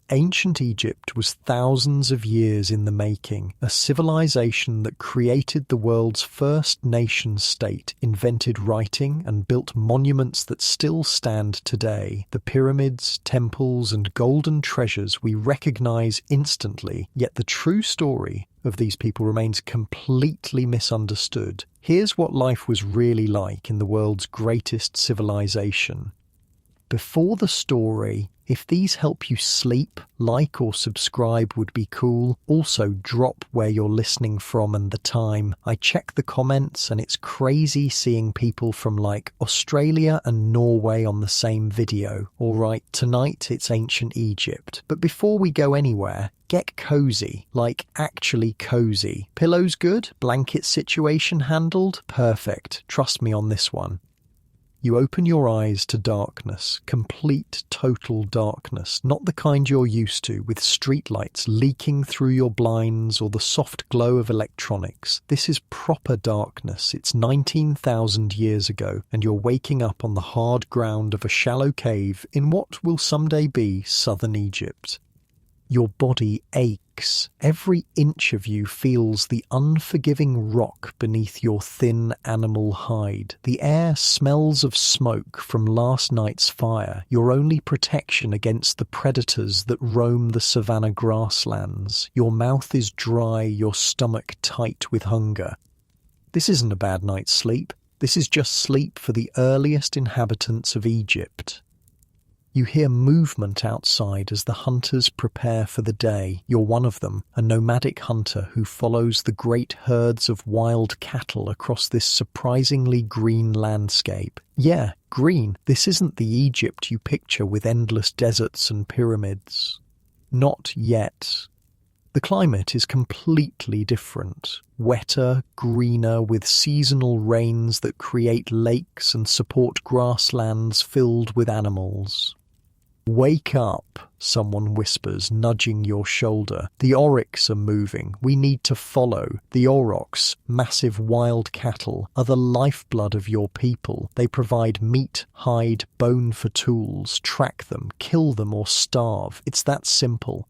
Ancient Egypt was thousands of years in the making, a civilization that created the world's first nation-state, invented writing, and built monuments that still stand today. The pyramids, temples, and golden treasures we recognize instantly, yet the true story of these people remains completely misunderstood. Here's what life was really like in the world's greatest civilization. Before the story, if these help you sleep, like or subscribe would be cool. Also drop where you're listening from and the time. I check the comments and it's crazy seeing people from like Australia and Norway on the same video. Alright, tonight it's ancient Egypt. But before we go anywhere, get cozy, like actually cozy. Pillows good? Blanket situation handled? Perfect. Trust me on this one. You open your eyes to darkness, complete, total darkness, not the kind you're used to, with streetlights leaking through your blinds or the soft glow of electronics. This is proper darkness. It's 19,000 years ago, and you're waking up on the hard ground of a shallow cave in what will someday be southern Egypt. Your body aches. Every inch of you feels the unforgiving rock beneath your thin animal hide. The air smells of smoke from last night's fire, your only protection against the predators that roam the savanna grasslands. Your mouth is dry, your stomach tight with hunger. This isn't a bad night's sleep. This is just sleep for the earliest inhabitants of Egypt. You hear movement outside as the hunters prepare for the day. You're one of them, a nomadic hunter who follows the great herds of wild cattle across this surprisingly green landscape. Yeah, green. This isn't the Egypt you picture with endless deserts and pyramids. Not yet. The climate is completely different. Wetter, greener, with seasonal rains that create lakes and support grasslands filled with animals. "Wake up," someone whispers, nudging your shoulder. "The oryx are moving. We need to follow." The aurochs, massive wild cattle, are the lifeblood of your people. They provide meat, hide, bone for tools. Track them, kill them, or starve. It's that simple.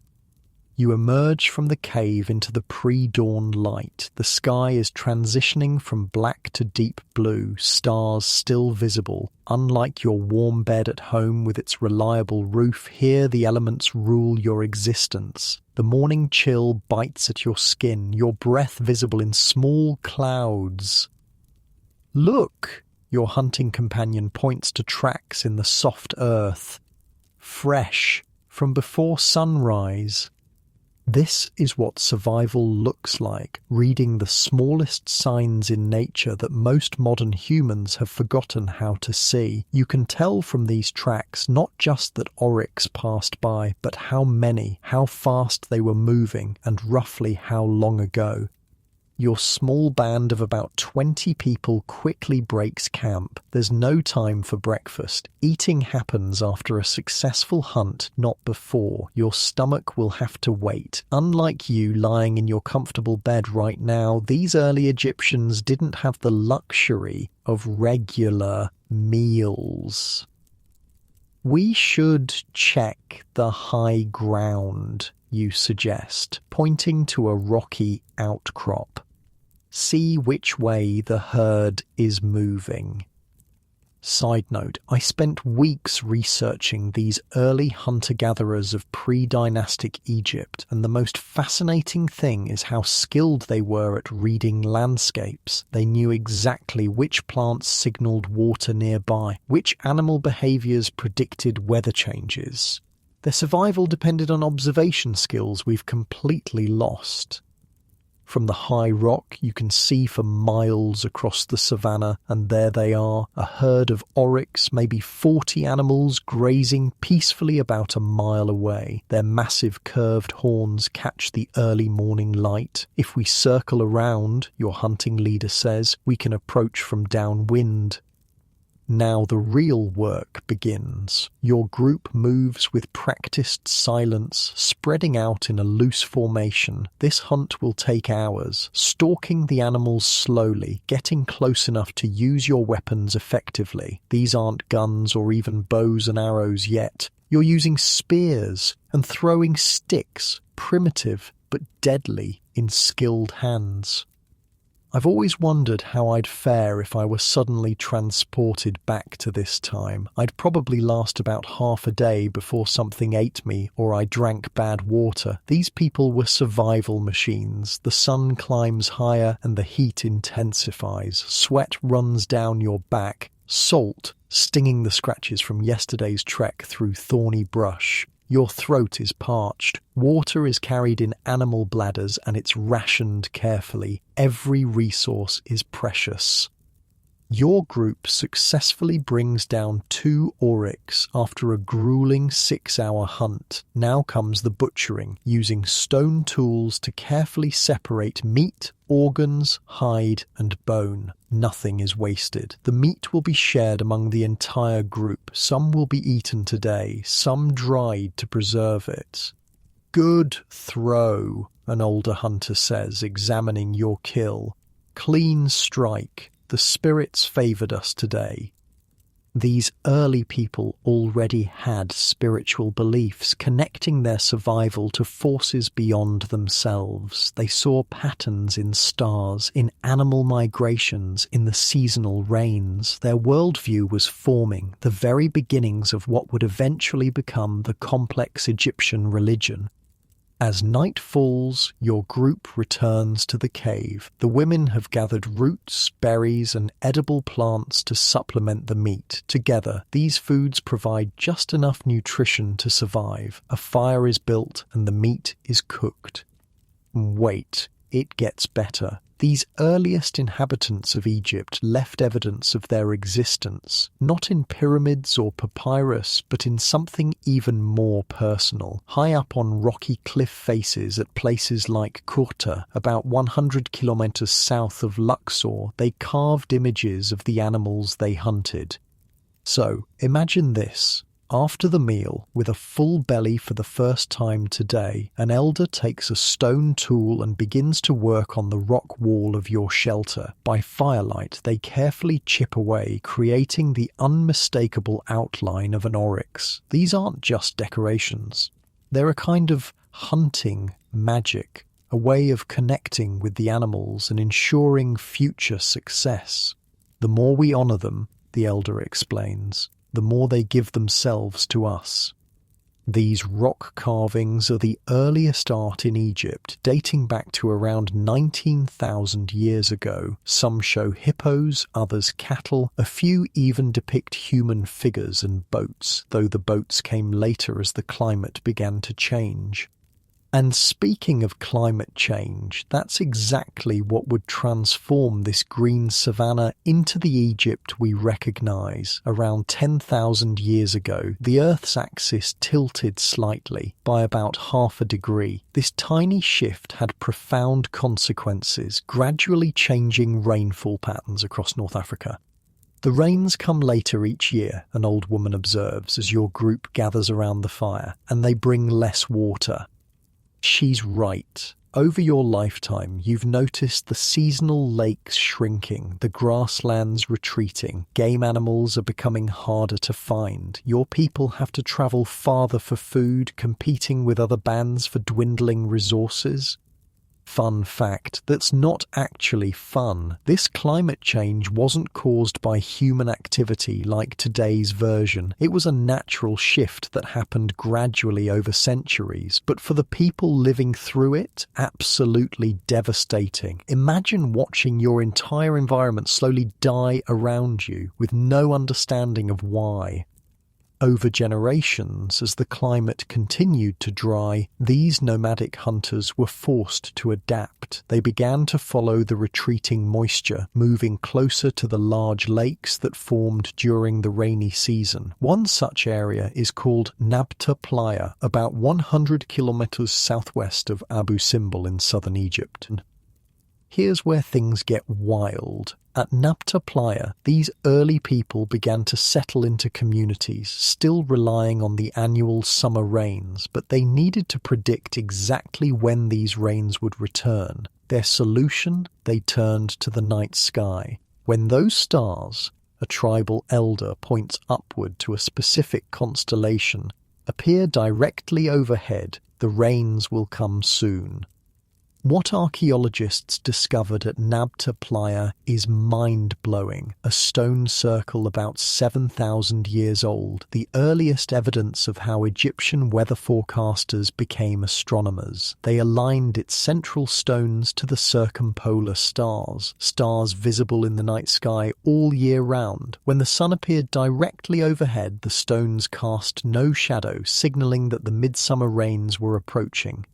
You emerge from the cave into the pre-dawn light. The sky is transitioning from black to deep blue, stars still visible. Unlike your warm bed at home with its reliable roof, here the elements rule your existence. The morning chill bites at your skin, your breath visible in small clouds. "Look!" Your hunting companion points to tracks in the soft earth. Fresh, from before sunrise. This is what survival looks like, reading the smallest signs in nature that most modern humans have forgotten how to see. You can tell from these tracks not just that oryx passed by, but how many, how fast they were moving, and roughly how long ago. Your small band of about 20 people quickly breaks camp. There's no time for breakfast. Eating happens after a successful hunt, not before. Your stomach will have to wait. Unlike you lying in your comfortable bed right now, these early Egyptians didn't have the luxury of regular meals. "We should check the high ground," you suggest, pointing to a rocky outcrop. "See which way the herd is moving." Side note, I spent weeks researching these early hunter-gatherers of pre-dynastic Egypt, and the most fascinating thing is how skilled they were at reading landscapes. They knew exactly which plants signaled water nearby, which animal behaviors predicted weather changes. Their survival depended on observation skills we've completely lost. From the high rock, you can see for miles across the savannah, and there they are, a herd of oryx, maybe 40 animals grazing peacefully about a mile away. Their massive curved horns catch the early morning light. "If we circle around," your hunting leader says, "we can approach from downwind." Now the real work begins. Your group moves with practiced silence, spreading out in a loose formation. This hunt will take hours, stalking the animals slowly, getting close enough to use your weapons effectively. These aren't guns or even bows and arrows yet. You're using spears and throwing sticks, primitive but deadly in skilled hands. I've always wondered how I'd fare if I were suddenly transported back to this time. I'd probably last about half a day before something ate me or I drank bad water. These people were survival machines. The sun climbs higher and the heat intensifies. Sweat runs down your back. Salt stinging the scratches from yesterday's trek through thorny brush. Your throat is parched. Water is carried in animal bladders and it's rationed carefully. Every resource is precious. Your group successfully brings down 2 oryx after a grueling 6-hour hunt. Now comes the butchering, using stone tools to carefully separate meat, organs, hide, and bone. Nothing is wasted. The meat will be shared among the entire group. Some will be eaten today, some dried to preserve it. Good throw, an older hunter says, examining your kill. Clean strike. The spirits favoured us today. These early people already had spiritual beliefs, connecting their survival to forces beyond themselves. They saw patterns in stars, in animal migrations, in the seasonal rains. Their worldview was forming, the very beginnings of what would eventually become the complex Egyptian religion. As night falls, your group returns to the cave. The women have gathered roots, berries, and edible plants to supplement the meat. Together, these foods provide just enough nutrition to survive. A fire is built and the meat is cooked. Wait, it gets better. These earliest inhabitants of Egypt left evidence of their existence, not in pyramids or papyrus, but in something even more personal. High up on rocky cliff faces at places like Kurta, about 100 kilometers south of Luxor, they carved images of the animals they hunted. So, imagine this. After the meal, with a full belly for the first time today, an elder takes a stone tool and begins to work on the rock wall of your shelter. By firelight, they carefully chip away, creating the unmistakable outline of an oryx. These aren't just decorations. They're a kind of hunting magic, a way of connecting with the animals and ensuring future success. The more we honor them, the elder explains, the more they give themselves to us. These rock carvings are the earliest art in Egypt, dating back to around 19,000 years ago. Some show hippos, others cattle, a few even depict human figures and boats, though the boats came later as the climate began to change. And speaking of climate change, that's exactly what would transform this green savanna into the Egypt we recognise. Around 10,000 years ago, the Earth's axis tilted slightly, by about half a degree. This tiny shift had profound consequences, gradually changing rainfall patterns across North Africa. The rains come later each year, an old woman observes as your group gathers around the fire, and they bring less water. She's right. Over your lifetime, you've noticed the seasonal lakes shrinking, the grasslands retreating, game animals are becoming harder to find. Your people have to travel farther for food, competing with other bands for dwindling resources. Fun fact, that's not actually fun. This climate change wasn't caused by human activity like today's version. It was a natural shift that happened gradually over centuries, but for the people living through it, absolutely devastating. Imagine watching your entire environment slowly die around you with no understanding of why. Over generations, as the climate continued to dry, these nomadic hunters were forced to adapt. They began to follow the retreating moisture, moving closer to the large lakes that formed during the rainy season. One such area is called Nabta Playa, about 100 kilometers southwest of Abu Simbel in southern Egypt. Here's where things get wild. At Nabta Playa, these early people began to settle into communities, still relying on the annual summer rains, but they needed to predict exactly when these rains would return. Their solution? They turned to the night sky. When those stars, a tribal elder points upward to a specific constellation, appear directly overhead. The rains will come soon. What archaeologists discovered at Nabta Playa is mind-blowing. A stone circle about 7,000 years old, the earliest evidence of how Egyptian weather forecasters became astronomers. They aligned its central stones to the circumpolar stars, stars visible in the night sky all year round. When the sun appeared directly overhead, the stones cast no shadow, signaling that the midsummer rains were approaching.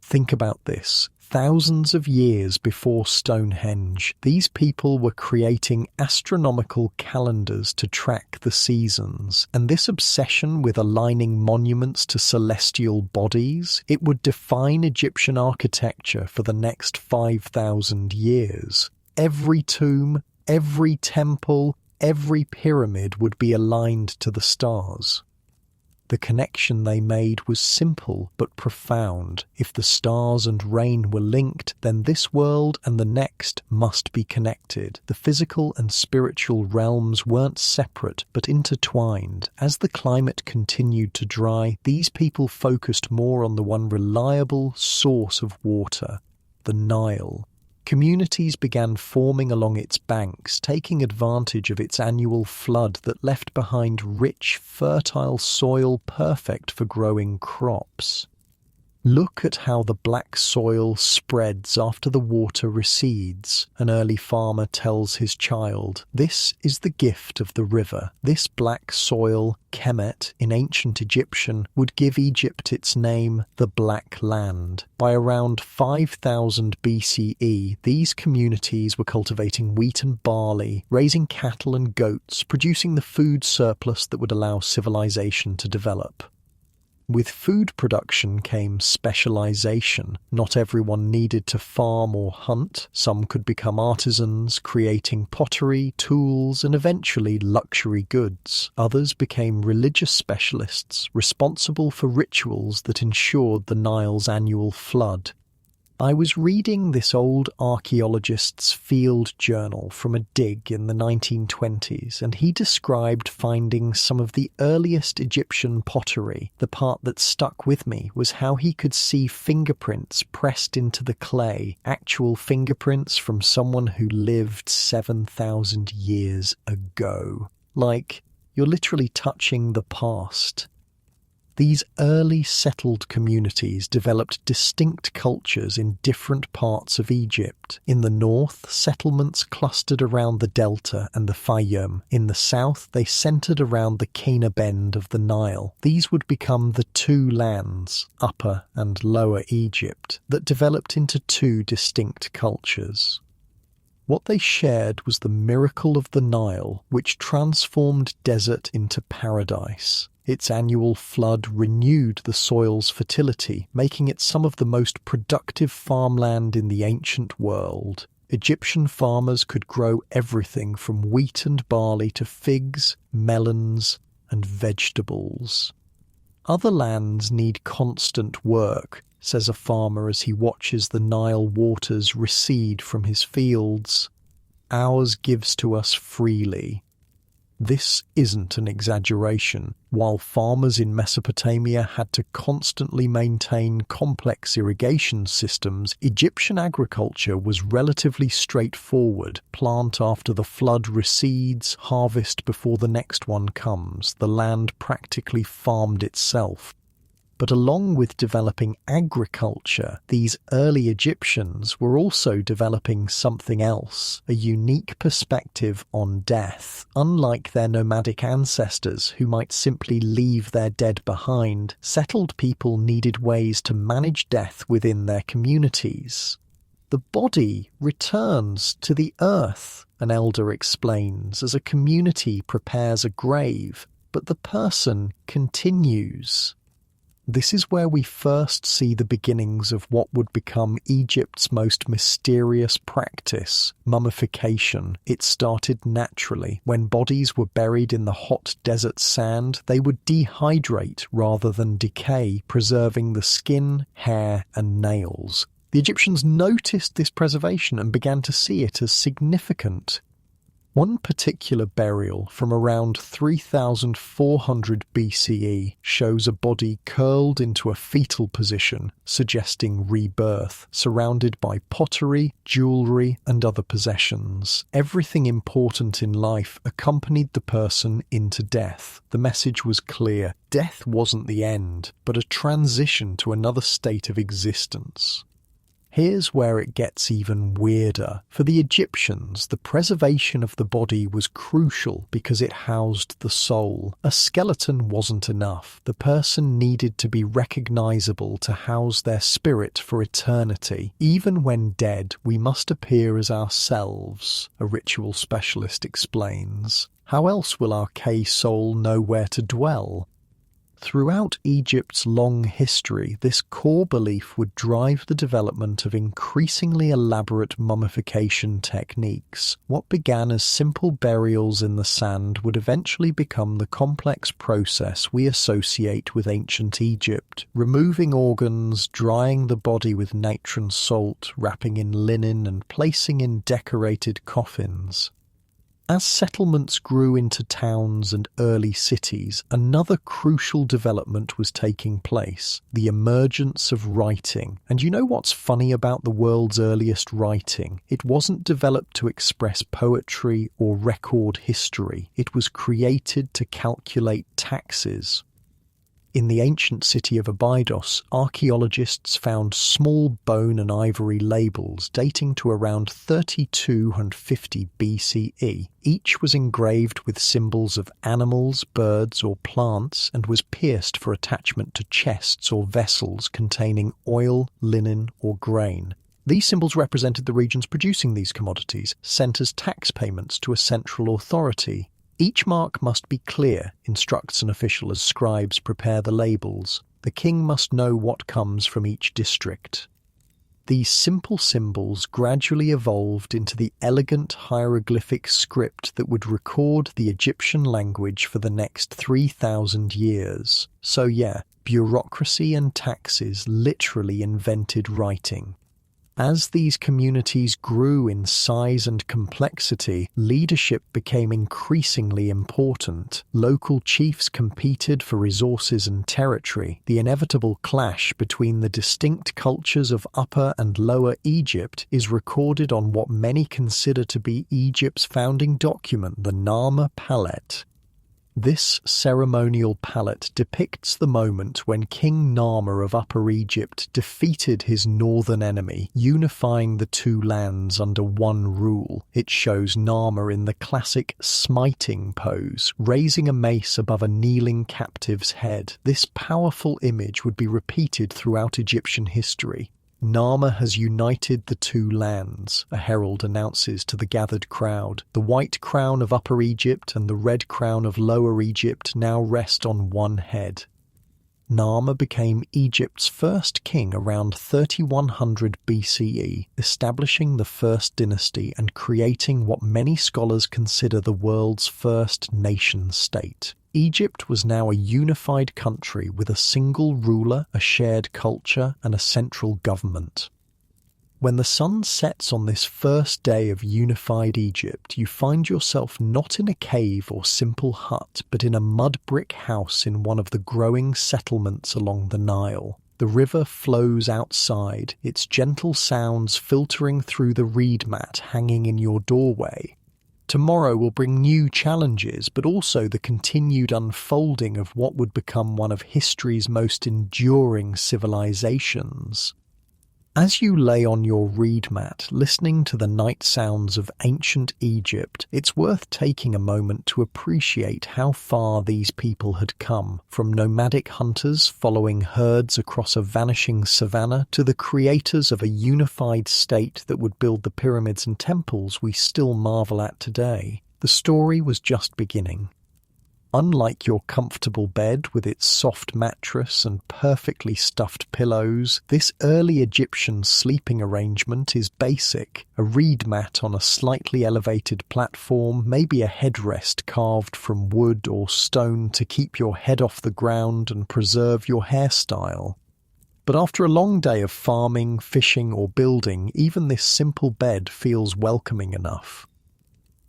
Think about this. Thousands of years before Stonehenge, these people were creating astronomical calendars to track the seasons, and this obsession with aligning monuments to celestial bodies, it would define Egyptian architecture for the next 5,000 years. Every tomb, every temple, every pyramid would be aligned to the stars. The connection they made was simple but profound. If the stars and rain were linked, then this world and the next must be connected. The physical and spiritual realms weren't separate but intertwined. As the climate continued to dry, these people focused more on the one reliable source of water, the Nile. Communities began forming along its banks, taking advantage of its annual flood that left behind rich, fertile soil perfect for growing crops. Look at how the black soil spreads after the water recedes. An early farmer tells his child, "This is the gift of the river." This black soil, Kemet, in ancient Egyptian, would give Egypt its name, the Black Land. By around 5000 BCE, these communities were cultivating wheat and barley, raising cattle and goats, producing the food surplus that would allow civilization to develop. With food production came specialization. Not everyone needed to farm or hunt. Some could become artisans, creating pottery, tools, and eventually luxury goods. Others became religious specialists, responsible for rituals that ensured the Nile's annual flood. I was reading this old archaeologist's field journal from a dig in the 1920s, and he described finding some of the earliest Egyptian pottery. The part that stuck with me was how he could see fingerprints pressed into the clay, actual fingerprints from someone who lived 7,000 years ago. Like, you're literally touching the past. These early settled communities developed distinct cultures in different parts of Egypt. In the north, settlements clustered around the delta and the Fayum. In the south, they centered around the Kena bend of the Nile. These would become the two lands, Upper and Lower Egypt, that developed into two distinct cultures. What they shared was the miracle of the Nile, which transformed desert into paradise. Its annual flood renewed the soil's fertility, making it some of the most productive farmland in the ancient world. Egyptian farmers could grow everything from wheat and barley to figs, melons, and vegetables. Other lands need constant work, says a farmer as he watches the Nile waters recede from his fields. Ours gives to us freely. This isn't an exaggeration. While farmers in Mesopotamia had to constantly maintain complex irrigation systems, Egyptian agriculture was relatively straightforward. Plant after the flood recedes, harvest before the next one comes. The land practically farmed itself. But along with developing agriculture, these early Egyptians were also developing something else, a unique perspective on death. Unlike their nomadic ancestors who might simply leave their dead behind, settled people needed ways to manage death within their communities. The body returns to the earth, an elder explains, as a community prepares a grave, but the person continues. This is where we first see the beginnings of what would become Egypt's most mysterious practice, mummification. It started naturally. When bodies were buried in the hot desert sand, they would dehydrate rather than decay, preserving the skin, hair, and nails. The Egyptians noticed this preservation and began to see it as significant. One particular burial from around 3400 BCE shows a body curled into a fetal position, suggesting rebirth, surrounded by pottery, jewelry, and other possessions. Everything important in life accompanied the person into death. The message was clear: death wasn't the end, but a transition to another state of existence. Here's where it gets even weirder. For the Egyptians, the preservation of the body was crucial because it housed the soul. A skeleton wasn't enough. The person needed to be recognizable to house their spirit for eternity. Even when dead, we must appear as ourselves, a ritual specialist explains. How else will our soul know where to dwell? Throughout Egypt's long history, this core belief would drive the development of increasingly elaborate mummification techniques. What began as simple burials in the sand would eventually become the complex process we associate with ancient Egypt. Removing organs, drying the body with natron salt, wrapping in linen, and placing in decorated coffins. As settlements grew into towns and early cities, another crucial development was taking place: the emergence of writing. And you know what's funny about the world's earliest writing? It wasn't developed to express poetry or record history. It was created to calculate taxes. In the ancient city of Abydos, archaeologists found small bone and ivory labels dating to around 3250 BCE. Each was engraved with symbols of animals, birds, or plants, and was pierced for attachment to chests or vessels containing oil, linen, or grain. These symbols represented the regions producing these commodities, sent as tax payments to a central authority. Each mark must be clear, instructs an official as scribes prepare the labels. The king must know what comes from each district. These simple symbols gradually evolved into the elegant hieroglyphic script that would record the Egyptian language for the next 3,000 years. So yeah, bureaucracy and taxes literally invented writing. As these communities grew in size and complexity, leadership became increasingly important. Local chiefs competed for resources and territory. The inevitable clash between the distinct cultures of Upper and Lower Egypt is recorded on what many consider to be Egypt's founding document, the Narmer Palette. This ceremonial palette depicts the moment when King Narmer of Upper Egypt defeated his northern enemy, unifying the two lands under one rule. It shows Narmer in the classic smiting pose, raising a mace above a kneeling captive's head. This powerful image would be repeated throughout Egyptian history. Narmer has united the two lands, a herald announces to the gathered crowd. The white crown of Upper Egypt and the red crown of Lower Egypt now rest on one head. Narmer became Egypt's first king around 3100 BCE, establishing the first dynasty and creating what many scholars consider the world's first nation-state. Egypt was now a unified country with a single ruler, a shared culture, and a central government. When the sun sets on this first day of unified Egypt, you find yourself not in a cave or simple hut, but in a mud brick house in one of the growing settlements along the Nile. The river flows outside, its gentle sounds filtering through the reed mat hanging in your doorway. Tomorrow will bring new challenges, but also the continued unfolding of what would become one of history's most enduring civilizations. As you lay on your reed mat, listening to the night sounds of ancient Egypt, it's worth taking a moment to appreciate how far these people had come, from nomadic hunters following herds across a vanishing savanna to the creators of a unified state that would build the pyramids and temples we still marvel at today. The story was just beginning. Unlike your comfortable bed with its soft mattress and perfectly stuffed pillows, this early Egyptian sleeping arrangement is basic. A reed mat on a slightly elevated platform, maybe a headrest carved from wood or stone to keep your head off the ground and preserve your hairstyle. But after a long day of farming, fishing or building, even this simple bed feels welcoming enough.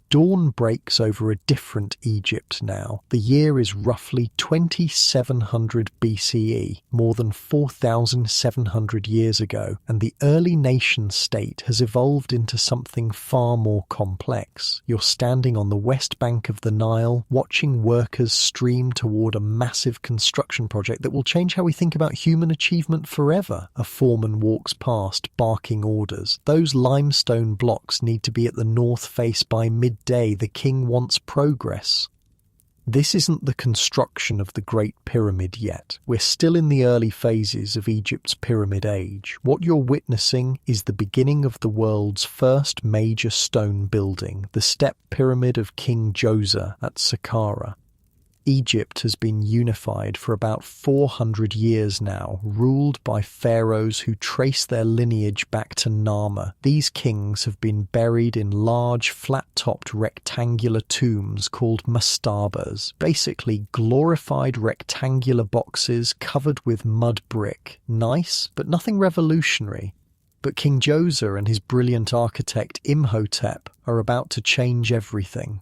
Dawn breaks over a different Egypt now. The year is roughly 2700 BCE, more than 4,700 years ago, and the early nation-state has evolved into something far more complex. You're standing on the west bank of the Nile, watching workers stream toward a massive construction project that will change how we think about human achievement forever. A foreman walks past, barking orders. Those limestone blocks need to be at the north face by midday. The king wants progress. This isn't the construction of the Great Pyramid yet. We're still in the early phases of Egypt's Pyramid Age. What you're witnessing is the beginning of the world's first major stone building, the Step Pyramid of King Djoser at Saqqara. Egypt has been unified for about 400 years now, ruled by pharaohs who trace their lineage back to Nama. These kings have been buried in large, flat-topped rectangular tombs called mastabas, basically glorified rectangular boxes covered with mud brick. Nice, but nothing revolutionary. But King Djoser and his brilliant architect Imhotep are about to change everything.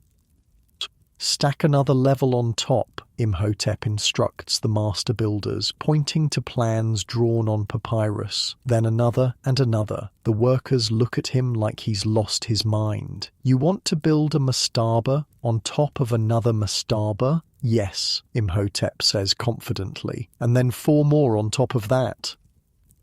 Stack another level on top, Imhotep instructs the master builders, pointing to plans drawn on papyrus. Then another and another. The workers look at him like he's lost his mind. You want to build a mastaba on top of another mastaba? Yes, Imhotep says confidently. And then 4 more on top of that.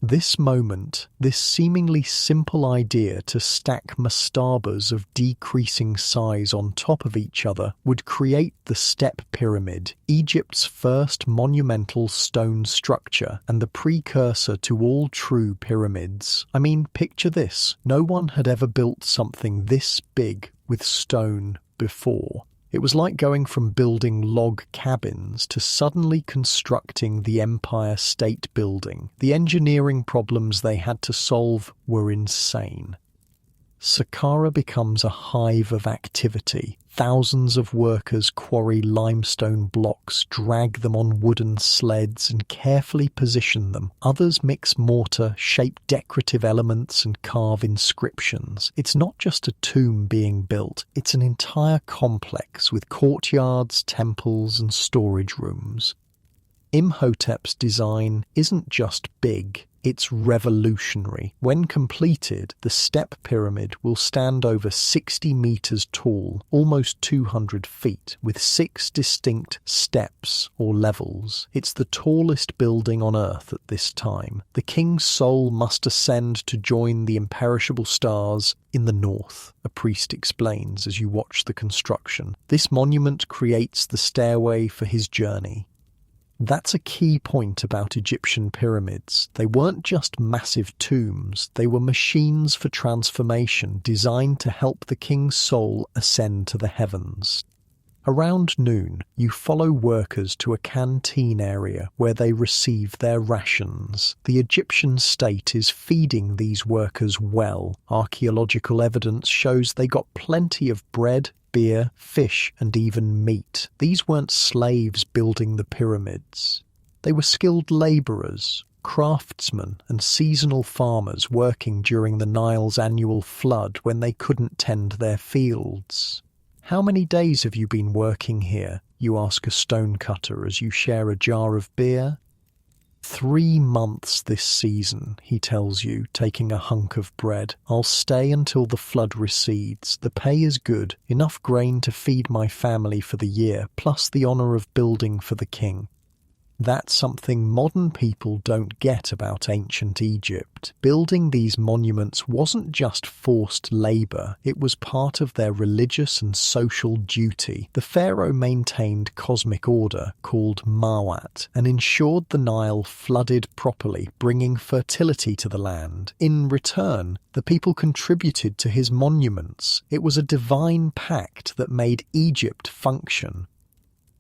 This moment, this seemingly simple idea to stack mastabas of decreasing size on top of each other would create the Step Pyramid, Egypt's first monumental stone structure and the precursor to all true pyramids. I mean, picture this. No one had ever built something this big with stone before. It was like going from building log cabins to suddenly constructing the Empire State Building. The engineering problems they had to solve were insane. Saqqara becomes a hive of activity. Thousands of workers quarry limestone blocks, drag them on wooden sleds and carefully position them. Others mix mortar, shape decorative elements and carve inscriptions. It's not just a tomb being built, it's an entire complex with courtyards, temples and storage rooms. Imhotep's design isn't just big, it's revolutionary. When completed, the Step Pyramid will stand over 60 meters tall, almost 200 feet, with 6 distinct steps or levels. It's the tallest building on Earth at this time. The king's soul must ascend to join the imperishable stars in the north, a priest explains as you watch the construction. This monument creates the stairway for his journey. That's a key point about Egyptian pyramids. They weren't just massive tombs, they were machines for transformation designed to help the king's soul ascend to the heavens. Around noon, you follow workers to a canteen area where they receive their rations. The Egyptian state is feeding these workers well. Archaeological evidence shows they got plenty of bread, beer, fish, and even meat. These weren't slaves building the pyramids. They were skilled labourers, craftsmen, and seasonal farmers working during the Nile's annual flood when they couldn't tend their fields. "How many days have you been working here?" you ask a stonecutter as you share a jar of beer. 3 months this season, he tells you, taking a hunk of bread. "I'll stay until the flood recedes. The pay is good, enough grain to feed my family for the year, plus the honour of building for the king." That's something modern people don't get about ancient Egypt. Building these monuments wasn't just forced labour, it was part of their religious and social duty. The pharaoh maintained cosmic order, called Mawat, and ensured the Nile flooded properly, bringing fertility to the land. In return, the people contributed to his monuments. It was a divine pact that made Egypt function.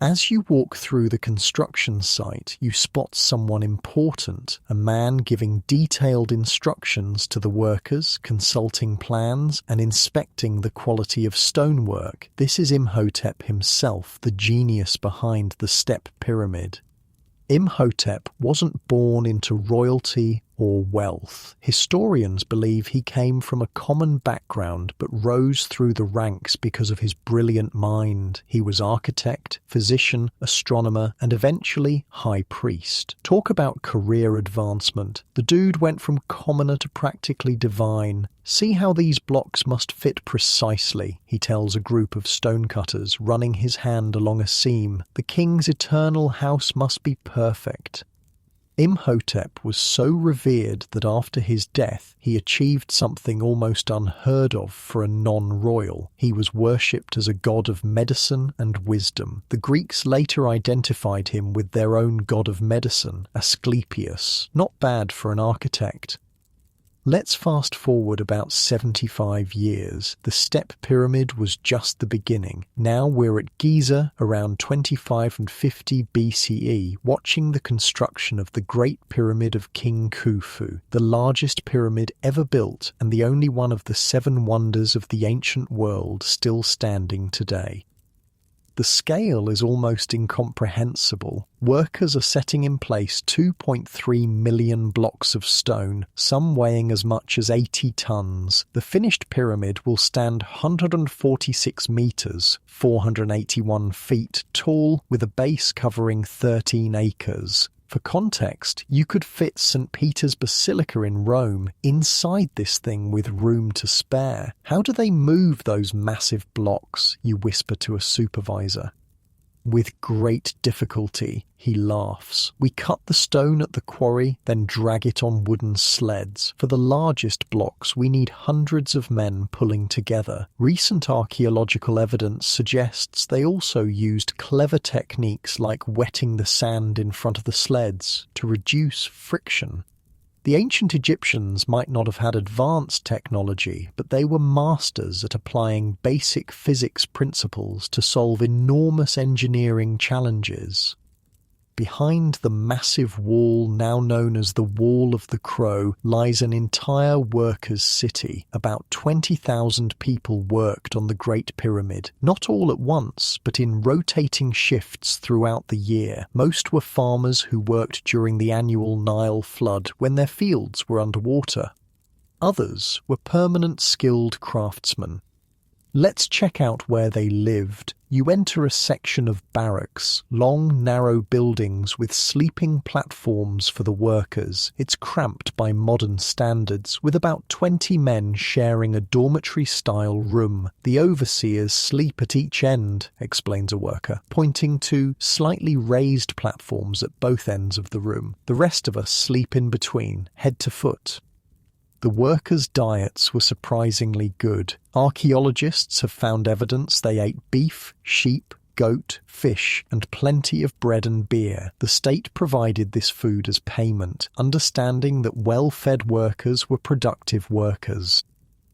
As you walk through the construction site, you spot someone important, a man giving detailed instructions to the workers, consulting plans, and inspecting the quality of stonework. This is Imhotep himself, the genius behind the Step Pyramid. Imhotep wasn't born into royalty or wealth. Historians believe he came from a common background but rose through the ranks because of his brilliant mind. He was architect, physician, astronomer, and eventually high priest. Talk about career advancement. The dude went from commoner to practically divine. "See how these blocks must fit precisely," he tells a group of stonecutters, running his hand along a seam. "The king's eternal house must be perfect." Imhotep was so revered that after his death he achieved something almost unheard of for a non-royal. He was worshipped as a god of medicine and wisdom. The Greeks later identified him with their own god of medicine, Asclepius. Not bad for an architect. Let's fast forward about 75 years. The Step Pyramid was just the beginning. Now we're at Giza around 25 and 50 BCE, watching the construction of the Great Pyramid of King Khufu, the largest pyramid ever built and the only one of the 7 wonders of the ancient world still standing today. The scale is almost incomprehensible. Workers are setting in place 2.3 million blocks of stone, some weighing as much as 80 tons. The finished pyramid will stand 146 meters, 481 feet tall, with a base covering 13 acres. For context, you could fit St. Peter's Basilica in Rome inside this thing with room to spare. How do they move those massive blocks? You whisper to a supervisor. With great difficulty, he laughs. We cut the stone at the quarry, then drag it on wooden sleds. For the largest blocks, we need hundreds of men pulling together. Recent archaeological evidence suggests they also used clever techniques like wetting the sand in front of the sleds to reduce friction. The ancient Egyptians might not have had advanced technology, but they were masters at applying basic physics principles to solve enormous engineering challenges. Behind the massive wall now known as the Wall of the Crow lies an entire workers' city. About 20,000 people worked on the Great Pyramid, not all at once, but in rotating shifts throughout the year. Most were farmers who worked during the annual Nile flood when their fields were underwater. Others were permanent skilled craftsmen. Let's check out where they lived. You enter a section of barracks, long, narrow buildings with sleeping platforms for the workers. It's cramped by modern standards, with about 20 men sharing a dormitory-style room. The overseers sleep at each end, explains a worker, pointing to slightly raised platforms at both ends of the room. The rest of us sleep in between, head to foot. The workers' diets were surprisingly good. Archaeologists have found evidence they ate beef, sheep, goat, fish, and plenty of bread and beer. The state provided this food as payment, understanding that well-fed workers were productive workers.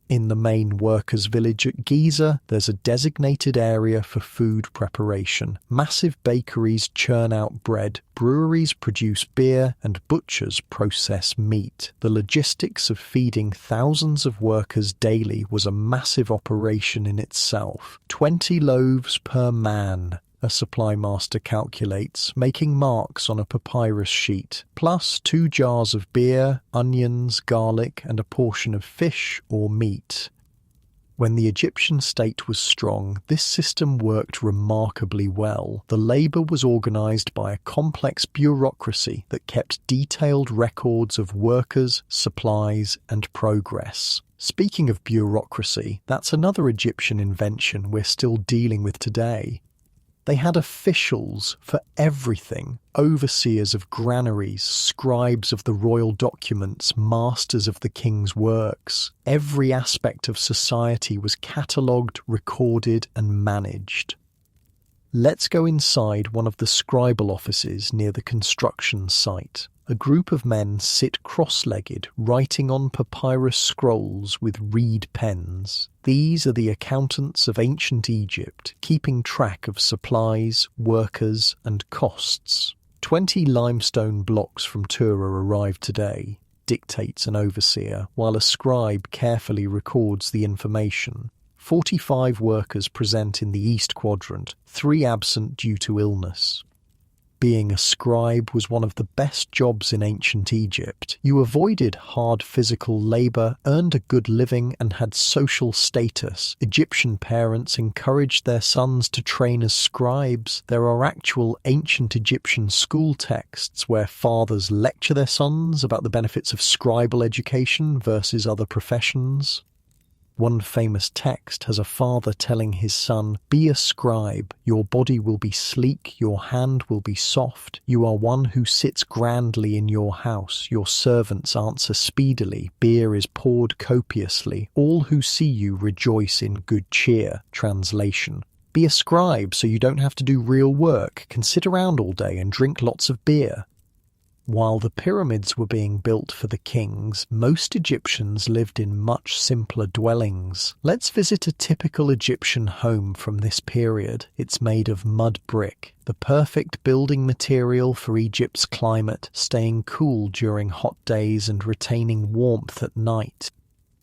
In the main workers' village at Giza, there's a designated area for food preparation. Massive bakeries churn out bread, breweries produce beer, and butchers process meat. The logistics of feeding thousands of workers daily was a massive operation in itself. 20 loaves per man, a supply master calculates, making marks on a papyrus sheet, plus 2 jars of beer, onions, garlic, and a portion of fish or meat. When the Egyptian state was strong, this system worked remarkably well. The labour was organised by a complex bureaucracy that kept detailed records of workers, supplies, and progress. Speaking of bureaucracy, that's another Egyptian invention we're still dealing with today. They had officials for everything, overseers of granaries, scribes of the royal documents, masters of the king's works. Every aspect of society was catalogued, recorded, and managed. Let's go inside one of the scribal offices near the construction site. A group of men sit cross-legged, writing on papyrus scrolls with reed pens. These are the accountants of ancient Egypt, keeping track of supplies, workers, and costs. 20 limestone blocks from Tura arrived today, dictates an overseer, while a scribe carefully records the information. 45 workers present in the east quadrant, 3 absent due to illness. Being a scribe was one of the best jobs in ancient Egypt. You avoided hard physical labor, earned a good living, and had social status. Egyptian parents encouraged their sons to train as scribes. There are actual ancient Egyptian school texts where fathers lecture their sons about the benefits of scribal education versus other professions. One famous text has a father telling his son, "Be a scribe. Your body will be sleek, your hand will be soft. You are one who sits grandly in your house. Your servants answer speedily. Beer is poured copiously. All who see you rejoice in good cheer." Translation: be a scribe so you don't have to do real work, can sit around all day and drink lots of beer. While the pyramids were being built for the kings, most Egyptians lived in much simpler dwellings. Let's visit a typical Egyptian home from this period. It's made of mud brick, the perfect building material for Egypt's climate, staying cool during hot days and retaining warmth at night.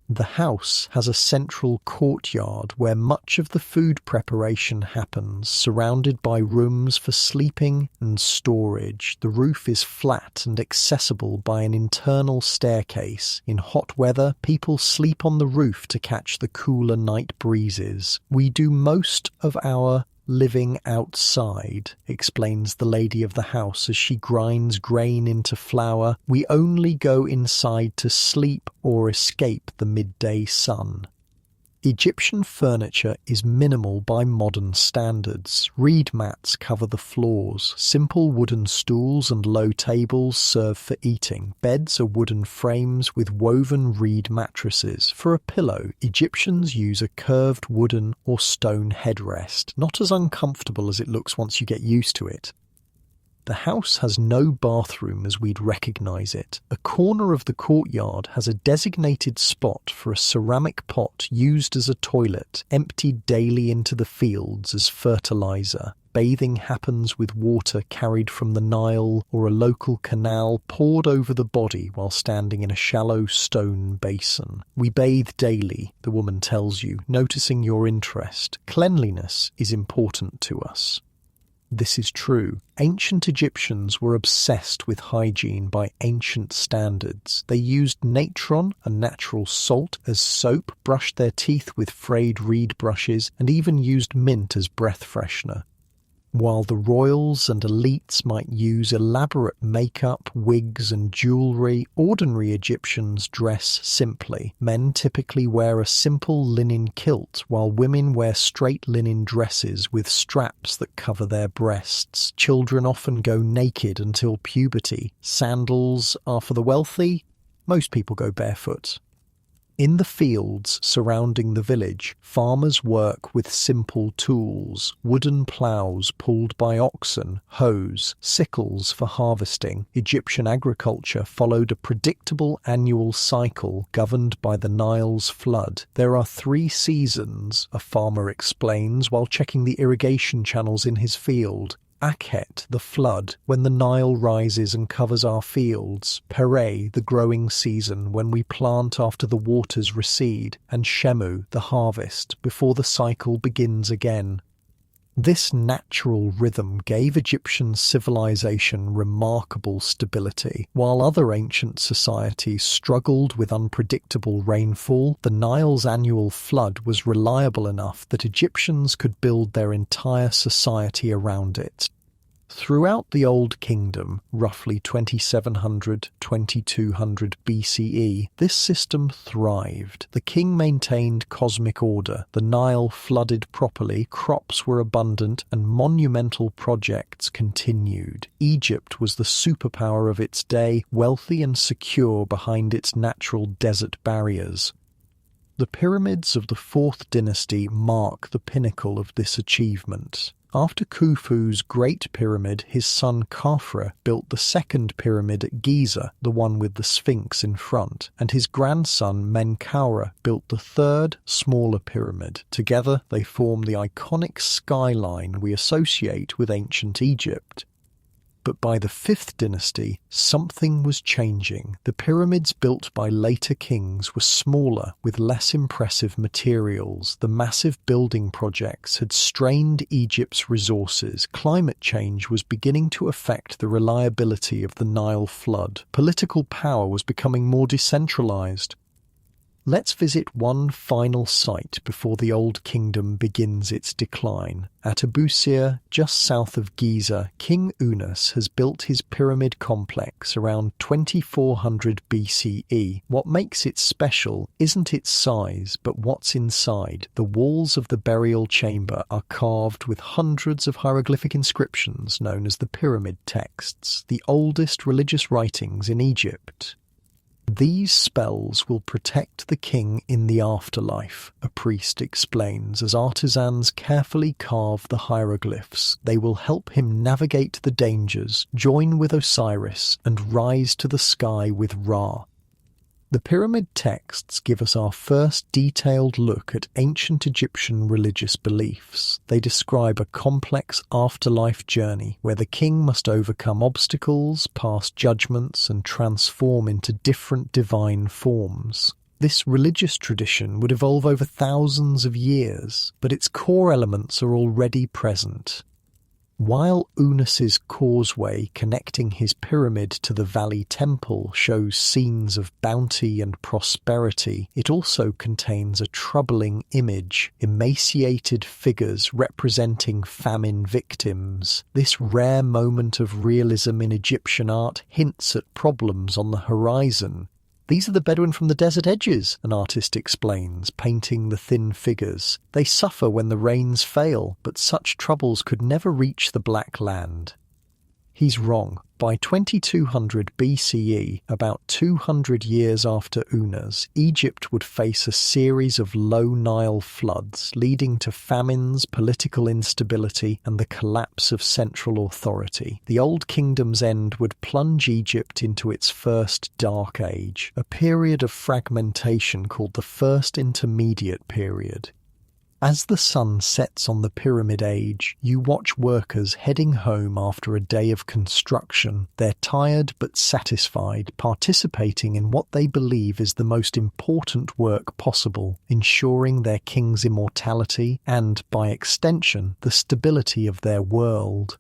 The house has a central courtyard where much of the food preparation happens, surrounded by rooms for sleeping and storage. The roof is flat and accessible by an internal staircase. In hot weather, people sleep on the roof to catch the cooler night breezes. We do most of our living outside, explains the lady of the house as she grinds grain into flour. We only go inside to sleep or escape the midday sun. Egyptian furniture is minimal by modern standards. Reed mats cover the floors. Simple wooden stools and low tables serve for eating. Beds are wooden frames with woven reed mattresses. For a pillow, Egyptians use a curved wooden or stone headrest, not as uncomfortable as it looks once you get used to it. The house has no bathroom as we'd recognise it. A corner of the courtyard has a designated spot for a ceramic pot used as a toilet, emptied daily into the fields as fertiliser. Bathing happens with water carried from the Nile or a local canal poured over the body while standing in a shallow stone basin. We bathe daily, the woman tells you, noticing your interest. Cleanliness is important to us. This is true. Ancient Egyptians were obsessed with hygiene by ancient standards. They used natron, a natural salt, as soap, brushed their teeth with frayed reed brushes, and even used mint as breath freshener. While the royals and elites might use elaborate makeup, wigs and jewellery, ordinary Egyptians dress simply. Men typically wear a simple linen kilt, while women wear straight linen dresses with straps that cover their breasts. Children often go naked until puberty. Sandals are for the wealthy. Most people go barefoot. In the fields surrounding the village, farmers work with simple tools, wooden ploughs pulled by oxen, hoes, sickles for harvesting. Egyptian agriculture followed a predictable annual cycle governed by the Nile's flood. There are 3 seasons, a farmer explains while checking the irrigation channels in his field. Akhet, the flood, when the Nile rises and covers our fields. Pereh, the growing season, when we plant after the waters recede. And Shemu, the harvest, before the cycle begins again. This natural rhythm gave Egyptian civilization remarkable stability. While other ancient societies struggled with unpredictable rainfall, the Nile's annual flood was reliable enough that Egyptians could build their entire society around it. Throughout the Old Kingdom, roughly 2700–2200 BCE, this system thrived. The king maintained cosmic order, the Nile flooded properly, crops were abundant, and monumental projects continued. Egypt was the superpower of its day, wealthy and secure behind its natural desert barriers. The pyramids of the 4th dynasty mark the pinnacle of this achievement. After Khufu's Great Pyramid, his son Khafra built the 2nd pyramid at Giza, the one with the Sphinx in front, and his grandson Menkaura built the 3rd, smaller pyramid. Together they form the iconic skyline we associate with ancient Egypt. But by the 5th dynasty, something was changing. The pyramids built by later kings were smaller, with less impressive materials. The massive building projects had strained Egypt's resources. Climate change was beginning to affect the reliability of the Nile flood. Political power was becoming more decentralized. Let's visit one final site before the Old Kingdom begins its decline. At Abusir, just south of Giza, King Unas has built his pyramid complex around 2400 BCE. What makes it special isn't its size, but what's inside. The walls of the burial chamber are carved with hundreds of hieroglyphic inscriptions known as the pyramid texts, the oldest religious writings in Egypt. These spells will protect the king in the afterlife, a priest explains as artisans carefully carve the hieroglyphs. They will help him navigate the dangers, join with Osiris, and rise to the sky with Ra. The pyramid texts give us our first detailed look at ancient Egyptian religious beliefs. They describe a complex afterlife journey where the king must overcome obstacles, pass judgments, and transform into different divine forms. This religious tradition would evolve over thousands of years, but its core elements are already present. While Unas's causeway connecting his pyramid to the valley temple shows scenes of bounty and prosperity, it also contains a troubling image, emaciated figures representing famine victims. This rare moment of realism in Egyptian art hints at problems on the horizon. These are the Bedouin from the desert edges, an artist explains, painting the thin figures. They suffer when the rains fail, but such troubles could never reach the Black Land. He's wrong. By 2200 BCE, about 200 years after Unas, Egypt would face a series of low Nile floods, leading to famines, political instability, and the collapse of central authority. The Old Kingdom's end would plunge Egypt into its first dark age, a period of fragmentation called the First Intermediate Period. As the sun sets on the Pyramid Age, you watch workers heading home after a day of construction. They're tired but satisfied, participating in what they believe is the most important work possible, ensuring their king's immortality and, by extension, the stability of their world.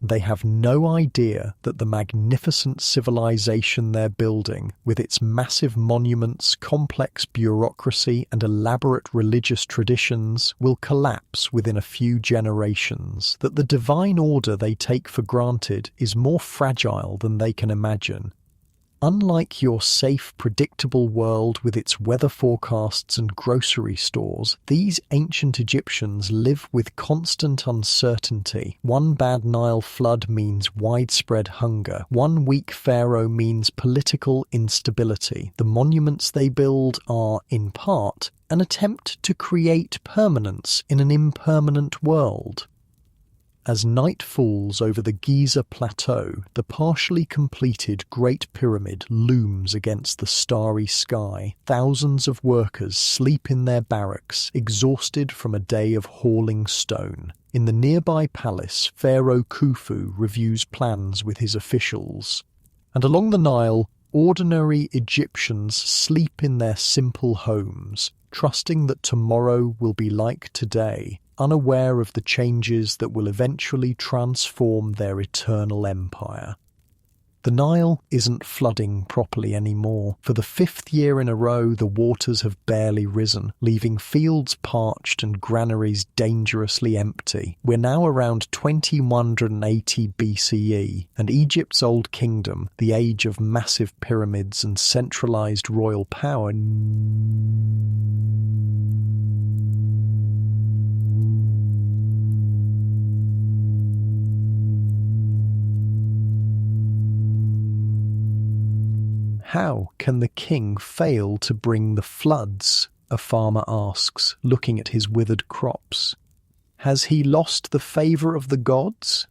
They have no idea that the magnificent civilization they're building, with its massive monuments, complex bureaucracy, and elaborate religious traditions, will collapse within a few generations, that the divine order they take for granted is more fragile than they can imagine. Unlike your safe, predictable world with its weather forecasts and grocery stores, these ancient Egyptians live with constant uncertainty. One bad Nile flood means widespread hunger. One weak pharaoh means political instability. The monuments they build are, in part, an attempt to create permanence in an impermanent world. As night falls over the Giza Plateau, the partially completed Great Pyramid looms against the starry sky. Thousands of workers sleep in their barracks, exhausted from a day of hauling stone. In the nearby palace, Pharaoh Khufu reviews plans with his officials. And along the Nile, ordinary Egyptians sleep in their simple homes, trusting that tomorrow will be like today, unaware of the changes that will eventually transform their eternal empire. The Nile isn't flooding properly anymore. For the 5th year in a row, the waters have barely risen, leaving fields parched and granaries dangerously empty. We're now around 2180 BCE, and Egypt's Old Kingdom, the age of massive pyramids and centralized royal power, How can the king fail to bring the floods? A farmer asks, looking at his withered crops. Has he lost the favour of the gods?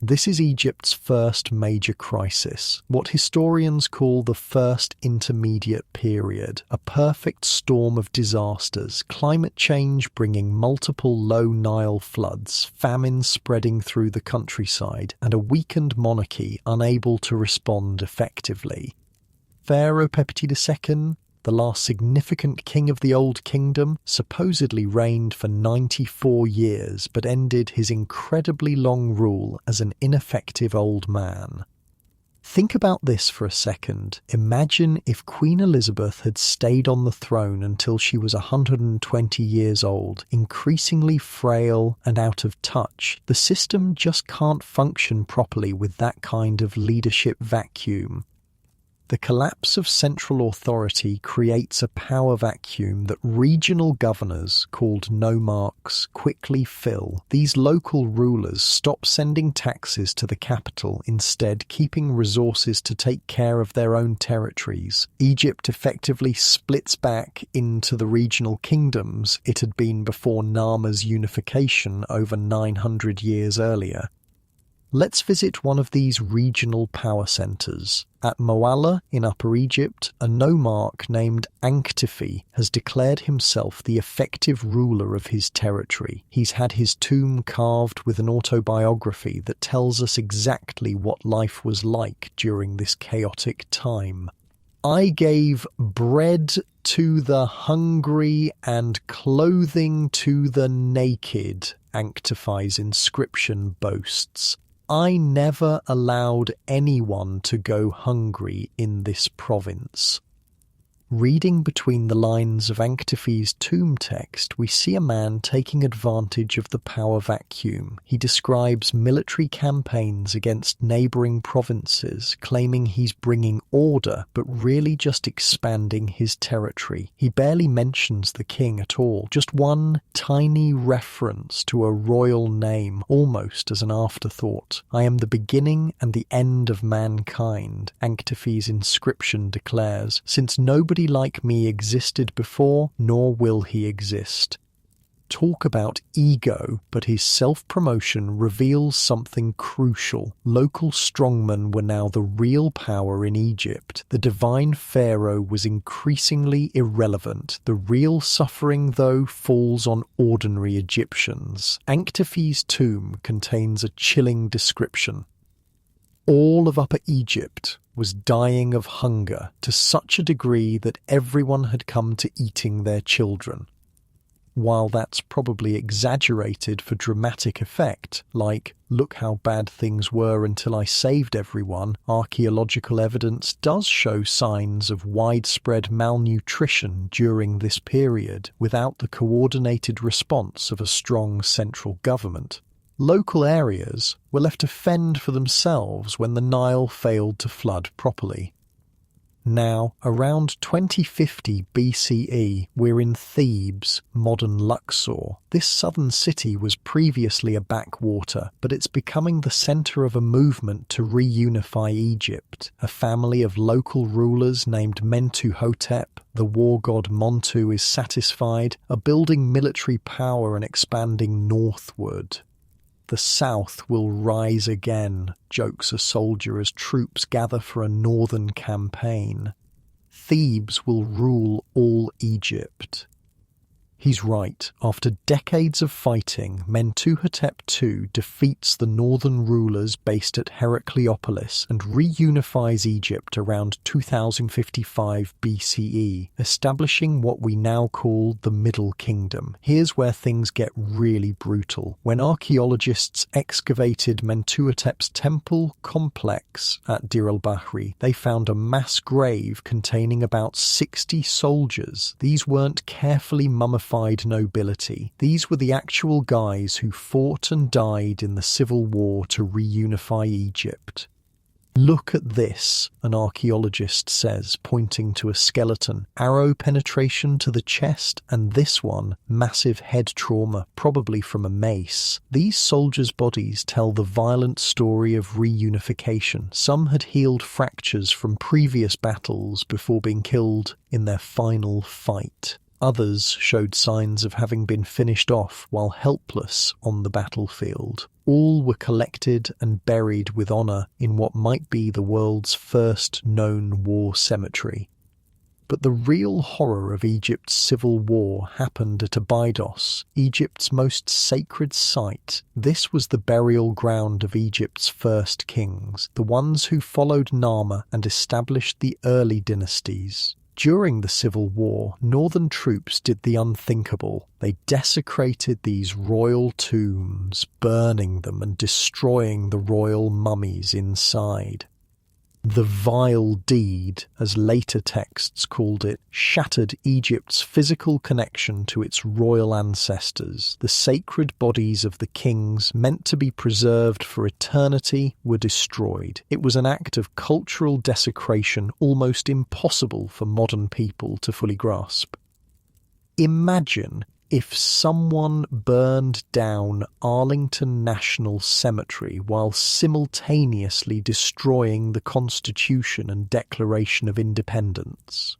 This is Egypt's first major crisis, what historians call the First Intermediate Period, a perfect storm of disasters, climate change bringing multiple low Nile floods, famine spreading through the countryside, and a weakened monarchy unable to respond effectively. Pharaoh II, the last significant king of the Old Kingdom, supposedly reigned for 94 years but ended his incredibly long rule as an ineffective old man. Think about this for a second. Imagine if Queen Elizabeth had stayed on the throne until she was 120 years old, increasingly frail and out of touch. The system just can't function properly with that kind of leadership vacuum. The collapse of central authority creates a power vacuum that regional governors, called nomarchs, quickly fill. These local rulers stop sending taxes to the capital, instead keeping resources to take care of their own territories. Egypt effectively splits back into the regional kingdoms it had been before Narmer's unification over 900 years earlier. Let's visit one of these regional power centres. At Moala in Upper Egypt, a nomarch named Anktifi has declared himself the effective ruler of his territory. He's had his tomb carved with an autobiography that tells us exactly what life was like during this chaotic time. I gave bread to the hungry and clothing to the naked, Anktifi's inscription boasts. I never allowed anyone to go hungry in this province. Reading between the lines of Anktifi's tomb text, we see a man taking advantage of the power vacuum. He describes military campaigns against neighbouring provinces, claiming he's bringing order, but really just expanding his territory. He barely mentions the king at all, just one tiny reference to a royal name, almost as an afterthought. I am the beginning and the end of mankind, Anktifi's inscription declares, since nobody like me existed before, nor will he exist. Talk about ego, but his self-promotion reveals something crucial. Local strongmen were now the real power in Egypt. The divine pharaoh was increasingly irrelevant. The real suffering, though, falls on ordinary Egyptians. Anktifi's tomb contains a chilling description. All of Upper Egypt was dying of hunger to such a degree that everyone had come to eating their children. While that's probably exaggerated for dramatic effect, like, look how bad things were until I saved everyone, archaeological evidence does show signs of widespread malnutrition during this period without the coordinated response of a strong central government. Local areas were left to fend for themselves when the Nile failed to flood properly. Now, around 2050 BCE, we're in Thebes, modern Luxor. This southern city was previously a backwater, but it's becoming the centre of a movement to reunify Egypt. A family of local rulers named Mentuhotep, the war god Montu, is satisfied, are building military power and expanding northward. The South will rise again, jokes a soldier as troops gather for a northern campaign. Thebes will rule all Egypt. He's right. After decades of fighting, Mentuhotep II defeats the northern rulers based at Heracleopolis and reunifies Egypt around 2055 BCE, establishing what we now call the Middle Kingdom. Here's where things get really brutal. When archaeologists excavated Mentuhotep's temple complex at Dir el-Bahri, they found a mass grave containing about 60 soldiers. These weren't carefully mummified nobility. These were the actual guys who fought and died in the civil war to reunify Egypt. Look at this, an archaeologist says, pointing to a skeleton. Arrow penetration to the chest, and this one, massive head trauma, probably from a mace. These soldiers' bodies tell the violent story of reunification. Some had healed fractures from previous battles before being killed in their final fight. Others showed signs of having been finished off while helpless on the battlefield. All were collected and buried with honour in what might be the world's first known war cemetery. But the real horror of Egypt's civil war happened at Abydos, Egypt's most sacred site. This was the burial ground of Egypt's first kings, the ones who followed Nama and established the early dynasties. During the civil war, northern troops did the unthinkable. They desecrated these royal tombs, burning them and destroying the royal mummies inside. The vile deed, as later texts called it, shattered Egypt's physical connection to its royal ancestors. The sacred bodies of the kings, meant to be preserved for eternity, were destroyed. It was an act of cultural desecration almost impossible for modern people to fully grasp. Imagine if someone burned down Arlington National Cemetery while simultaneously destroying the Constitution and Declaration of Independence.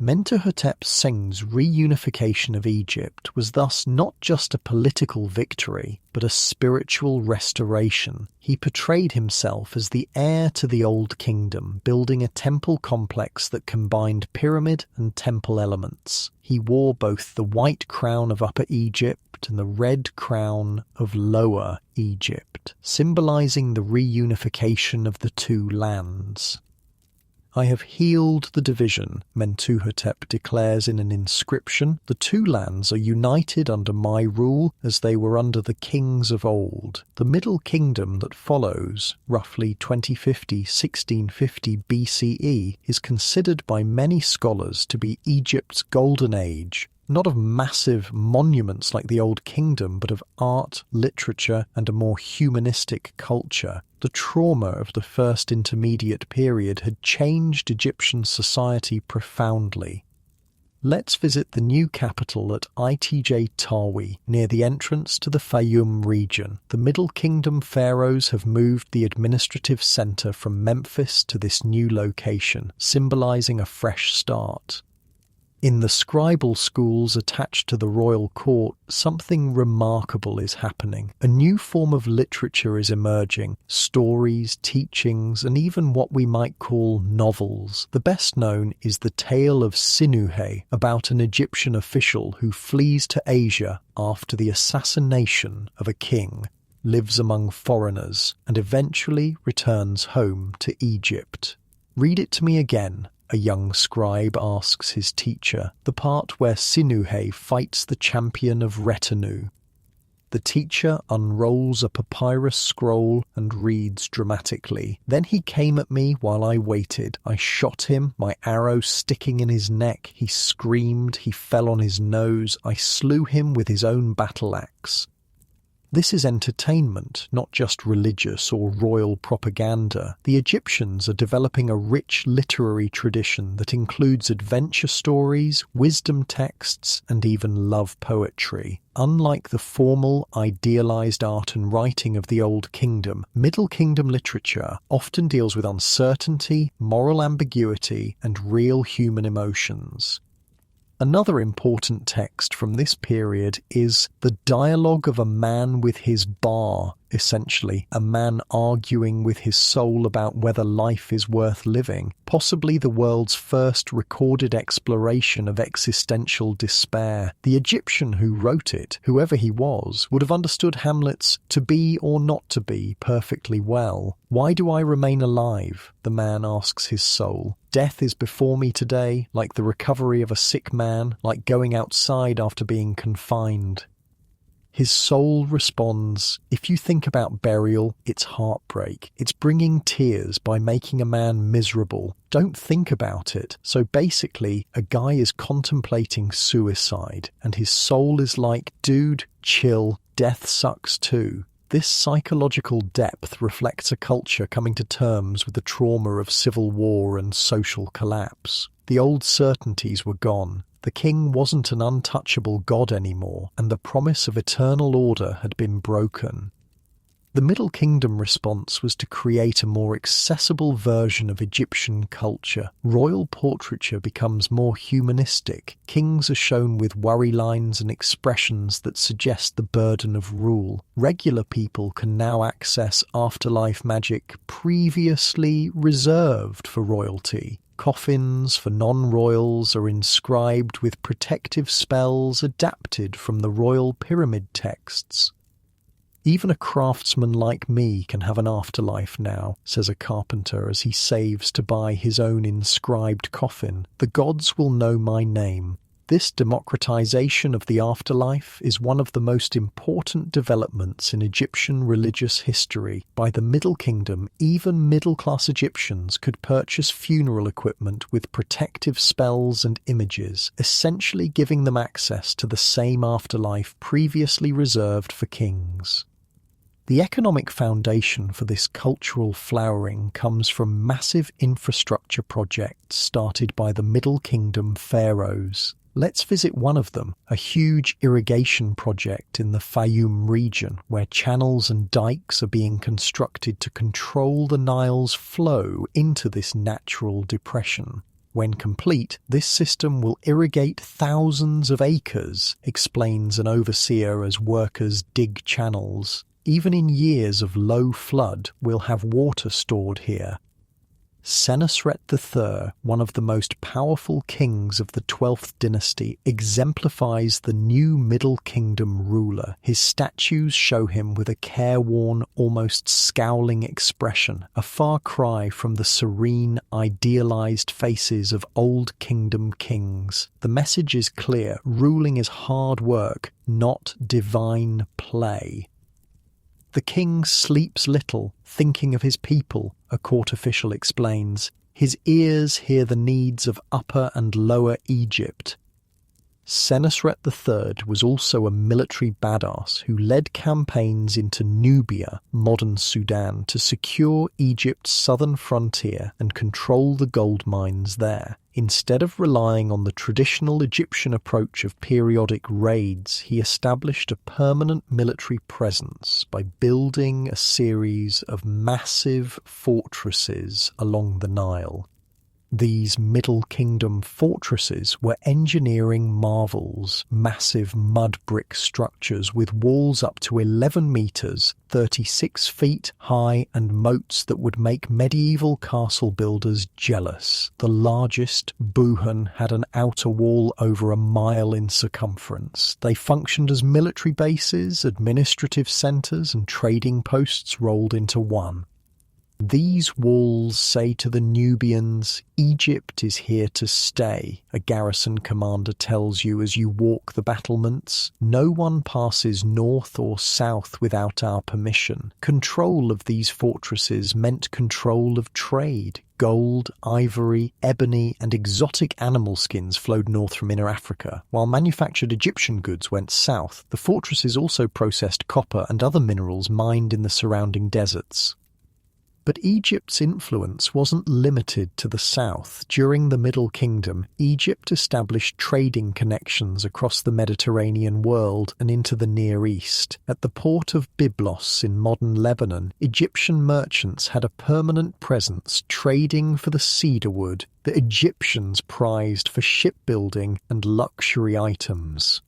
Mentuhotep Sing's reunification of Egypt was thus not just a political victory, but a spiritual restoration. He portrayed himself as the heir to the Old Kingdom, building a temple complex that combined pyramid and temple elements. He wore both the white crown of Upper Egypt and the red crown of Lower Egypt, symbolizing the reunification of the two lands. "I have healed the division," Mentuhotep declares in an inscription. "The two lands are united under my rule as they were under the kings of old." The Middle Kingdom that follows, roughly 2050–1650 BCE, is considered by many scholars to be Egypt's golden age, not of massive monuments like the Old Kingdom, but of art, literature, and a more humanistic culture. The trauma of the First Intermediate period had changed Egyptian society profoundly. Let's visit the new capital at Itj Tawi, near the entrance to the Fayum region. The Middle Kingdom pharaohs have moved the administrative centre from Memphis to this new location, symbolising a fresh start. In the scribal schools attached to the royal court, something remarkable is happening. A new form of literature is emerging. Stories, teachings, and even what we might call novels. The best known is the tale of Sinuhe, about an Egyptian official who flees to Asia after the assassination of a king, lives among foreigners, and eventually returns home to Egypt. "Read it to me again," a young scribe asks his teacher, the part where Sinuhe fights the champion of retinue. The teacher unrolls a papyrus scroll and reads dramatically. "Then he came at me while I waited. I shot him, my arrow sticking in his neck. He screamed, he fell on his nose. I slew him with his own battle axe." This is entertainment, not just religious or royal propaganda. The Egyptians are developing a rich literary tradition that includes adventure stories, wisdom texts, and even love poetry. Unlike the formal, idealized art and writing of the Old Kingdom, Middle Kingdom literature often deals with uncertainty, moral ambiguity, and real human emotions. Another important text from this period is the dialogue of a man with his bar, essentially, a man arguing with his soul about whether life is worth living, possibly the world's first recorded exploration of existential despair. The Egyptian who wrote it, whoever he was, would have understood Hamlet's "to be or not to be" perfectly well. "Why do I remain alive?" the man asks his soul. "Death is before me today, like the recovery of a sick man, like going outside after being confined." His soul responds, "If you think about burial, it's heartbreak. It's bringing tears by making a man miserable. Don't think about it." So basically, a guy is contemplating suicide, and his soul is like, "Dude, chill, death sucks too." This psychological depth reflects a culture coming to terms with the trauma of civil war and social collapse. The old certainties were gone. The king wasn't an untouchable god anymore, and the promise of eternal order had been broken. The Middle Kingdom response was to create a more accessible version of Egyptian culture. Royal portraiture becomes more humanistic. Kings are shown with worry lines and expressions that suggest the burden of rule. Regular people can now access afterlife magic previously reserved for royalty. Coffins for non-royals are inscribed with protective spells adapted from the royal pyramid texts. "Even a craftsman like me can have an afterlife now," says a carpenter as he saves to buy his own inscribed coffin. "The gods will know my name." This democratization of the afterlife is one of the most important developments in Egyptian religious history. By the Middle Kingdom, even middle-class Egyptians could purchase funeral equipment with protective spells and images, essentially giving them access to the same afterlife previously reserved for kings. The economic foundation for this cultural flowering comes from massive infrastructure projects started by the Middle Kingdom pharaohs. Let's visit one of them, a huge irrigation project in the Fayum region, where channels and dikes are being constructed to control the Nile's flow into this natural depression. When complete, this system will irrigate thousands of acres, explains an overseer as workers dig channels. Even in years of low flood, we'll have water stored here. Senusret III, one of the most powerful kings of the 12th dynasty, exemplifies the new Middle Kingdom ruler. His statues show him with a careworn, almost scowling expression, a far cry from the serene, idealized faces of Old Kingdom kings. The message is clear: ruling is hard work, not divine play. "The king sleeps little, thinking of his people," a court official explains. "His ears hear the needs of Upper and Lower Egypt." Senusret III was also a military badass who led campaigns into Nubia, modern Sudan, to secure Egypt's southern frontier and control the gold mines there. Instead of relying on the traditional Egyptian approach of periodic raids, he established a permanent military presence by building a series of massive fortresses along the Nile. These Middle Kingdom fortresses were engineering marvels, massive mud brick structures with walls up to 11 meters, 36 feet high, and moats that would make medieval castle builders jealous. The largest, Buhan, had an outer wall over a mile in circumference. They functioned as military bases, administrative centers, and trading posts rolled into one. "These walls say to the Nubians, Egypt is here to stay," a garrison commander tells you as you walk the battlements. "No one passes north or south without our permission." Control of these fortresses meant control of trade. Gold, ivory, ebony, and exotic animal skins flowed north from Inner Africa, while manufactured Egyptian goods went south. The fortresses also processed copper and other minerals mined in the surrounding deserts. But Egypt's influence wasn't limited to the south. During the Middle Kingdom, Egypt established trading connections across the Mediterranean world and into the Near East. At the port of Byblos in modern Lebanon, Egyptian merchants had a permanent presence trading for the cedarwood that Egyptians prized for shipbuilding and luxury items.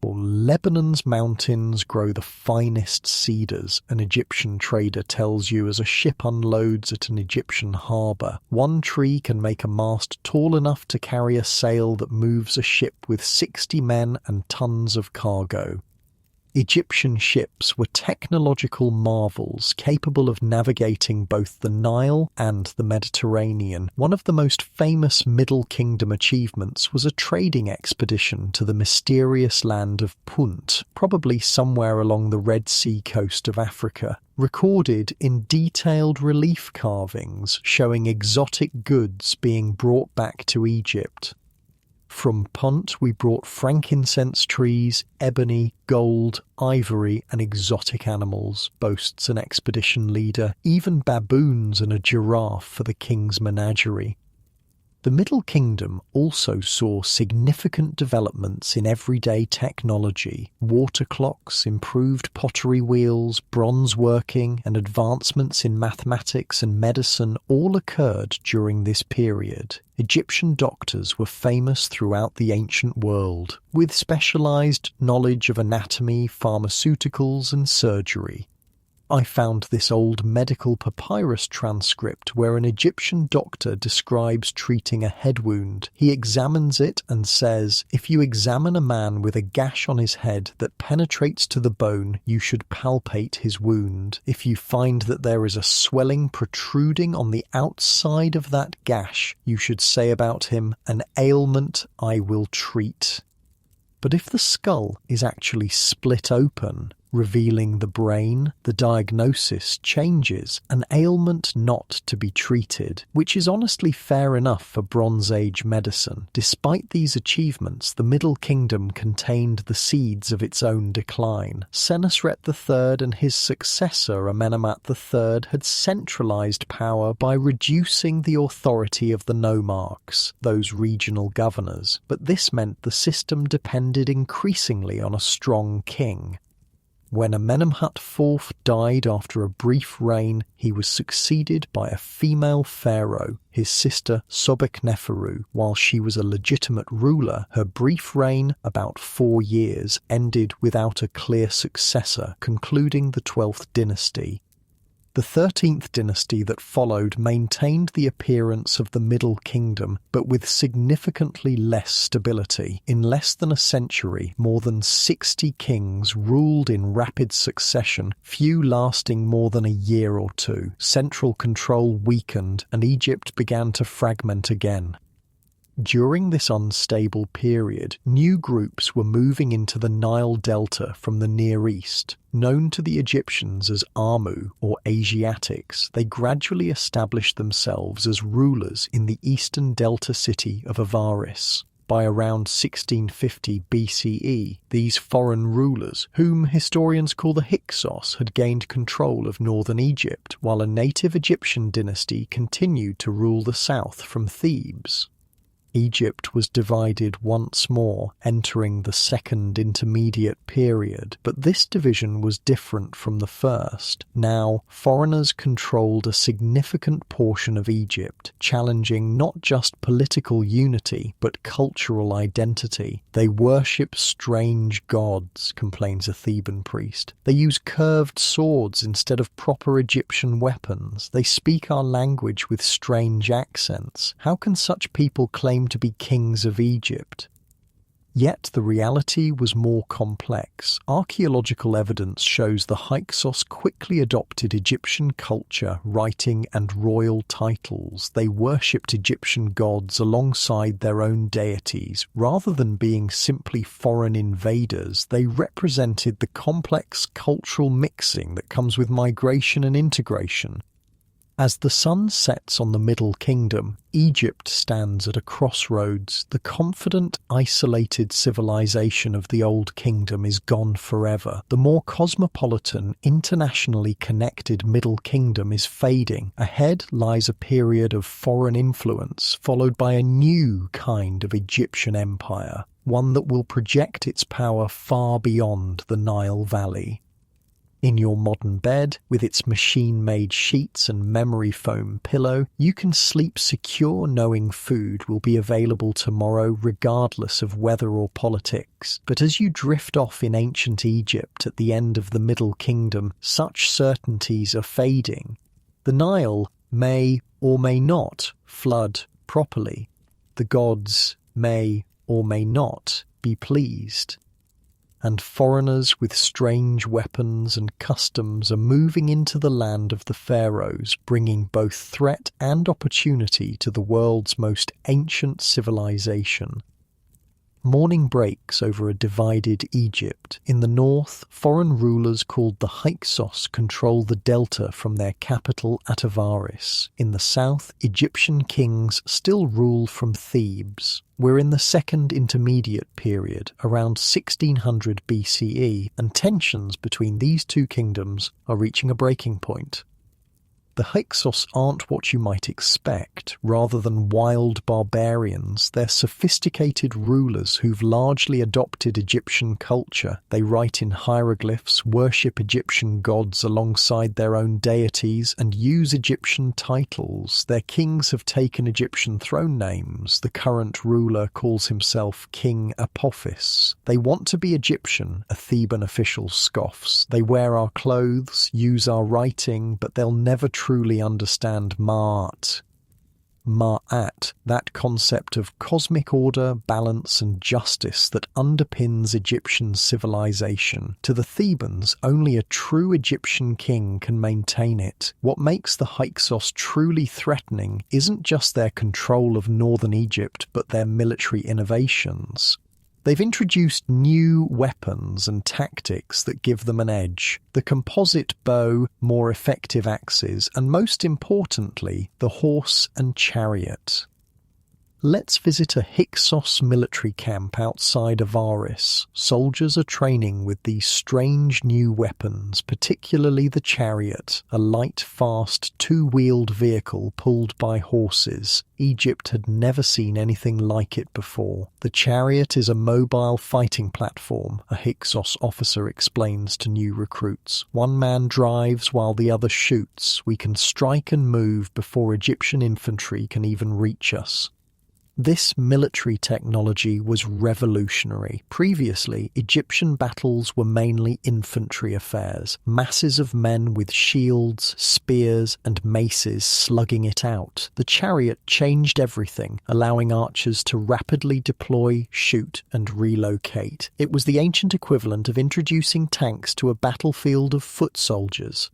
Lebanon's mountains grow the finest cedars, an Egyptian trader tells you as a ship unloads at an Egyptian harbour. One tree can make a mast tall enough to carry a sail that moves a ship with 60 men and tons of cargo. Egyptian ships were technological marvels capable of navigating both the Nile and the Mediterranean. One of the most famous Middle Kingdom achievements was a trading expedition to the mysterious land of Punt, probably somewhere along the Red Sea coast of Africa. Recorded in detailed relief carvings showing exotic goods being brought back to Egypt. From Punt we brought frankincense trees, ebony, gold, ivory, and exotic animals, boasts an expedition leader, even baboons and a giraffe for the king's menagerie. The Middle Kingdom also saw significant developments in everyday technology. Water clocks, improved pottery wheels, bronze working, and advancements in mathematics and medicine all occurred during this period. Egyptian doctors were famous throughout the ancient world, with specialized knowledge of anatomy, pharmaceuticals, and surgery. I found this old medical papyrus transcript where an Egyptian doctor describes treating a head wound. He examines it and says, "If you examine a man with a gash on his head that penetrates to the bone, you should palpate his wound. If you find that there is a swelling protruding on the outside of that gash, you should say about him, 'An ailment I will treat.'" But if the skull is actually split open, revealing the brain, the diagnosis changes, an ailment not to be treated, which is honestly fair enough for Bronze Age medicine. Despite these achievements, the Middle Kingdom contained the seeds of its own decline. Senusret III and his successor Amenemhat III had centralized power by reducing the authority of the nomarchs, those regional governors, but this meant the system depended increasingly on a strong king. When Amenemhat IV died after a brief reign, he was succeeded by a female pharaoh, his sister Sobekneferu. While she was a legitimate ruler, her brief reign, about 4 years, ended without a clear successor, concluding the 12th dynasty. The 13th dynasty that followed maintained the appearance of the Middle Kingdom, but with significantly less stability. In less than a century, more than 60 kings ruled in rapid succession, few lasting more than a year or two. Central control weakened, and Egypt began to fragment again. During this unstable period, new groups were moving into the Nile Delta from the Near East. Known to the Egyptians as Amu or Asiatics, they gradually established themselves as rulers in the eastern delta city of Avaris. By around 1650 BCE, these foreign rulers, whom historians call the Hyksos, had gained control of northern Egypt, while a native Egyptian dynasty continued to rule the south from Thebes. Egypt was divided once more, entering the Second Intermediate Period, but this division was different from the first. Now, foreigners controlled a significant portion of Egypt, challenging not just political unity, but cultural identity. "They worship strange gods," complains a Theban priest. "They use curved swords instead of proper Egyptian weapons. They speak our language with strange accents. How can such people claim to be kings of Egypt?" Yet the reality was more complex. Archaeological evidence shows the Hyksos quickly adopted Egyptian culture, writing, and royal titles. They worshipped Egyptian gods alongside their own deities. Rather than being simply foreign invaders, they represented the complex cultural mixing that comes with migration and integration. As the sun sets on the Middle Kingdom, Egypt stands at a crossroads. The confident, isolated civilization of the Old Kingdom is gone forever. The more cosmopolitan, internationally connected Middle Kingdom is fading. Ahead lies a period of foreign influence, followed by a new kind of Egyptian empire, one that will project its power far beyond the Nile Valley. In your modern bed, with its machine-made sheets and memory foam pillow, you can sleep secure knowing food will be available tomorrow regardless of weather or politics. But as you drift off in ancient Egypt at the end of the Middle Kingdom, such certainties are fading. The Nile may or may not flood properly. The gods may or may not be pleased. And foreigners with strange weapons and customs are moving into the land of the pharaohs, bringing both threat and opportunity to the world's most ancient civilization. Morning breaks over a divided Egypt. In the north, foreign rulers called the Hyksos control the delta from their capital at Avaris. In the south, Egyptian kings still rule from Thebes. We're in the Second Intermediate Period, around 1600 BCE, and tensions between these two kingdoms are reaching a breaking point. The Hyksos aren't what you might expect. Rather than wild barbarians, they're sophisticated rulers who've largely adopted Egyptian culture. They write in hieroglyphs, worship Egyptian gods alongside their own deities, and use Egyptian titles. Their kings have taken Egyptian throne names. The current ruler calls himself King Apophis. They want to be Egyptian, a Theban official scoffs. They wear our clothes, use our writing, but they'll never truly understand Ma'at. Ma'at, that concept of cosmic order, balance and justice that underpins Egyptian civilization. To the Thebans, only a true Egyptian king can maintain it. What makes the Hyksos truly threatening isn't just their control of northern Egypt, but their military innovations. They've introduced new weapons and tactics that give them an edge. The composite bow, more effective axes, and most importantly, the horse and chariot. Let's visit a Hyksos military camp outside Avaris. Soldiers are training with these strange new weapons, particularly the chariot, a light, fast, two-wheeled vehicle pulled by horses. Egypt had never seen anything like it before. The chariot is a mobile fighting platform, a Hyksos officer explains to new recruits. One man drives while the other shoots. We can strike and move before Egyptian infantry can even reach us. This military technology was revolutionary. Previously, Egyptian battles were mainly infantry affairs, masses of men with shields, spears, and maces slugging it out. The chariot changed everything, allowing archers to rapidly deploy, shoot, and relocate. It was the ancient equivalent of introducing tanks to a battlefield of foot soldiers.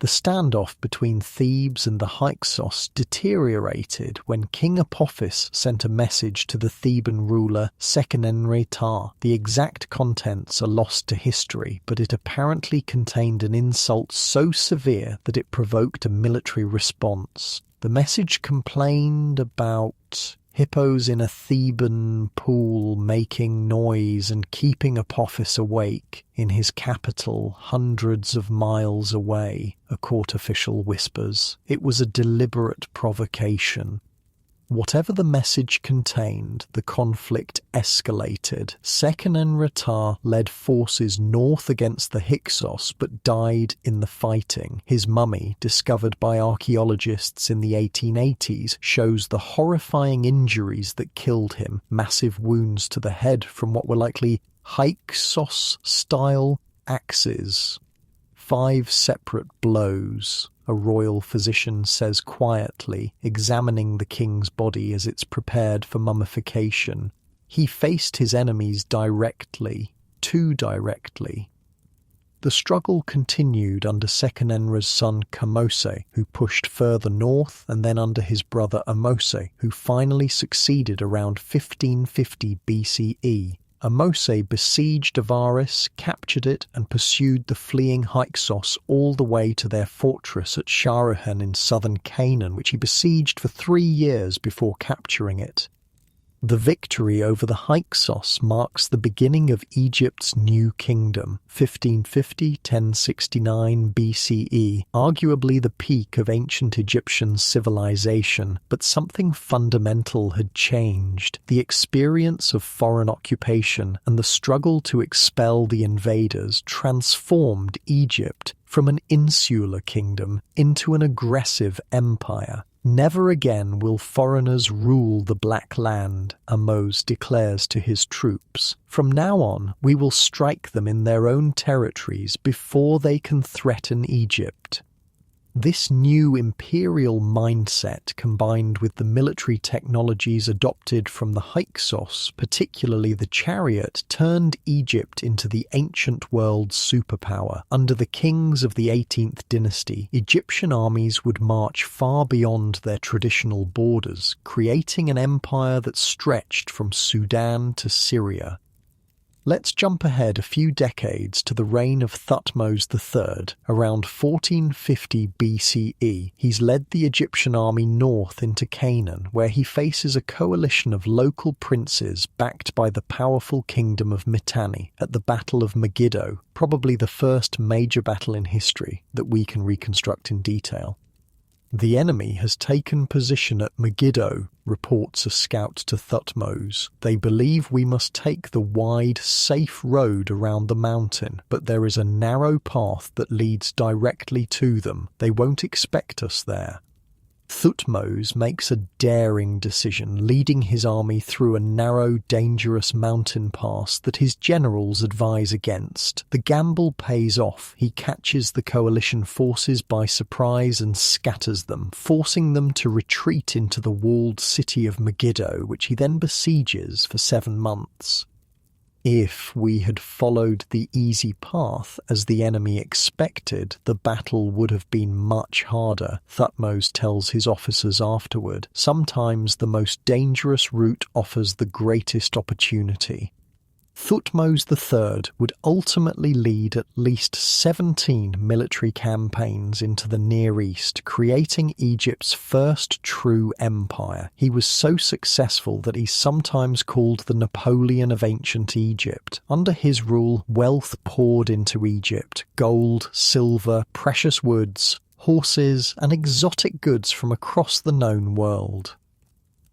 The standoff between Thebes and the Hyksos deteriorated when King Apophis sent a message to the Theban ruler Sekenenre-Ptah. The exact contents are lost to history, but it apparently contained an insult so severe that it provoked a military response. The message complained about hippos in a Theban pool making noise and keeping Apophis awake in his capital hundreds of miles away, a court official whispers. It was a deliberate provocation. Whatever the message contained, the conflict escalated. Sekenenre-Ptah led forces north against the Hyksos but died in the fighting. His mummy, discovered by archaeologists in the 1880s, shows the horrifying injuries that killed him. Massive wounds to the head from what were likely Hyksos-style axes. 5 separate blows, a royal physician says quietly, examining the king's body as it's prepared for mummification. He faced his enemies directly, too directly. The struggle continued under Sekenenre's son Kamose, who pushed further north, and then under his brother Amose, who finally succeeded around 1550 BCE. Amose besieged Avaris, captured it, and pursued the fleeing Hyksos all the way to their fortress at Sharuhen in southern Canaan, which he besieged for 3 years before capturing it. The victory over the Hyksos marks the beginning of Egypt's new kingdom, 1550–1069 BCE, arguably the peak of ancient Egyptian civilization, but something fundamental had changed. The experience of foreign occupation and the struggle to expel the invaders transformed Egypt from an insular kingdom into an aggressive empire. Never again will foreigners rule the Black Land, Ahmose declares to his troops. From now on, we will strike them in their own territories before they can threaten Egypt. This new imperial mindset, combined with the military technologies adopted from the Hyksos, particularly the chariot, turned Egypt into the ancient world's superpower. Under the kings of the 18th dynasty, Egyptian armies would march far beyond their traditional borders, creating an empire that stretched from Sudan to Syria. Let's jump ahead a few decades to the reign of Thutmose III, around 1450 BCE. He's led the Egyptian army north into Canaan, where he faces a coalition of local princes backed by the powerful kingdom of Mitanni at the Battle of Megiddo, probably the first major battle in history that we can reconstruct in detail. "The enemy has taken position at Megiddo," reports a scout to Thutmose. "They believe we must take the wide, safe road around the mountain, but there is a narrow path that leads directly to them. They won't expect us there." Thutmose makes a daring decision, leading his army through a narrow, dangerous mountain pass that his generals advise against. The gamble pays off. He catches the coalition forces by surprise and scatters them, forcing them to retreat into the walled city of Megiddo, which he then besieges for 7 months. If we had followed the easy path as the enemy expected, the battle would have been much harder, Thutmose tells his officers afterward. Sometimes the most dangerous route offers the greatest opportunity. Thutmose III would ultimately lead at least 17 military campaigns into the Near East, creating Egypt's first true empire. He was so successful that he's sometimes called the Napoleon of ancient Egypt. Under his rule, wealth poured into Egypt: gold, silver, precious woods, horses, and exotic goods from across the known world.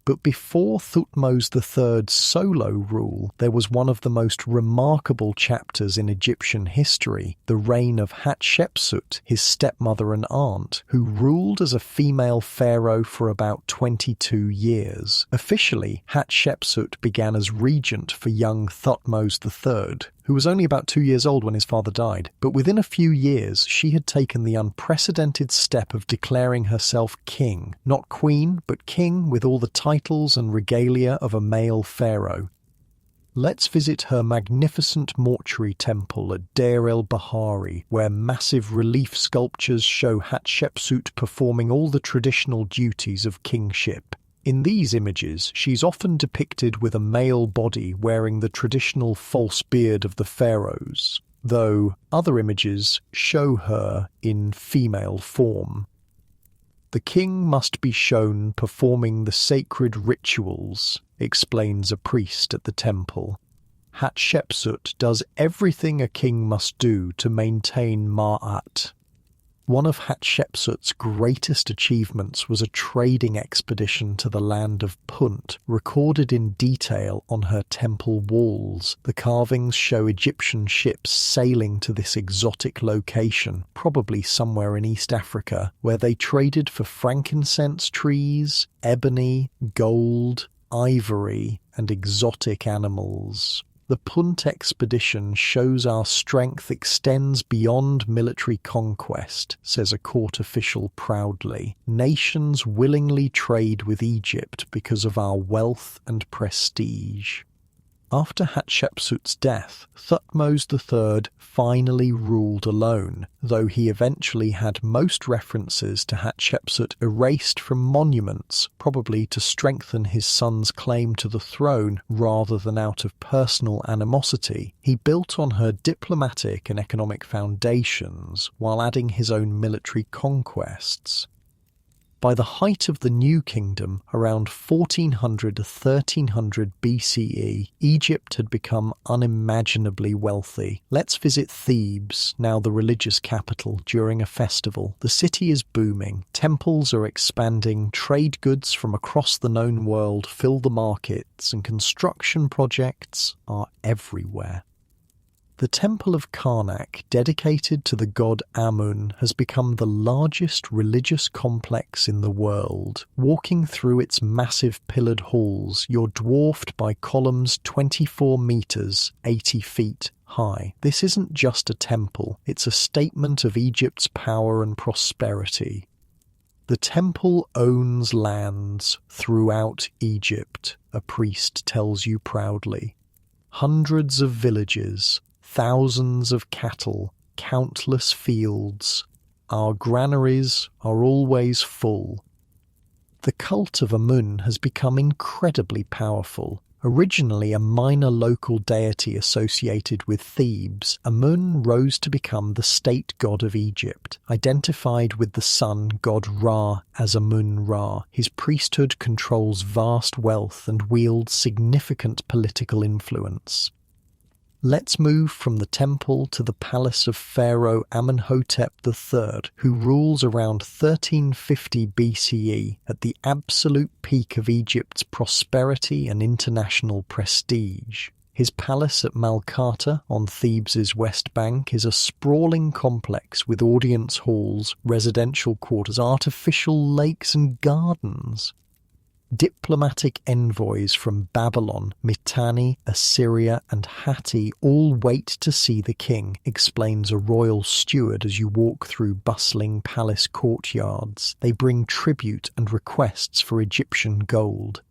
But before Thutmose III's solo rule, there was one of the most remarkable chapters in Egyptian history, the reign of Hatshepsut, his stepmother and aunt, who ruled as a female pharaoh for about 22 years. Officially, Hatshepsut began as regent for young Thutmose III, who was only about 2 years old when his father died. But within a few years, she had taken the unprecedented step of declaring herself king. Not queen, but king with all the titles and regalia of a male pharaoh. Let's visit her magnificent mortuary temple at Deir el-Bahari, where massive relief sculptures show Hatshepsut performing all the traditional duties of kingship. In these images, she's often depicted with a male body wearing the traditional false beard of the pharaohs, though other images show her in female form. The king must be shown performing the sacred rituals, explains a priest at the temple. Hatshepsut does everything a king must do to maintain Ma'at. One of Hatshepsut's greatest achievements was a trading expedition to the land of Punt, recorded in detail on her temple walls. The carvings show Egyptian ships sailing to this exotic location, probably somewhere in East Africa, where they traded for frankincense trees, ebony, gold, ivory, and exotic animals. The Punt expedition shows our strength extends beyond military conquest, says a court official proudly. Nations willingly trade with Egypt because of our wealth and prestige. After Hatshepsut's death, Thutmose III finally ruled alone, though he eventually had most references to Hatshepsut erased from monuments, probably to strengthen his son's claim to the throne rather than out of personal animosity. He built on her diplomatic and economic foundations while adding his own military conquests. By the height of the New Kingdom, around 1400 to 1300 BCE, Egypt had become unimaginably wealthy. Let's visit Thebes, now the religious capital, during a festival. The city is booming. Temples are expanding, trade goods from across the known world fill the markets, and construction projects are everywhere. The Temple of Karnak, dedicated to the god Amun, has become the largest religious complex in the world. Walking through its massive pillared halls, you're dwarfed by columns 24 meters, 80 feet high. This isn't just a temple, it's a statement of Egypt's power and prosperity. The temple owns lands throughout Egypt, a priest tells you proudly. Hundreds of villages, thousands of cattle, countless fields. Our granaries are always full. The cult of Amun has become incredibly powerful. Originally a minor local deity associated with Thebes, Amun rose to become the state god of Egypt. Identified with the sun god Ra as Amun-Ra, his priesthood controls vast wealth and wields significant political influence. Let's move from the temple to the palace of Pharaoh Amenhotep III, who rules around 1350 BCE at the absolute peak of Egypt's prosperity and international prestige. His palace at Malkata on Thebes' west bank is a sprawling complex with audience halls, residential quarters, artificial lakes and gardens. Diplomatic envoys from Babylon, Mitanni, Assyria and Hatti all wait to see the king, explains a royal steward as you walk through bustling palace courtyards. They bring tribute and requests for Egyptian gold.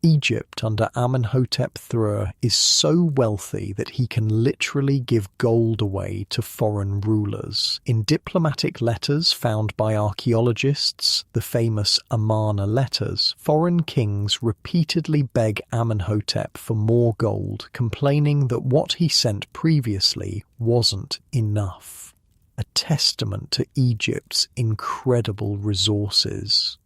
Egypt under Amenhotep III is so wealthy that he can literally give gold away to foreign rulers. In diplomatic letters found by archaeologists, the famous Amarna letters, foreign kings repeatedly beg Amenhotep for more gold, complaining that what he sent previously wasn't enough. A testament to Egypt's incredible resources.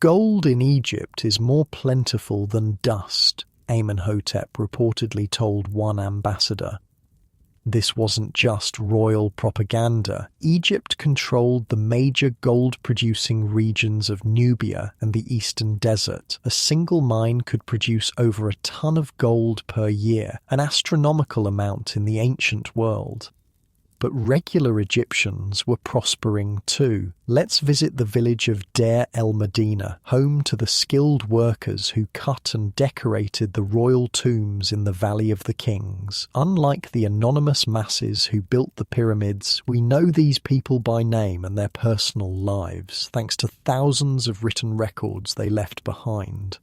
Gold in Egypt is more plentiful than dust, Amenhotep reportedly told one ambassador. This wasn't just royal propaganda. Egypt controlled the major gold-producing regions of Nubia and the Eastern Desert. A single mine could produce over a ton of gold per year, an astronomical amount in the ancient world. But regular Egyptians were prospering too. Let's visit the village of Deir el-Medina, home to the skilled workers who cut and decorated the royal tombs in the Valley of the Kings. Unlike the anonymous masses who built the pyramids, we know these people by name and their personal lives, thanks to thousands of written records they left behind.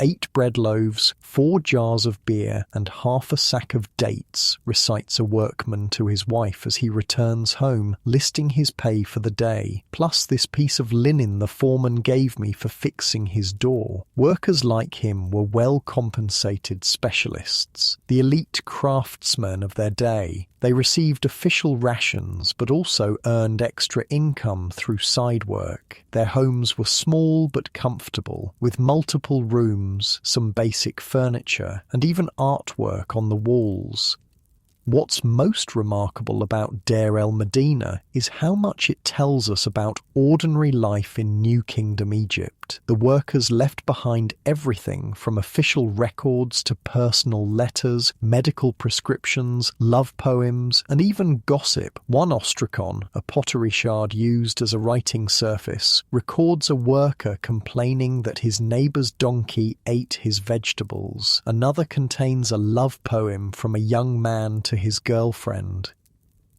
8 bread loaves, 4 jars of beer, and half a sack of dates, recites a workman to his wife as he returns home, listing his pay for the day, plus this piece of linen the foreman gave me for fixing his door. Workers like him were well-compensated specialists, the elite craftsmen of their day. They received official rations but also earned extra income through side work. Their homes were small but comfortable, with multiple rooms, some basic furniture, and even artwork on the walls. What's most remarkable about Deir el-Medina is how much it tells us about ordinary life in New Kingdom Egypt. The workers left behind everything from official records to personal letters, medical prescriptions, love poems, and even gossip. One ostracon, a pottery shard used as a writing surface, records a worker complaining that his neighbour's donkey ate his vegetables. Another contains a love poem from a young man to his girlfriend.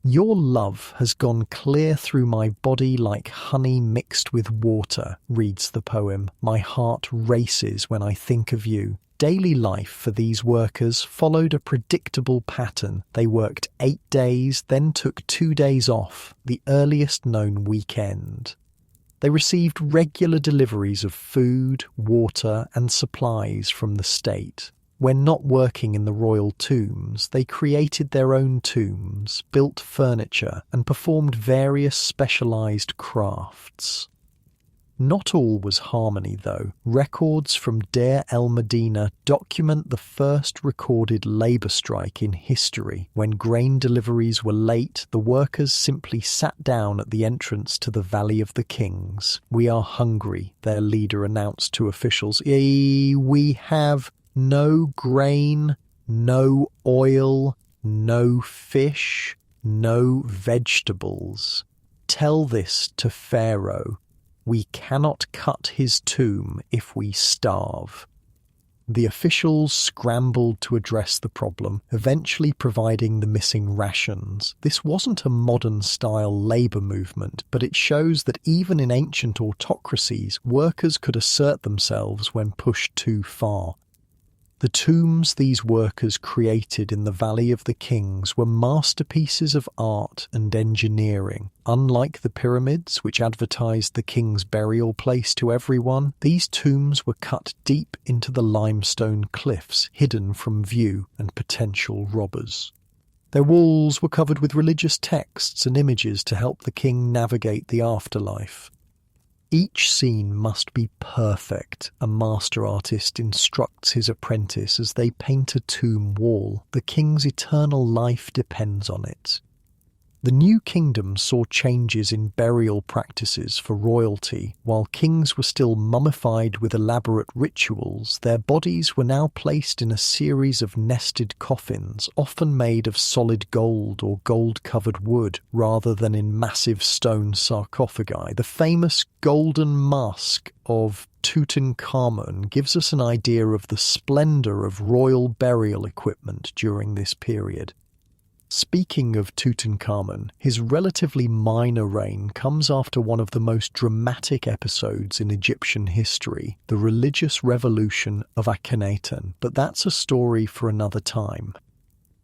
"Your love has gone clear through my body like honey mixed with water," reads the poem. "My heart races when I think of you." Daily life for these workers followed a predictable pattern. They worked 8 days, then took 2 days off, the earliest known weekend. They received regular deliveries of food, water, and supplies from the state. When not working in the royal tombs, they created their own tombs, built furniture, and performed various specialized crafts. Not all was harmony, though. Records from Deir el-Medina document the first recorded labor strike in history. When grain deliveries were late, the workers simply sat down at the entrance to the Valley of the Kings. "We are hungry," their leader announced to officials. "We have no grain, no oil, no fish, no vegetables. Tell this to Pharaoh. We cannot cut his tomb if we starve." The officials scrambled to address the problem, eventually providing the missing rations. This wasn't a modern-style labour movement, but it shows that even in ancient autocracies, workers could assert themselves when pushed too far. The tombs these workers created in the Valley of the Kings were masterpieces of art and engineering. Unlike the pyramids, which advertised the king's burial place to everyone, these tombs were cut deep into the limestone cliffs, hidden from view and potential robbers. Their walls were covered with religious texts and images to help the king navigate the afterlife. Each scene must be perfect, a master artist instructs his apprentice as they paint a tomb wall. The king's eternal life depends on it. The New Kingdom saw changes in burial practices for royalty. While kings were still mummified with elaborate rituals, their bodies were now placed in a series of nested coffins, often made of solid gold or gold-covered wood, rather than in massive stone sarcophagi. The famous golden mask of Tutankhamun gives us an idea of the splendor of royal burial equipment during this period. Speaking of Tutankhamun, his relatively minor reign comes after one of the most dramatic episodes in Egyptian history, the religious revolution of Akhenaten, but that's a story for another time.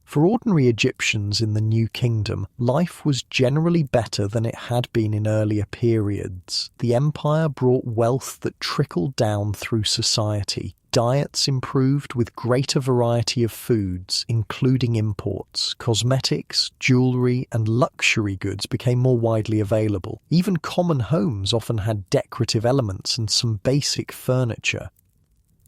For ordinary Egyptians in the New Kingdom, life was generally better than it had been in earlier periods. The empire brought wealth that trickled down through society. Diets improved with greater variety of foods, including imports. Cosmetics, jewellery, and luxury goods became more widely available. Even common homes often had decorative elements and some basic furniture.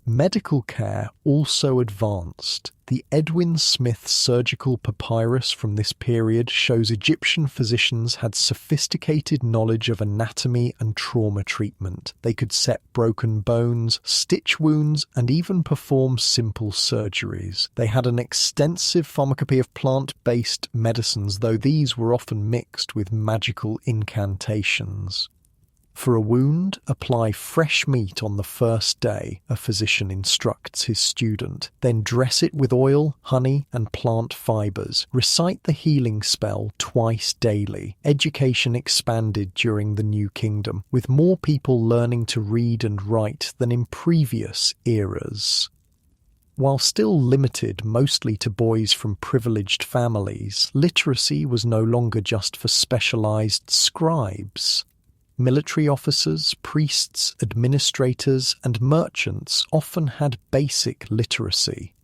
Medical care also advanced. The Edwin Smith surgical papyrus from this period shows Egyptian physicians had sophisticated knowledge of anatomy and trauma treatment. They could set broken bones, stitch wounds, and even perform simple surgeries. They had an extensive pharmacopea of plant-based medicines, though these were often mixed with magical incantations. For a wound, apply fresh meat on the first day, a physician instructs his student. Then dress it with oil, honey, and plant fibers. Recite the healing spell twice daily. Education expanded during the New Kingdom, with more people learning to read and write than in previous eras. While still limited mostly to boys from privileged families, literacy was no longer just for specialized scribes. Military officers, priests, administrators, and merchants often had basic literacy.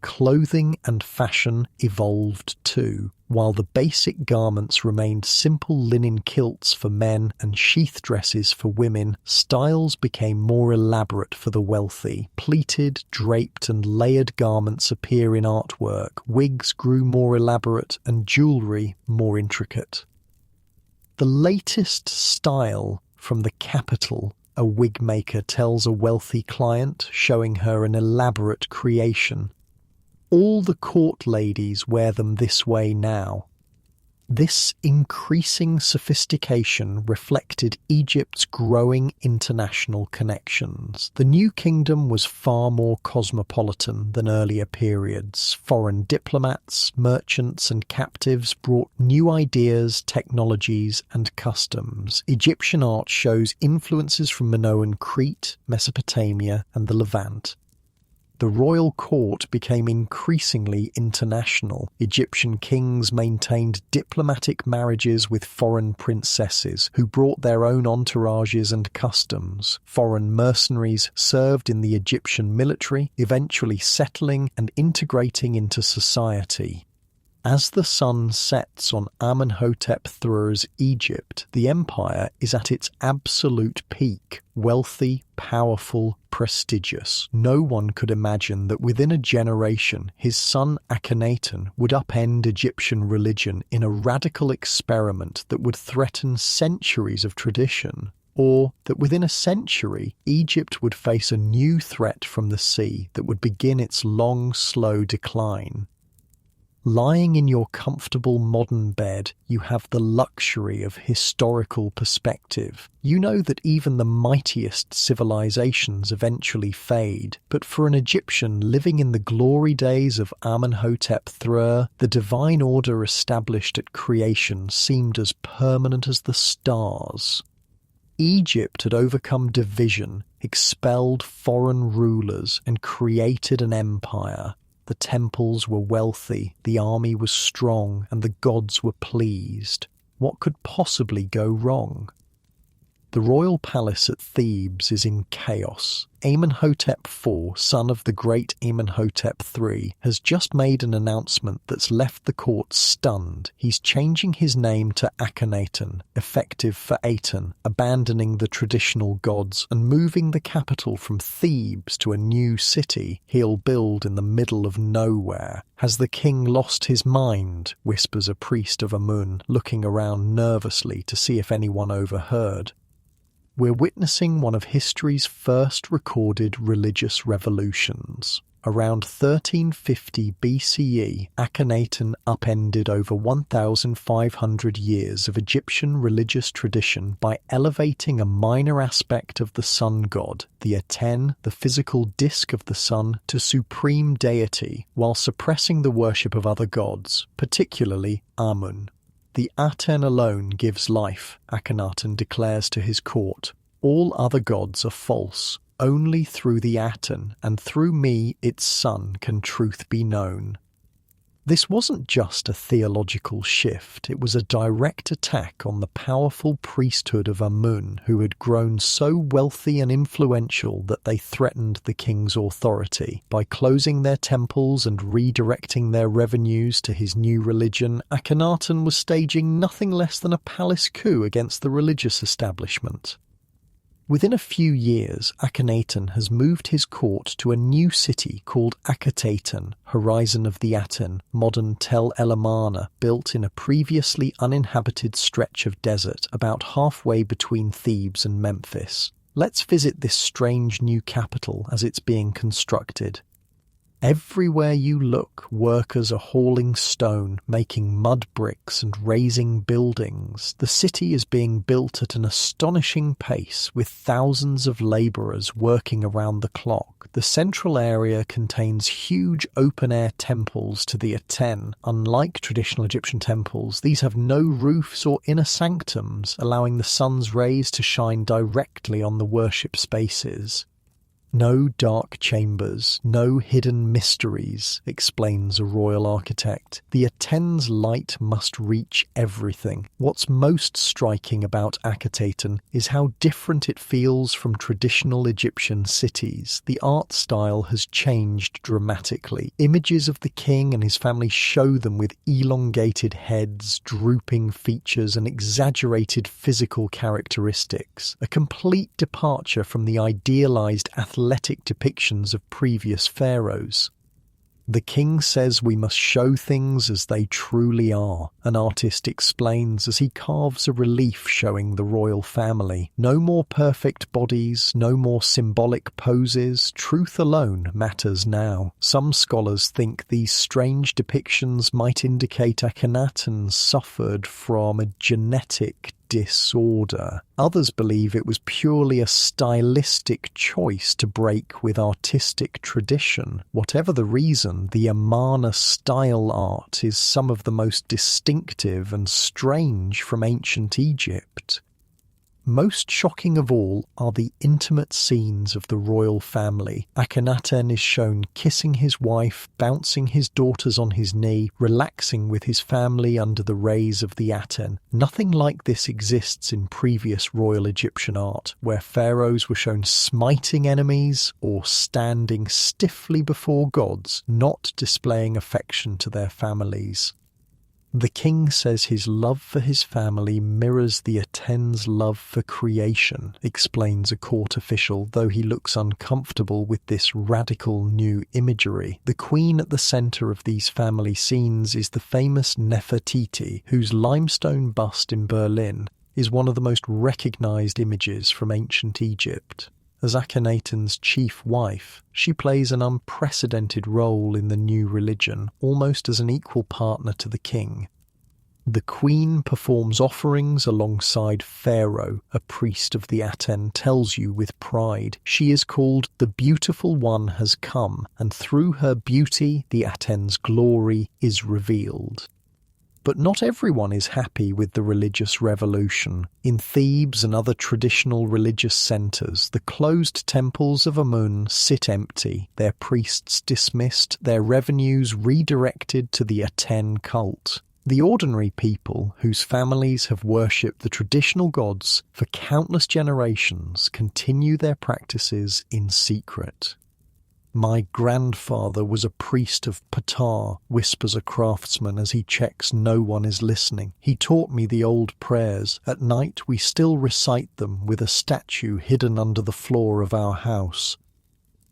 Clothing and fashion evolved too. While the basic garments remained simple linen kilts for men and sheath dresses for women, styles became more elaborate for the wealthy. Pleated, draped, and layered garments appear in artwork. Wigs grew more elaborate and jewellery more intricate. The latest style from the capital, a wig maker tells a wealthy client, showing her an elaborate creation. All the court ladies wear them this way now. This increasing sophistication reflected Egypt's growing international connections. The New Kingdom was far more cosmopolitan than earlier periods. Foreign diplomats, merchants, and captives brought new ideas, technologies, and customs. Egyptian art shows influences from Minoan Crete, Mesopotamia, and the Levant. The royal court became increasingly international. Egyptian kings maintained diplomatic marriages with foreign princesses, who brought their own entourages and customs. Foreign mercenaries served in the Egyptian military, eventually settling and integrating into society. As the sun sets on Amenhotep III's Egypt, the empire is at its absolute peak, wealthy, powerful, prestigious. No one could imagine that within a generation his son Akhenaten would upend Egyptian religion in a radical experiment that would threaten centuries of tradition. Or that within a century, Egypt would face a new threat from the sea that would begin its long, slow decline. Lying in your comfortable modern bed, you have the luxury of historical perspective. You know that even the mightiest civilizations eventually fade, but for an Egyptian living in the glory days of Amenhotep III, the divine order established at creation seemed as permanent as the stars. Egypt had overcome division, expelled foreign rulers, and created an empire. The temples were wealthy, the army was strong, and the gods were pleased. What could possibly go wrong? The royal palace at Thebes is in chaos. Amenhotep IV, son of the great Amenhotep III, has just made an announcement that's left the court stunned. He's changing his name to Akhenaten, effective for Aten, abandoning the traditional gods and moving the capital from Thebes to a new city he'll build in the middle of nowhere. Has the king lost his mind? Whispers a priest of Amun, looking around nervously to see if anyone overheard. We're witnessing one of history's first recorded religious revolutions. Around 1350 BCE, Akhenaten upended over 1,500 years of Egyptian religious tradition by elevating a minor aspect of the sun god, the Aten, the physical disk of the sun, to supreme deity, while suppressing the worship of other gods, particularly Amun. The Aten alone gives life, Akhenaten declares to his court. All other gods are false. Only through the Aten, and through me, its son, can truth be known. This wasn't just a theological shift, it was a direct attack on the powerful priesthood of Amun, who had grown so wealthy and influential that they threatened the king's authority. By closing their temples and redirecting their revenues to his new religion, Akhenaten was staging nothing less than a palace coup against the religious establishment. Within a few years, Akhenaten has moved his court to a new city called Akhetaten, horizon of the Aten, modern Tel El Amarna, built in a previously uninhabited stretch of desert about halfway between Thebes and Memphis. Let's visit this strange new capital as it's being constructed. Everywhere you look, workers are hauling stone, making mud bricks and raising buildings. The city is being built at an astonishing pace, with thousands of labourers working around the clock. The central area contains huge open-air temples to the Aten. Unlike traditional Egyptian temples, these have no roofs or inner sanctums, allowing the sun's rays to shine directly on the worship spaces. No dark chambers, no hidden mysteries, explains a royal architect. The Aten's light must reach everything. What's most striking about Akhetaten is how different it feels from traditional Egyptian cities. The art style has changed dramatically. Images of the king and his family show them with elongated heads, drooping features, and exaggerated physical characteristics. A complete departure from the idealized athletic depictions of previous pharaohs. The king says we must show things as they truly are, an artist explains as he carves a relief showing the royal family. No more perfect bodies, no more symbolic poses, truth alone matters now. Some scholars think these strange depictions might indicate Akhenaten suffered from a genetic disorder. Others believe it was purely a stylistic choice to break with artistic tradition. Whatever the reason, the Amarna style art is some of the most distinctive and strange from ancient Egypt. Most shocking of all are the intimate scenes of the royal family. Akhenaten is shown kissing his wife, bouncing his daughters on his knee, relaxing with his family under the rays of the Aten. Nothing like this exists in previous royal Egyptian art, where pharaohs were shown smiting enemies or standing stiffly before gods, not displaying affection to their families. The king says his love for his family mirrors the Aten's love for creation, explains a court official, though he looks uncomfortable with this radical new imagery. The queen at the centre of these family scenes is the famous Nefertiti, whose limestone bust in Berlin is one of the most recognised images from ancient Egypt. As Akhenaten's chief wife, she plays an unprecedented role in the new religion, almost as an equal partner to the king. The queen performs offerings alongside Pharaoh, a priest of the Aten tells you with pride. She is called the Beautiful One has come, and through her beauty the Aten's glory is revealed. But not everyone is happy with the religious revolution. In Thebes and other traditional religious centres, the closed temples of Amun sit empty, their priests dismissed, their revenues redirected to the Aten cult. The ordinary people whose families have worshipped the traditional gods for countless generations continue their practices in secret. "My grandfather was a priest of Ptah," whispers a craftsman as he checks no one is listening. "He taught me the old prayers. At night we still recite them with a statue hidden under the floor of our house."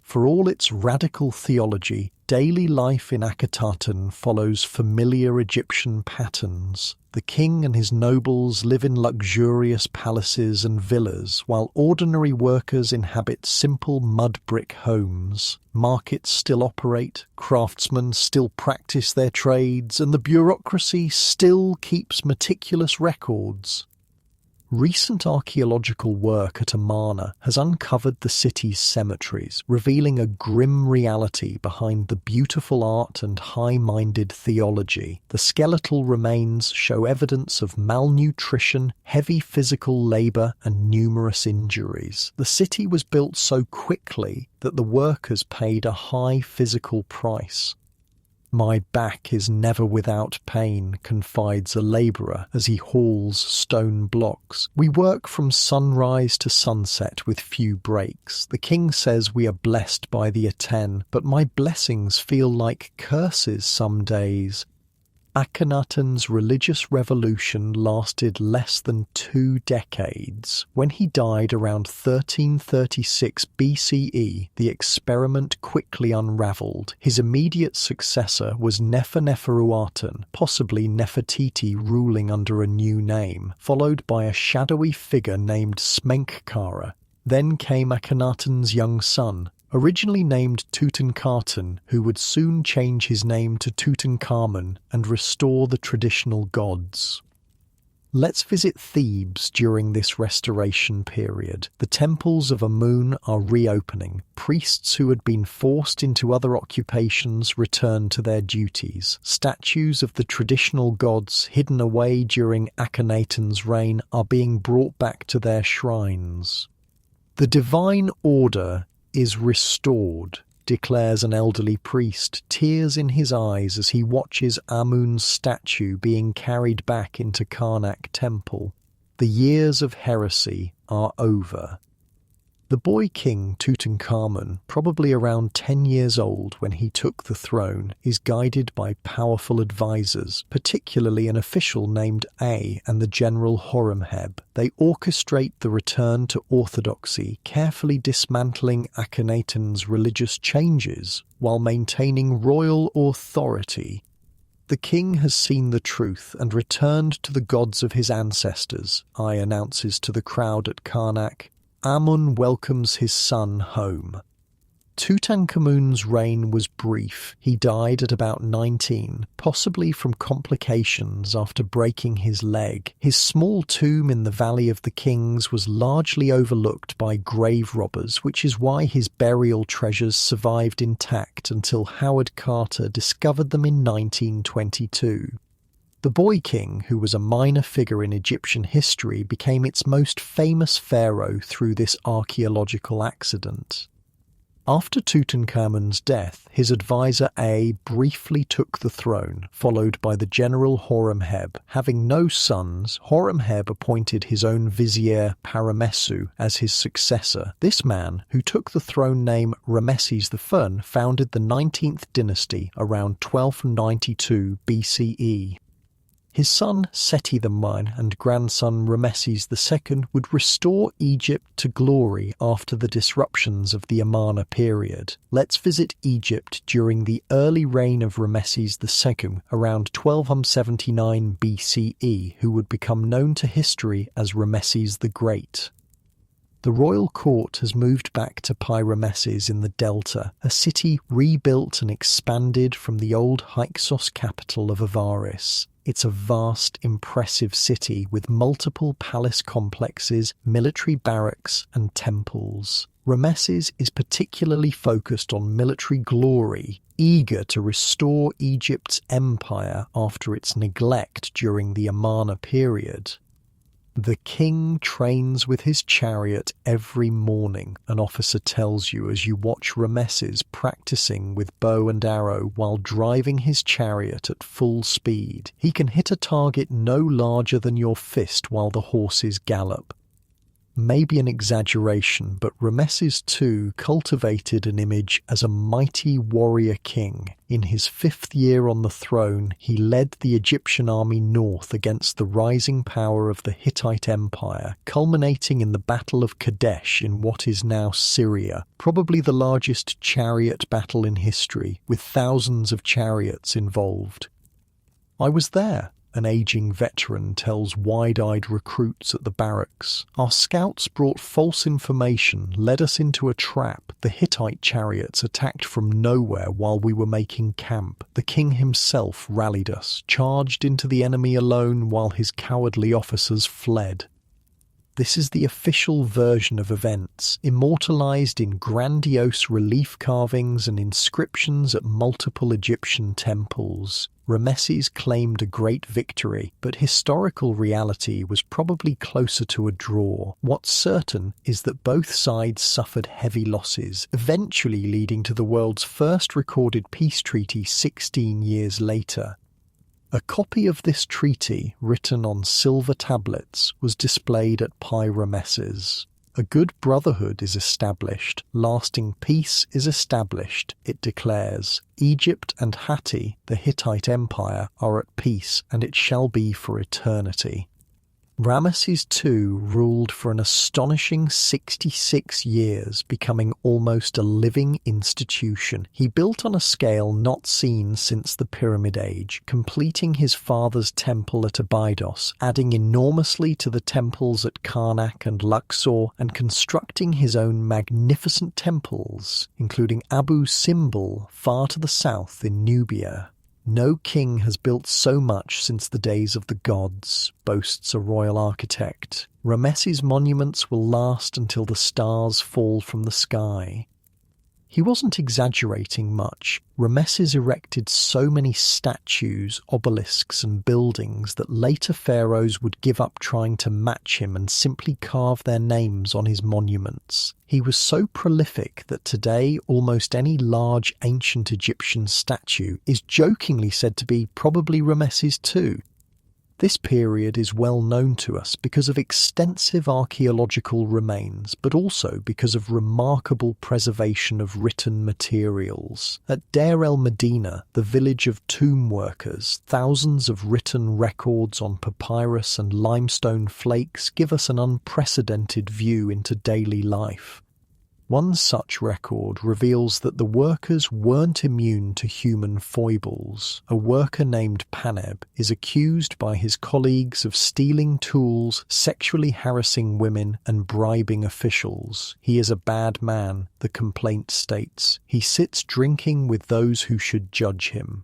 For all its radical theology, daily life in Akhetaten follows familiar Egyptian patterns. The king and his nobles live in luxurious palaces and villas, while ordinary workers inhabit simple mud brick homes. Markets still operate, craftsmen still practice their trades, and the bureaucracy still keeps meticulous records. Recent archaeological work at Amarna has uncovered the city's cemeteries, revealing a grim reality behind the beautiful art and high-minded theology. The skeletal remains show evidence of malnutrition, heavy physical labor, and numerous injuries. The city was built so quickly that the workers paid a high physical price. "My back is never without pain," confides a labourer as he hauls stone blocks. "We work from sunrise to sunset with few breaks. The king says we are blessed by the Aten, but my blessings feel like curses some days." Akhenaten's religious revolution lasted less than 2 decades. When he died around 1336 BCE, the experiment quickly unravelled. His immediate successor was Neferuaten, possibly Nefertiti ruling under a new name, followed by a shadowy figure named Smenkhkare. Then came Akhenaten's young son, originally named Tutankhaten, who would soon change his name to Tutankhamun and restore the traditional gods. Let's visit Thebes during this restoration period. The temples of Amun are reopening. Priests who had been forced into other occupations return to their duties. Statues of the traditional gods hidden away during Akhenaten's reign are being brought back to their shrines. "The divine order is restored," declares an elderly priest, tears in his eyes as he watches Amun's statue being carried back into Karnak temple. The years of heresy are over. The boy king Tutankhamun, probably around 10 years old when he took the throne, is guided by powerful advisors, particularly an official named A and the general Horemheb. They orchestrate the return to orthodoxy, carefully dismantling Akhenaten's religious changes while maintaining royal authority. "The king has seen the truth and returned to the gods of his ancestors," I announces to the crowd at Karnak. Amun welcomes his son home. Tutankhamun's reign was brief. He died at about 19, possibly from complications after breaking his leg. His small tomb in the Valley of the Kings was largely overlooked by grave robbers, which is why his burial treasures survived intact until Howard Carter discovered them in 1922. The boy king, who was a minor figure in Egyptian history, became its most famous pharaoh through this archaeological accident. After Tutankhamun's death, his advisor A briefly took the throne, followed by the general Horemheb. Having no sons, Horemheb appointed his own vizier Paramesu as his successor. This man, who took the throne name Rameses I, founded the 19th dynasty around 1292 BCE. His son Seti I and grandson Rameses II would restore Egypt to glory after the disruptions of the Amarna period. Let's visit Egypt during the early reign of Rameses II around 1279 BCE, who would become known to history as Rameses the Great. The royal court has moved back to Pi-Rameses in the Delta, a city rebuilt and expanded from the old Hyksos capital of Avaris. It's a vast, impressive city with multiple palace complexes, military barracks, and temples. Rameses is particularly focused on military glory, eager to restore Egypt's empire after its neglect during the Amarna period. The king trains with his chariot every morning, an officer tells you as you watch Rameses practicing with bow and arrow while driving his chariot at full speed. He can hit a target no larger than your fist while the horses gallop. Maybe an exaggeration, but Rameses II cultivated an image as a mighty warrior king. In his 5th year on the throne, he led the Egyptian army north against the rising power of the Hittite Empire, culminating in the Battle of Kadesh in what is now Syria, probably the largest chariot battle in history, with thousands of chariots involved. I was there. An aging veteran tells wide-eyed recruits at the barracks. Our scouts brought false information, led us into a trap. The Hittite chariots attacked from nowhere while we were making camp. The king himself rallied us, charged into the enemy alone while his cowardly officers fled. This is the official version of events, immortalized in grandiose relief carvings and inscriptions at multiple Egyptian temples. Rameses claimed a great victory, but historical reality was probably closer to a draw. What's certain is that both sides suffered heavy losses, eventually leading to the world's first recorded peace treaty 16 years later. A copy of this treaty, written on silver tablets, was displayed at Rameses. A good brotherhood is established, lasting peace is established, it declares. Egypt and Hatti, the Hittite Empire, are at peace, and it shall be for eternity. Rameses II ruled for an astonishing 66 years, becoming almost a living institution. He built on a scale not seen since the Pyramid Age, completing his father's temple at Abydos, adding enormously to the temples at Karnak and Luxor, and constructing his own magnificent temples, including Abu Simbel far to the south in Nubia. No king has built so much since the days of the gods, boasts a royal architect. Rameses' monuments will last until the stars fall from the sky. He wasn't exaggerating much. Rameses erected so many statues, obelisks and buildings that later pharaohs would give up trying to match him and simply carve their names on his monuments. He was so prolific that today almost any large ancient Egyptian statue is jokingly said to be probably Rameses II. This period is well known to us because of extensive archaeological remains, but also because of remarkable preservation of written materials. At Deir el-Medina, the village of tomb workers, thousands of written records on papyrus and limestone flakes give us an unprecedented view into daily life. One such record reveals that the workers weren't immune to human foibles. A worker named Paneb is accused by his colleagues of stealing tools, sexually harassing women, and bribing officials. He is a bad man, the complaint states. He sits drinking with those who should judge him.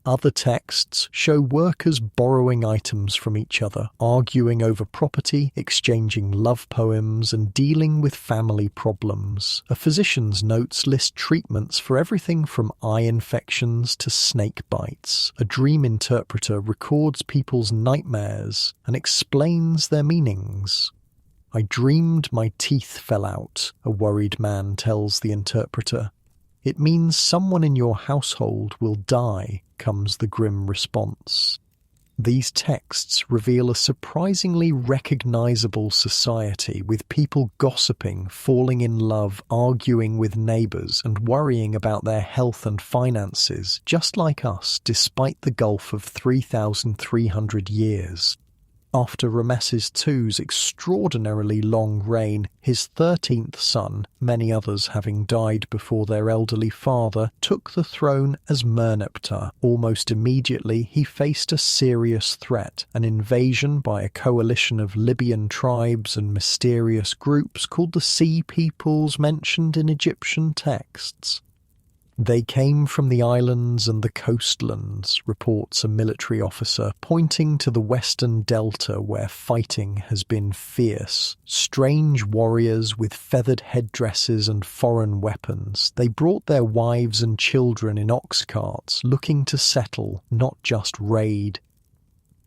Other texts show workers borrowing items from each other, arguing over property, exchanging love poems, and dealing with family problems. A physician's notes list treatments for everything from eye infections to snake bites. A dream interpreter records people's nightmares and explains their meanings. "I dreamed my teeth fell out," a worried man tells the interpreter. "It means someone in your household will die," comes the grim response. These texts reveal a surprisingly recognizable society, with people gossiping, falling in love, arguing with neighbors, and worrying about their health and finances, just like us, despite the gulf of 3,300 years. After Rameses II's extraordinarily long reign, his 13th son, many others having died before their elderly father, took the throne as Merneptah. Almost immediately, he faced a serious threat, an invasion by a coalition of Libyan tribes and mysterious groups called the Sea Peoples mentioned in Egyptian texts. "They came from the islands and the coastlands," reports a military officer, pointing to the western delta where fighting has been fierce. Strange warriors with feathered headdresses and foreign weapons. They brought their wives and children in ox carts, looking to settle, not just raid.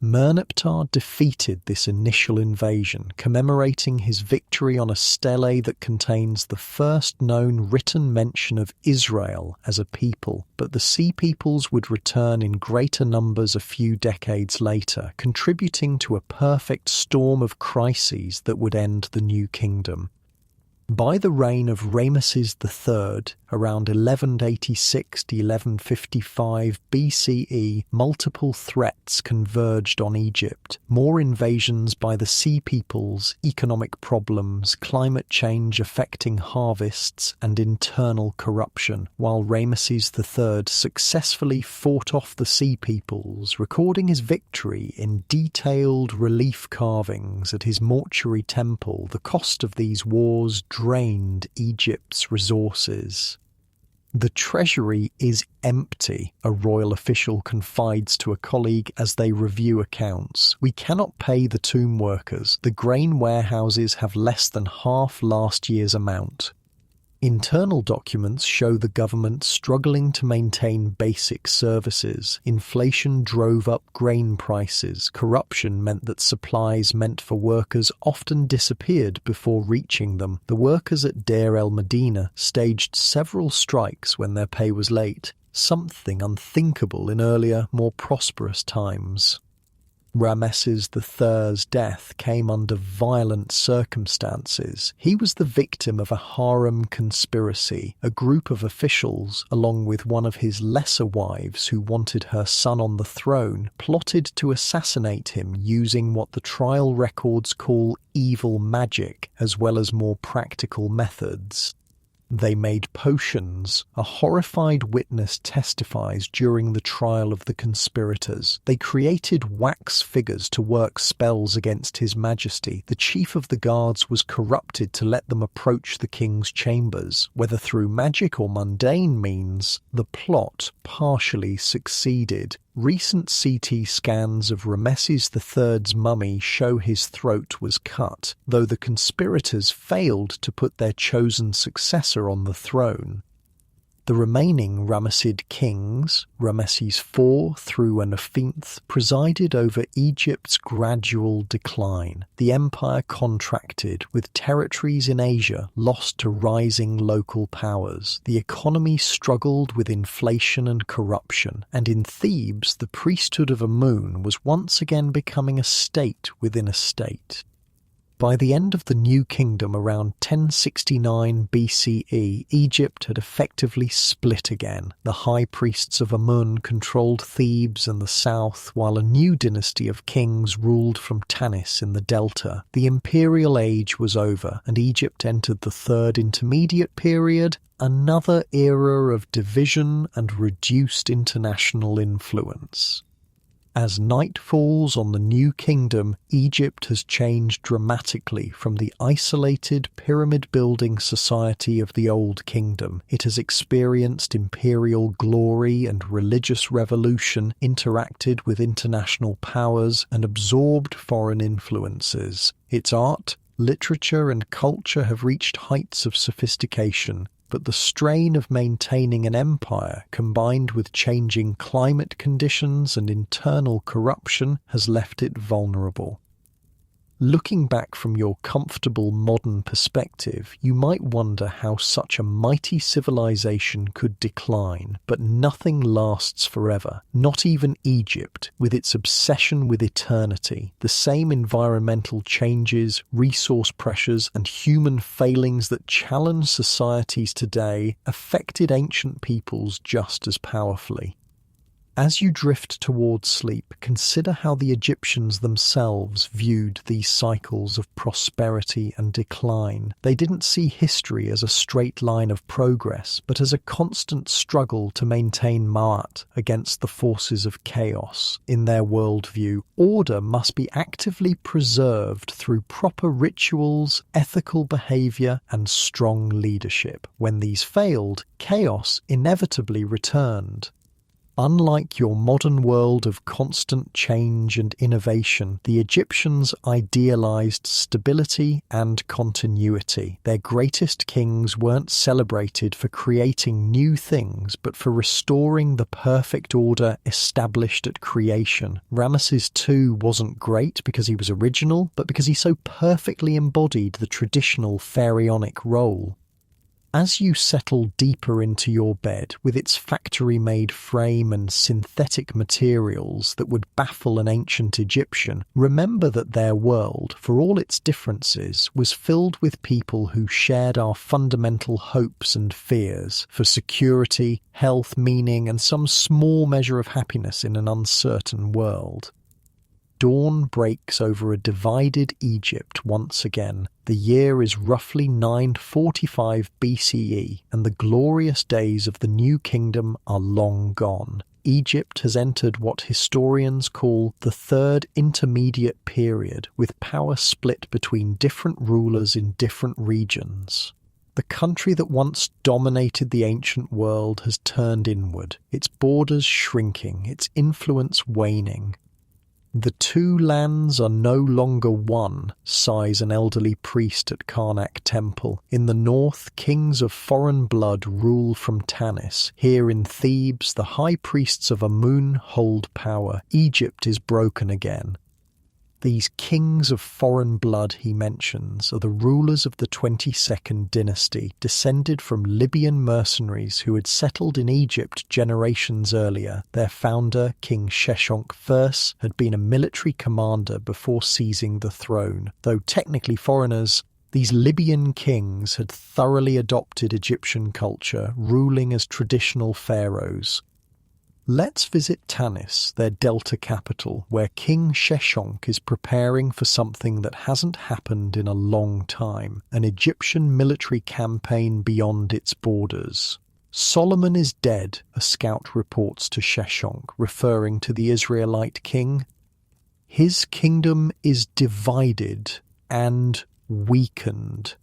Merneptah defeated this initial invasion, commemorating his victory on a stele that contains the first known written mention of Israel as a people, but the Sea Peoples would return in greater numbers a few decades later, contributing to a perfect storm of crises that would end the New Kingdom. By the reign of Rameses III, around 1186 to 1155 BCE, multiple threats converged on Egypt. More invasions by the Sea Peoples, economic problems, climate change affecting harvests, and internal corruption, while Rameses III successfully fought off the Sea Peoples, recording his victory in detailed relief carvings at his mortuary temple. The cost of these wars drained Egypt's resources. "The treasury is empty," a royal official confides to a colleague as they review accounts. "We cannot pay the tomb workers. The grain warehouses have less than half last year's amount." Internal documents show the government struggling to maintain basic services. Inflation drove up grain prices. Corruption meant that supplies meant for workers often disappeared before reaching them. The workers at Deir el-Medina staged several strikes when their pay was late, something unthinkable in earlier, more prosperous times. Rameses III's death came under violent circumstances. He was the victim of a harem conspiracy. A group of officials, along with one of his lesser wives who wanted her son on the throne, plotted to assassinate him using what the trial records call evil magic, as well as more practical methods. They made potions. A horrified witness testifies during the trial of the conspirators. They created wax figures to work spells against His Majesty. The chief of the guards was corrupted to let them approach the king's chambers. Whether through magic or mundane means, the plot partially succeeded. Recent CT scans of Rameses III's mummy show his throat was cut, though the conspirators failed to put their chosen successor on the throne. The remaining Ramessid kings, Rameses IV through Anafinth, presided over Egypt's gradual decline. The empire contracted, with territories in Asia lost to rising local powers. The economy struggled with inflation and corruption, and in Thebes the priesthood of Amun was once again becoming a state within a state. By the end of the New Kingdom around 1069 BCE, Egypt had effectively split again. The high priests of Amun controlled Thebes and the south, while a new dynasty of kings ruled from Tanis in the delta. The imperial age was over, and Egypt entered the Third Intermediate Period, another era of division and reduced international influence. As night falls on the New Kingdom, Egypt has changed dramatically from the isolated pyramid-building society of the Old Kingdom. It has experienced imperial glory and religious revolution, interacted with international powers, and absorbed foreign influences. Its art, literature, and culture have reached heights of sophistication, but the strain of maintaining an empire, combined with changing climate conditions and internal corruption, has left it vulnerable. Looking back from your comfortable modern perspective, you might wonder how such a mighty civilization could decline, but nothing lasts forever, not even Egypt, with its obsession with eternity. The same environmental changes, resource pressures, and human failings that challenge societies today affected ancient peoples just as powerfully. As you drift towards sleep, consider how the Egyptians themselves viewed these cycles of prosperity and decline. They didn't see history as a straight line of progress, but as a constant struggle to maintain Ma'at against the forces of chaos. In their worldview, order must be actively preserved through proper rituals, ethical behavior, and strong leadership. When these failed, chaos inevitably returned. Unlike your modern world of constant change and innovation, the Egyptians idealized stability and continuity. Their greatest kings weren't celebrated for creating new things, but for restoring the perfect order established at creation. Rameses II wasn't great because he was original, but because he so perfectly embodied the traditional pharaonic role. As you settle deeper into your bed with its factory-made frame and synthetic materials that would baffle an ancient Egyptian, remember that their world, for all its differences, was filled with people who shared our fundamental hopes and fears for security, health, meaning, and some small measure of happiness in an uncertain world. Dawn breaks over a divided Egypt once again. The year is roughly 945 BCE, and the glorious days of the New Kingdom are long gone. Egypt has entered what historians call the Third Intermediate Period, with power split between different rulers in different regions. The country that once dominated the ancient world has turned inward, its borders shrinking, its influence waning. The two lands are no longer one, sighs an elderly priest at Karnak Temple. In the north, kings of foreign blood rule from Tanis. Here in Thebes, the high priests of Amun hold power. Egypt is broken again. These kings of foreign blood he mentions are the rulers of the 22nd dynasty, descended from Libyan mercenaries who had settled in Egypt generations earlier. Their founder, King Sheshonq I, had been a military commander before seizing the throne. Though technically foreigners, these Libyan kings had thoroughly adopted Egyptian culture, ruling as traditional pharaohs. Let's visit Tanis, their delta capital, where King Sheshonq is preparing for something that hasn't happened in a long time, an Egyptian military campaign beyond its borders. Solomon is dead, a scout reports to Sheshonq, referring to the Israelite king. His kingdom is divided and weakened.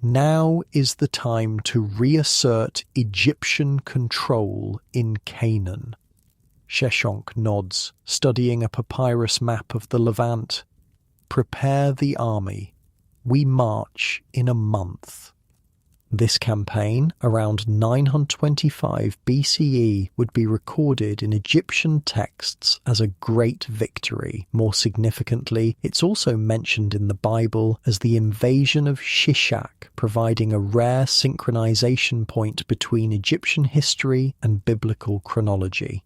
Now is the time to reassert Egyptian control in Canaan. Sheshonq nods, studying a papyrus map of the Levant. Prepare the army. We march in a month. This campaign, around 925 BCE, would be recorded in Egyptian texts as a great victory. More significantly, it's also mentioned in the Bible as the invasion of Shishak, providing a rare synchronization point between Egyptian history and biblical chronology.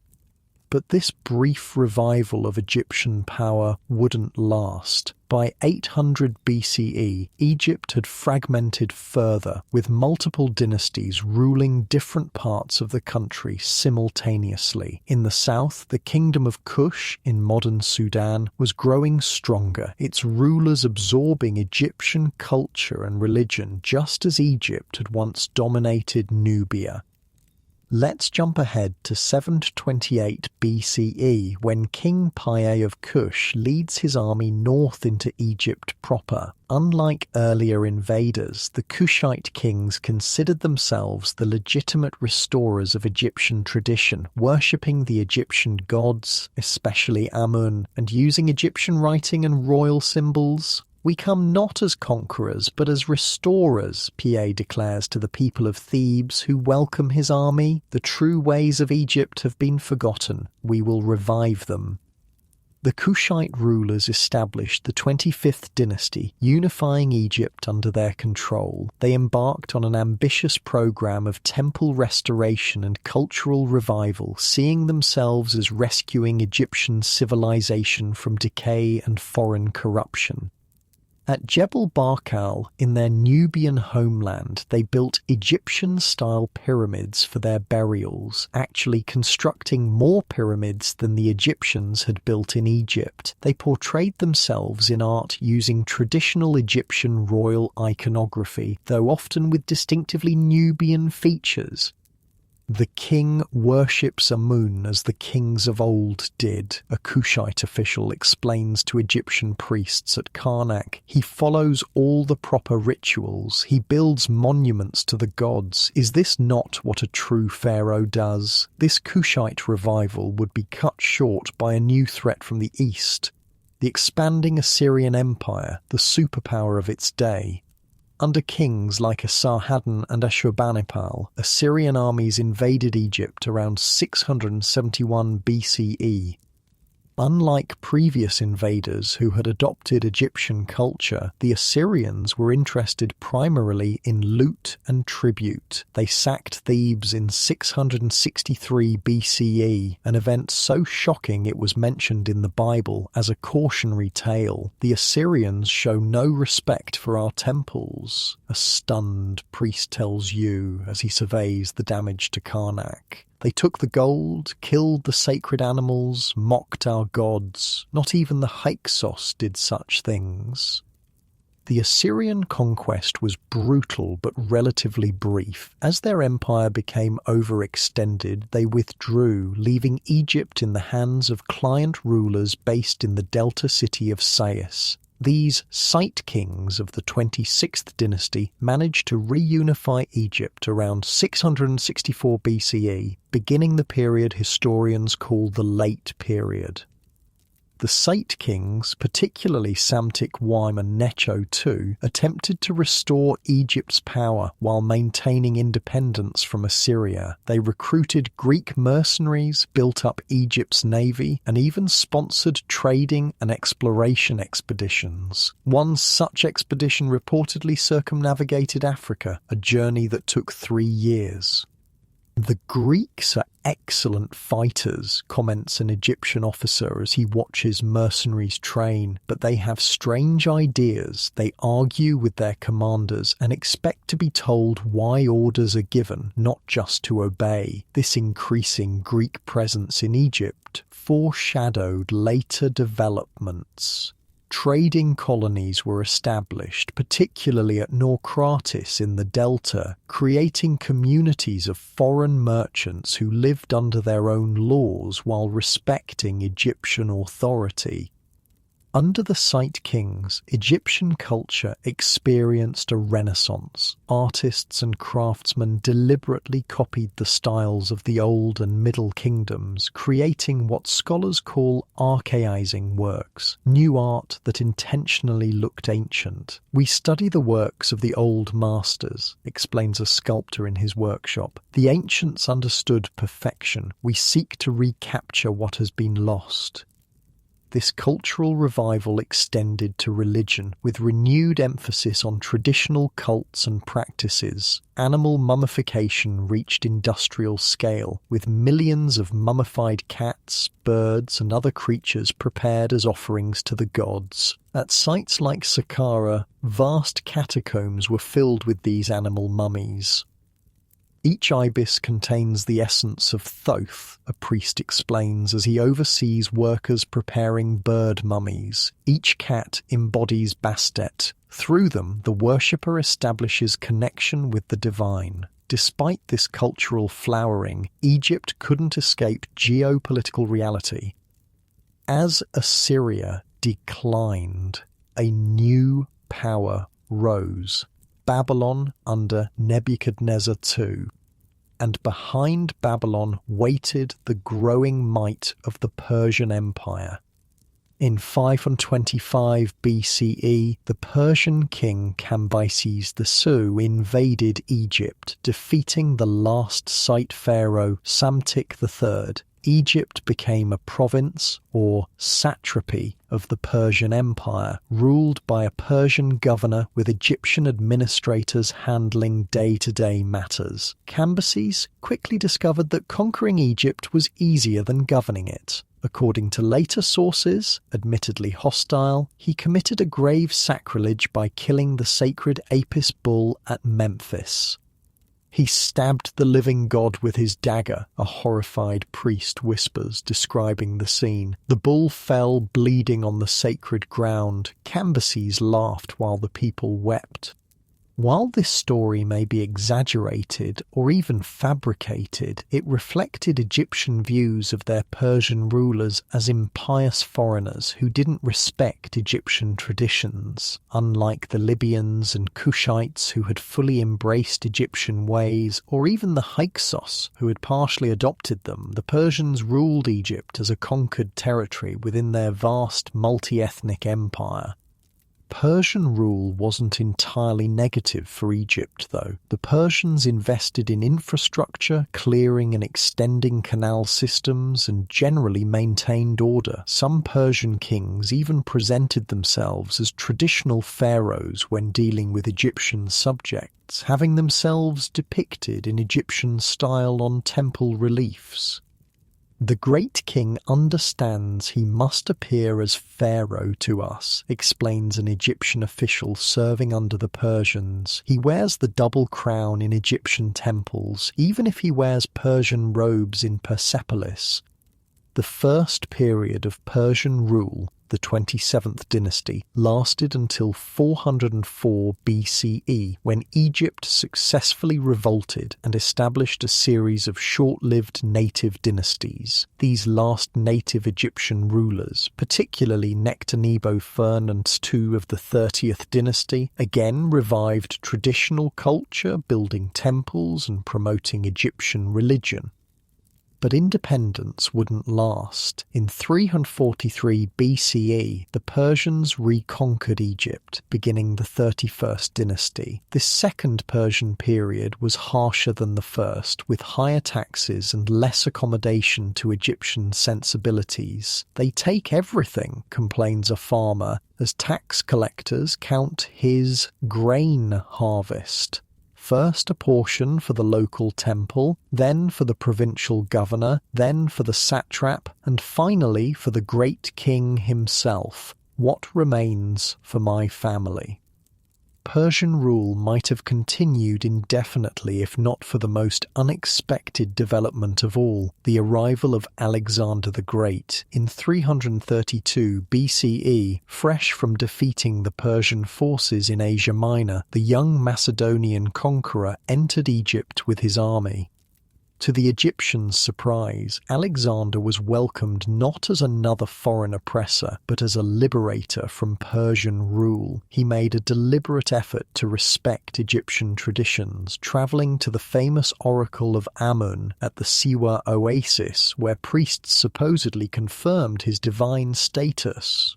But this brief revival of Egyptian power wouldn't last. By 800 BCE, Egypt had fragmented further, with multiple dynasties ruling different parts of the country simultaneously. In the south, the kingdom of Kush, in modern Sudan, was growing stronger, its rulers absorbing Egyptian culture and religion just as Egypt had once dominated Nubia. Let's jump ahead to 728 BCE, when King Pi of Kush leads his army north into Egypt proper. Unlike earlier invaders, the Kushite kings considered themselves the legitimate restorers of Egyptian tradition, worshipping the Egyptian gods, especially Amun, and using Egyptian writing and royal symbols. We come not as conquerors, but as restorers, Pi declares to the people of Thebes who welcome his army. The true ways of Egypt have been forgotten. We will revive them. The Kushite rulers established the 25th dynasty, unifying Egypt under their control. They embarked on an ambitious program of temple restoration and cultural revival, seeing themselves as rescuing Egyptian civilization from decay and foreign corruption. At Jebel Barkal, in their Nubian homeland, they built Egyptian-style pyramids for their burials, actually constructing more pyramids than the Egyptians had built in Egypt. They portrayed themselves in art using traditional Egyptian royal iconography, though often with distinctively Nubian features. The king worships Amun as the kings of old did, a Kushite official explains to Egyptian priests at Karnak. He follows all the proper rituals. He builds monuments to the gods. Is this not what a true pharaoh does? This Kushite revival would be cut short by a new threat from the east, the expanding Assyrian Empire, the superpower of its day. Under kings like Esarhaddon and Ashurbanipal, Assyrian armies invaded Egypt around 671 BCE. Unlike previous invaders who had adopted Egyptian culture, the Assyrians were interested primarily in loot and tribute. They sacked Thebes in 663 BCE, an event so shocking it was mentioned in the Bible as a cautionary tale. The Assyrians show no respect for our temples, a stunned priest tells you as he surveys the damage to Karnak. They took the gold, killed the sacred animals, mocked our gods. Not even the Hyksos did such things. The Assyrian conquest was brutal but relatively brief. As their empire became overextended, they withdrew, leaving Egypt in the hands of client rulers based in the delta city of Sais. These Site kings of the 26th dynasty managed to reunify Egypt around 664 BCE, beginning the period historians call the Late Period. The Site kings, particularly Psamtik I and Necho II, attempted to restore Egypt's power while maintaining independence from Assyria. They recruited Greek mercenaries, built up Egypt's navy, and even sponsored trading and exploration expeditions. One such expedition reportedly circumnavigated Africa, a journey that took 3 years. The Greeks are excellent fighters, comments an Egyptian officer as he watches mercenaries train, but they have strange ideas. They argue with their commanders and expect to be told why orders are given, not just to obey. This increasing Greek presence in Egypt foreshadowed later developments. Trading colonies were established, particularly at Naucratis in the Delta, creating communities of foreign merchants who lived under their own laws while respecting Egyptian authority. Under the Site kings, Egyptian culture experienced a renaissance. Artists and craftsmen deliberately copied the styles of the Old and Middle Kingdoms, creating what scholars call archaizing works, new art that intentionally looked ancient. We study the works of the old masters, explains a sculptor in his workshop. The ancients understood perfection. We seek to recapture what has been lost. This cultural revival extended to religion, with renewed emphasis on traditional cults and practices. Animal mummification reached industrial scale, with millions of mummified cats, birds, and other creatures prepared as offerings to the gods. At sites like Saqqara, vast catacombs were filled with these animal mummies. Each ibis contains the essence of Thoth, a priest explains as he oversees workers preparing bird mummies. Each cat embodies Bastet. Through them, the worshipper establishes connection with the divine. Despite this cultural flowering, Egypt couldn't escape geopolitical reality. As Assyria declined, a new power rose. Babylon under Nebuchadnezzar II, and behind Babylon waited the growing might of the Persian Empire. In 525 BCE, the Persian king Cambyses II invaded Egypt, defeating the last Site pharaoh Psamtik III. Egypt became a province, or satrapy, of the Persian Empire, ruled by a Persian governor with Egyptian administrators handling day-to-day matters. Cambyses quickly discovered that conquering Egypt was easier than governing it. According to later sources, admittedly hostile, he committed a grave sacrilege by killing the sacred Apis bull at Memphis. He stabbed the living god with his dagger, a horrified priest whispers, describing the scene. The bull fell bleeding on the sacred ground. Cambyses laughed while the people wept. While this story may be exaggerated or even fabricated, it reflected Egyptian views of their Persian rulers as impious foreigners who didn't respect Egyptian traditions. Unlike the Libyans and Kushites who had fully embraced Egyptian ways, or even the Hyksos who had partially adopted them, the Persians ruled Egypt as a conquered territory within their vast multi-ethnic empire. Persian rule wasn't entirely negative for Egypt, though. The Persians invested in infrastructure, clearing and extending canal systems, and generally maintained order. Some Persian kings even presented themselves as traditional pharaohs when dealing with Egyptian subjects, having themselves depicted in Egyptian style on temple reliefs. The great king understands he must appear as Pharaoh to us, explains an Egyptian official serving under the Persians. He wears the double crown in Egyptian temples, even if he wears Persian robes in Persepolis. The first period of Persian rule, the 27th dynasty, lasted until 404 BCE, when Egypt successfully revolted and established a series of short-lived native dynasties. These last native Egyptian rulers, particularly Nectanebo Fernand II of the 30th dynasty, again revived traditional culture, building temples and promoting Egyptian religion. But independence wouldn't last. In 343 BCE, the Persians reconquered Egypt, beginning the 31st dynasty. This second Persian period was harsher than the first, with higher taxes and less accommodation to Egyptian sensibilities. "They take everything," complains a farmer, as tax collectors count his grain harvest. First a portion for the local temple, then for the provincial governor, then for the satrap, and finally for the great king himself. What remains for my family? Persian rule might have continued indefinitely if not for the most unexpected development of all, the arrival of Alexander the Great. In 332 BCE, fresh from defeating the Persian forces in Asia Minor, the young Macedonian conqueror entered Egypt with his army. To the Egyptians' surprise, Alexander was welcomed not as another foreign oppressor, but as a liberator from Persian rule. He made a deliberate effort to respect Egyptian traditions, travelling to the famous oracle of Amun at the Siwa oasis, where priests supposedly confirmed his divine status.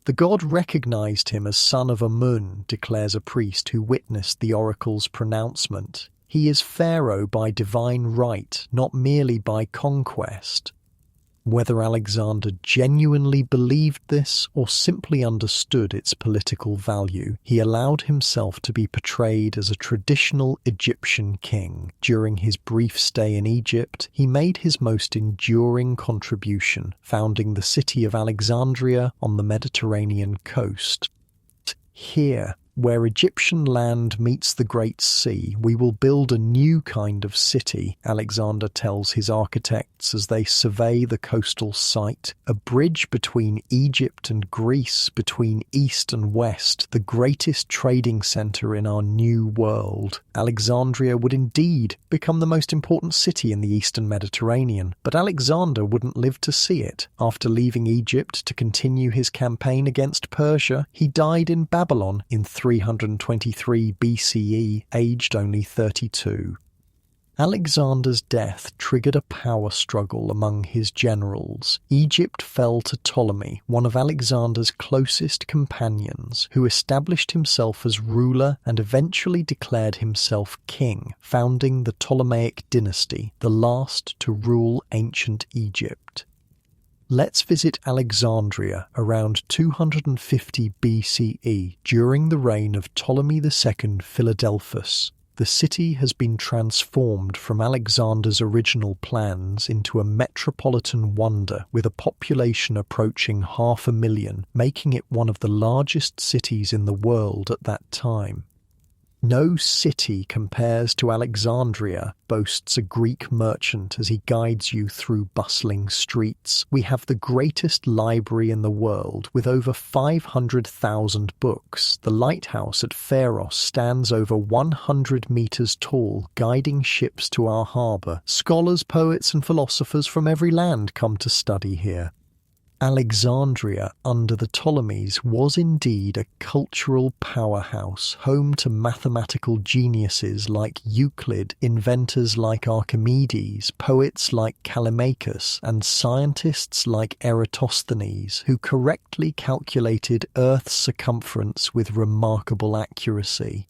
The god recognized him as son of Amun, declares a priest who witnessed the oracle's pronouncement. He is Pharaoh by divine right, not merely by conquest. Whether Alexander genuinely believed this or simply understood its political value, he allowed himself to be portrayed as a traditional Egyptian king. During his brief stay in Egypt, he made his most enduring contribution, founding the city of Alexandria on the Mediterranean coast. Here, where Egyptian land meets the Great Sea, we will build a new kind of city, Alexander tells his architects as they survey the coastal site, a bridge between Egypt and Greece, between East and West, the greatest trading centre in our new world. Alexandria would indeed become the most important city in the Eastern Mediterranean, but Alexander wouldn't live to see it. After leaving Egypt to continue his campaign against Persia, he died in Babylon in 323 BCE, aged only 32. Alexander's death triggered a power struggle among his generals. Egypt fell to Ptolemy, one of Alexander's closest companions, who established himself as ruler and eventually declared himself king, founding the Ptolemaic dynasty, the last to rule ancient Egypt. Let's visit Alexandria around 250 BCE during the reign of Ptolemy II Philadelphus. The city has been transformed from Alexander's original plans into a metropolitan wonder with a population approaching 500,000, making it one of the largest cities in the world at that time. No city compares to Alexandria, boasts a Greek merchant as he guides you through bustling streets. We have the greatest library in the world, with over 500,000 books. The lighthouse at Pharos stands over 100 meters tall, guiding ships to our harbor. Scholars, poets, and philosophers from every land come to study here. Alexandria, under the Ptolemies, was indeed a cultural powerhouse, home to mathematical geniuses like Euclid, inventors like Archimedes, poets like Callimachus, and scientists like Eratosthenes, who correctly calculated Earth's circumference with remarkable accuracy.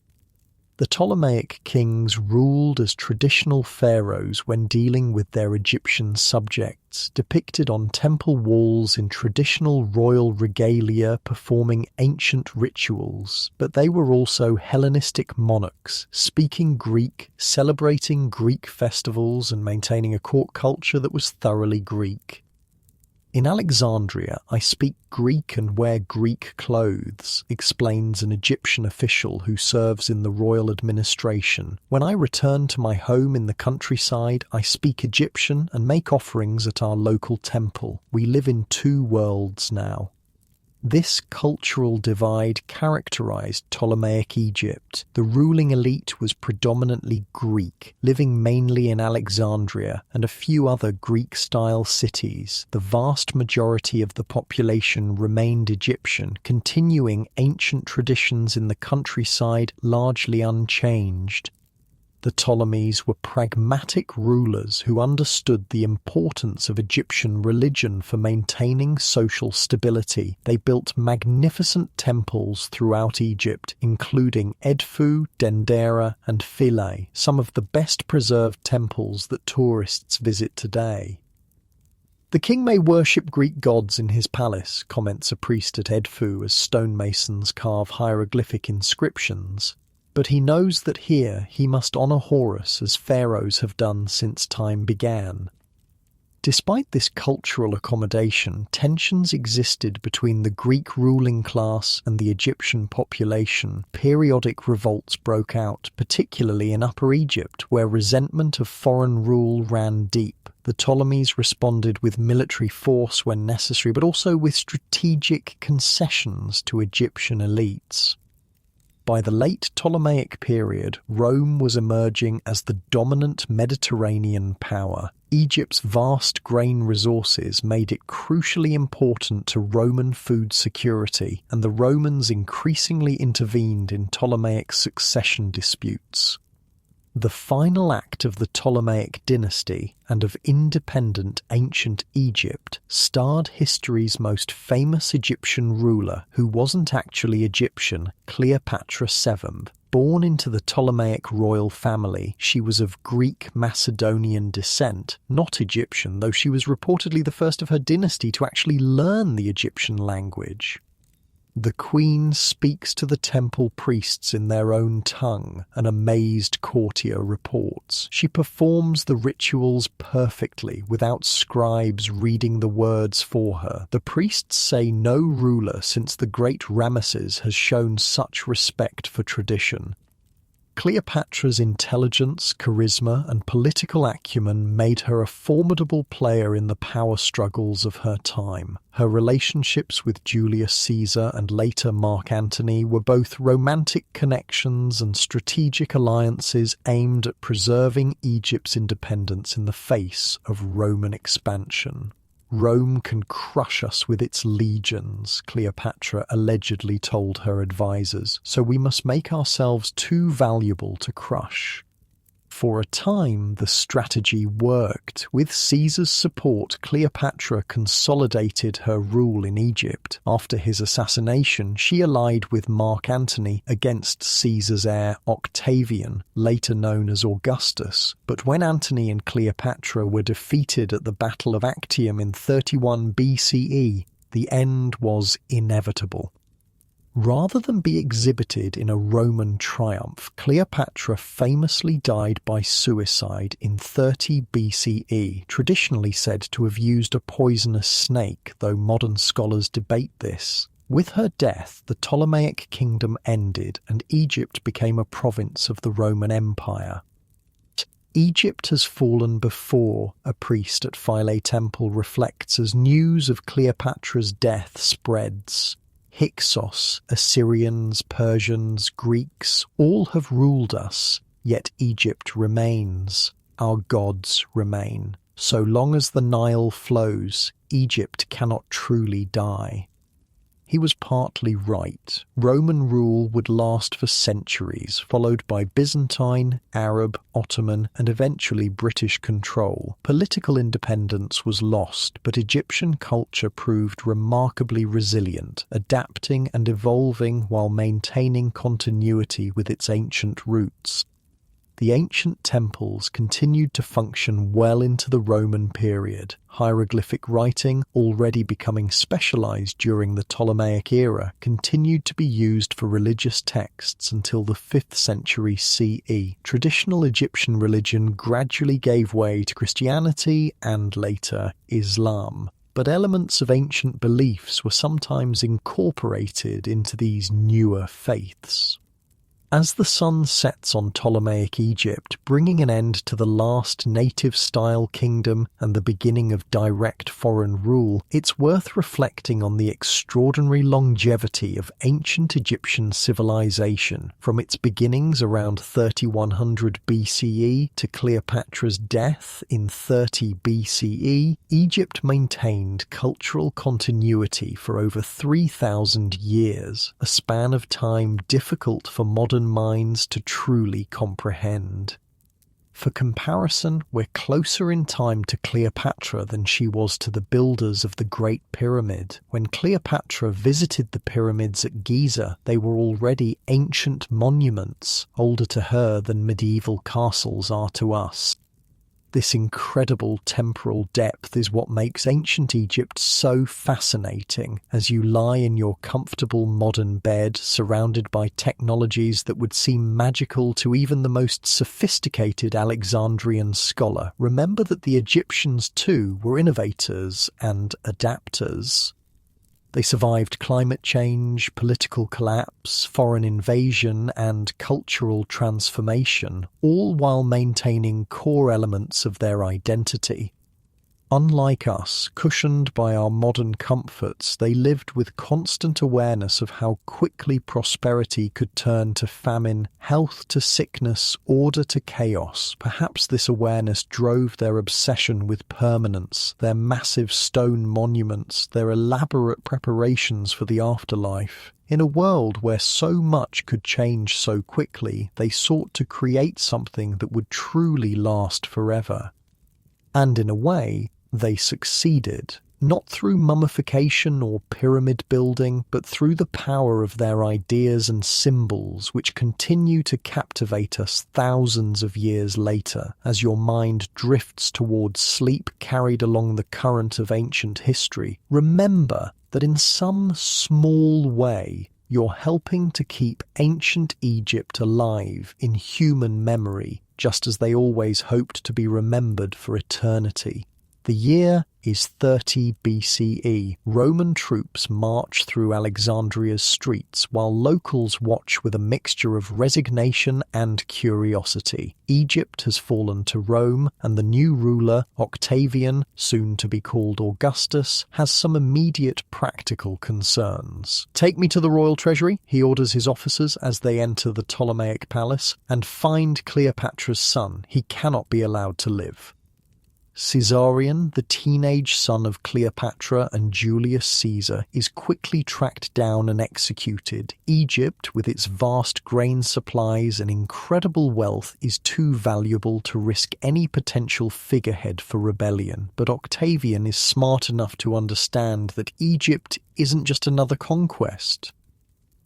The Ptolemaic kings ruled as traditional pharaohs when dealing with their Egyptian subjects, depicted on temple walls in traditional royal regalia performing ancient rituals, but they were also Hellenistic monarchs, speaking Greek, celebrating Greek festivals and maintaining a court culture that was thoroughly Greek. In Alexandria, I speak Greek and wear Greek clothes, explains an Egyptian official who serves in the royal administration. When I return to my home in the countryside, I speak Egyptian and make offerings at our local temple. We live in two worlds now. This cultural divide characterized Ptolemaic Egypt. The ruling elite was predominantly Greek, living mainly in Alexandria and a few other Greek-style cities. The vast majority of the population remained Egyptian, continuing ancient traditions in the countryside largely unchanged. The Ptolemies were pragmatic rulers who understood the importance of Egyptian religion for maintaining social stability. They built magnificent temples throughout Egypt, including Edfu, Dendera, and Philae, some of the best preserved temples that tourists visit today. The king may worship Greek gods in his palace, comments a priest at Edfu as stonemasons carve hieroglyphic inscriptions. But he knows that here he must honour Horus as pharaohs have done since time began. Despite this cultural accommodation, tensions existed between the Greek ruling class and the Egyptian population. Periodic revolts broke out, particularly in Upper Egypt, where resentment of foreign rule ran deep. The Ptolemies responded with military force when necessary, but also with strategic concessions to Egyptian elites. By the late Ptolemaic period, Rome was emerging as the dominant Mediterranean power. Egypt's vast grain resources made it crucially important to Roman food security, and the Romans increasingly intervened in Ptolemaic succession disputes. The final act of the Ptolemaic dynasty and of independent ancient Egypt starred history's most famous Egyptian ruler, who wasn't actually Egyptian, Cleopatra VII. Born into the Ptolemaic royal family, she was of Greek Macedonian descent, not Egyptian, though she was reportedly the first of her dynasty to actually learn the Egyptian language. The queen speaks to the temple priests in their own tongue, an amazed courtier reports. She performs the rituals perfectly, without scribes reading the words for her. The priests say no ruler since the great Rameses has shown such respect for tradition. Cleopatra's intelligence, charisma, and political acumen made her a formidable player in the power struggles of her time. Her relationships with Julius Caesar and later Mark Antony were both romantic connections and strategic alliances aimed at preserving Egypt's independence in the face of Roman expansion. Rome can crush us with its legions, Cleopatra allegedly told her advisors, so we must make ourselves too valuable to crush. For a time, the strategy worked. With Caesar's support, Cleopatra consolidated her rule in Egypt. After his assassination, she allied with Mark Antony against Caesar's heir Octavian, later known as Augustus. But when Antony and Cleopatra were defeated at the Battle of Actium in 31 BCE, the end was inevitable. Rather than be exhibited in a Roman triumph, Cleopatra famously died by suicide in 30 BCE, traditionally said to have used a poisonous snake, though modern scholars debate this. With her death, the Ptolemaic kingdom ended and Egypt became a province of the Roman Empire. Egypt has fallen before a priest at Philae Temple reflects as news of Cleopatra's death spreads. Hyksos, Assyrians, Persians, Greeks, all have ruled us, yet Egypt remains. Our gods remain. So long as the Nile flows, Egypt cannot truly die. He was partly right. Roman rule would last for centuries, followed by Byzantine, Arab, Ottoman, and eventually British control. Political independence was lost, but Egyptian culture proved remarkably resilient, adapting and evolving while maintaining continuity with its ancient roots. The ancient temples continued to function well into the Roman period. Hieroglyphic writing, already becoming specialized during the Ptolemaic era, continued to be used for religious texts until the 5th century CE. Traditional Egyptian religion gradually gave way to Christianity and later Islam. But elements of ancient beliefs were sometimes incorporated into these newer faiths. As the sun sets on Ptolemaic Egypt, bringing an end to the last native-style kingdom and the beginning of direct foreign rule, it's worth reflecting on the extraordinary longevity of ancient Egyptian civilization, from its beginnings around 3100 BCE to Cleopatra's death in 30 BCE. Egypt maintained cultural continuity for over 3,000 years, a span of time difficult for modern minds to truly comprehend. For comparison, we're closer in time to Cleopatra than she was to the builders of the Great Pyramid. When Cleopatra visited the pyramids at Giza, they were already ancient monuments, older to her than medieval castles are to us. This incredible temporal depth is what makes ancient Egypt so fascinating as you lie in your comfortable modern bed surrounded by technologies that would seem magical to even the most sophisticated Alexandrian scholar. Remember that the Egyptians too were innovators and adapters. They survived climate change, political collapse, foreign invasion, and cultural transformation, all while maintaining core elements of their identity. Unlike us, cushioned by our modern comforts, they lived with constant awareness of how quickly prosperity could turn to famine, health to sickness, order to chaos. Perhaps this awareness drove their obsession with permanence, their massive stone monuments, their elaborate preparations for the afterlife. In a world where so much could change so quickly, they sought to create something that would truly last forever. And in a way, they succeeded, not through mummification or pyramid building, but through the power of their ideas and symbols, which continue to captivate us thousands of years later, as your mind drifts towards sleep carried along the current of ancient history. Remember that in some small way, you're helping to keep ancient Egypt alive in human memory, just as they always hoped to be remembered for eternity. The year is 30 BCE. Roman troops march through Alexandria's streets while locals watch with a mixture of resignation and curiosity. Egypt has fallen to Rome, and the new ruler, Octavian, soon to be called Augustus, has some immediate practical concerns. "Take me to the royal treasury," he orders his officers as they enter the Ptolemaic palace, "and find Cleopatra's son. He cannot be allowed to live." Caesarion, the teenage son of Cleopatra and Julius Caesar, is quickly tracked down and executed. Egypt, with its vast grain supplies and incredible wealth, is too valuable to risk any potential figurehead for rebellion. But Octavian is smart enough to understand that Egypt isn't just another conquest.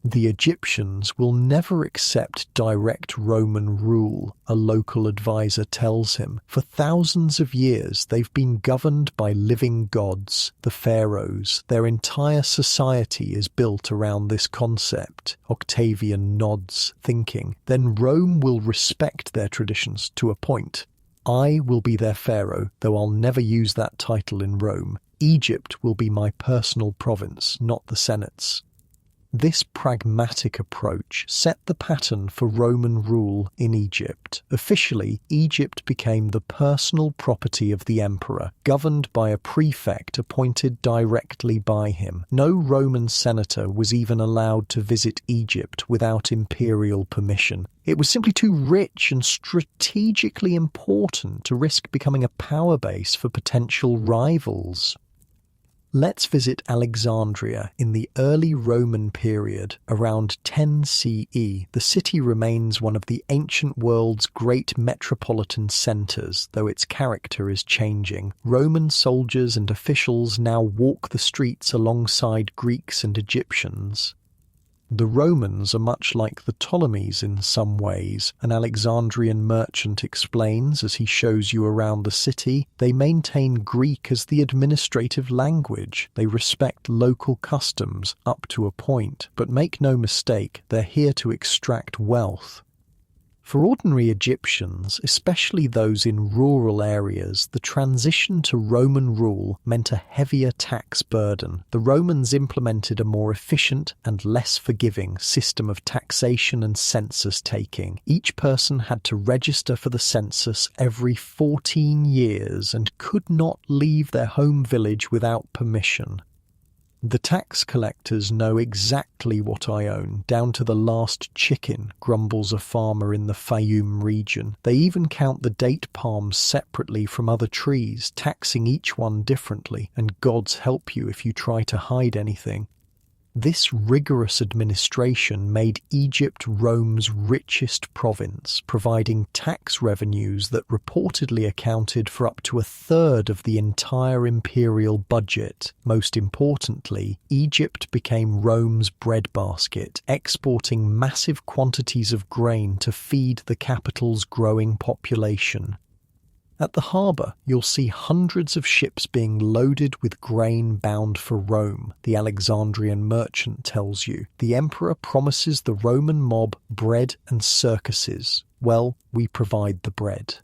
The Egyptians will never accept direct Roman rule, a local advisor tells him. For thousands of years they've been governed by living gods, the pharaohs. Their entire society is built around this concept. Octavian nods, thinking, then Rome will respect their traditions to a point. I will be their pharaoh, though I'll never use that title in Rome. Egypt will be my personal province, not the Senate's. This pragmatic approach set the pattern for Roman rule in Egypt. Officially, Egypt became the personal property of the emperor, governed by a prefect appointed directly by him. No Roman senator was even allowed to visit Egypt without imperial permission. It was simply too rich and strategically important to risk becoming a power base for potential rivals. Let's visit Alexandria in the early Roman period, around 10 CE. The city remains one of the ancient world's great metropolitan centres, though its character is changing. Roman soldiers and officials now walk the streets alongside Greeks and Egyptians. The Romans are much like the Ptolemies in some ways. An Alexandrian merchant explains as he shows you around the city. They maintain Greek as the administrative language. They respect local customs up to a point, but make no mistake, they're here to extract wealth. For ordinary Egyptians, especially those in rural areas, the transition to Roman rule meant a heavier tax burden. The Romans implemented a more efficient and less forgiving system of taxation and census taking. Each person had to register for the census every 14 years and could not leave their home village without permission. The tax collectors know exactly what I own, down to the last chicken, grumbles a farmer in the Fayum region. They even count the date palms separately from other trees, taxing each one differently, and gods help you if you try to hide anything. This rigorous administration made Egypt Rome's richest province, providing tax revenues that reportedly accounted for up to a third of the entire imperial budget. Most importantly, Egypt became Rome's breadbasket, exporting massive quantities of grain to feed the capital's growing population. At the harbour, you'll see hundreds of ships being loaded with grain bound for Rome, the Alexandrian merchant tells you. The emperor promises the Roman mob bread and circuses. Well, we provide the bread.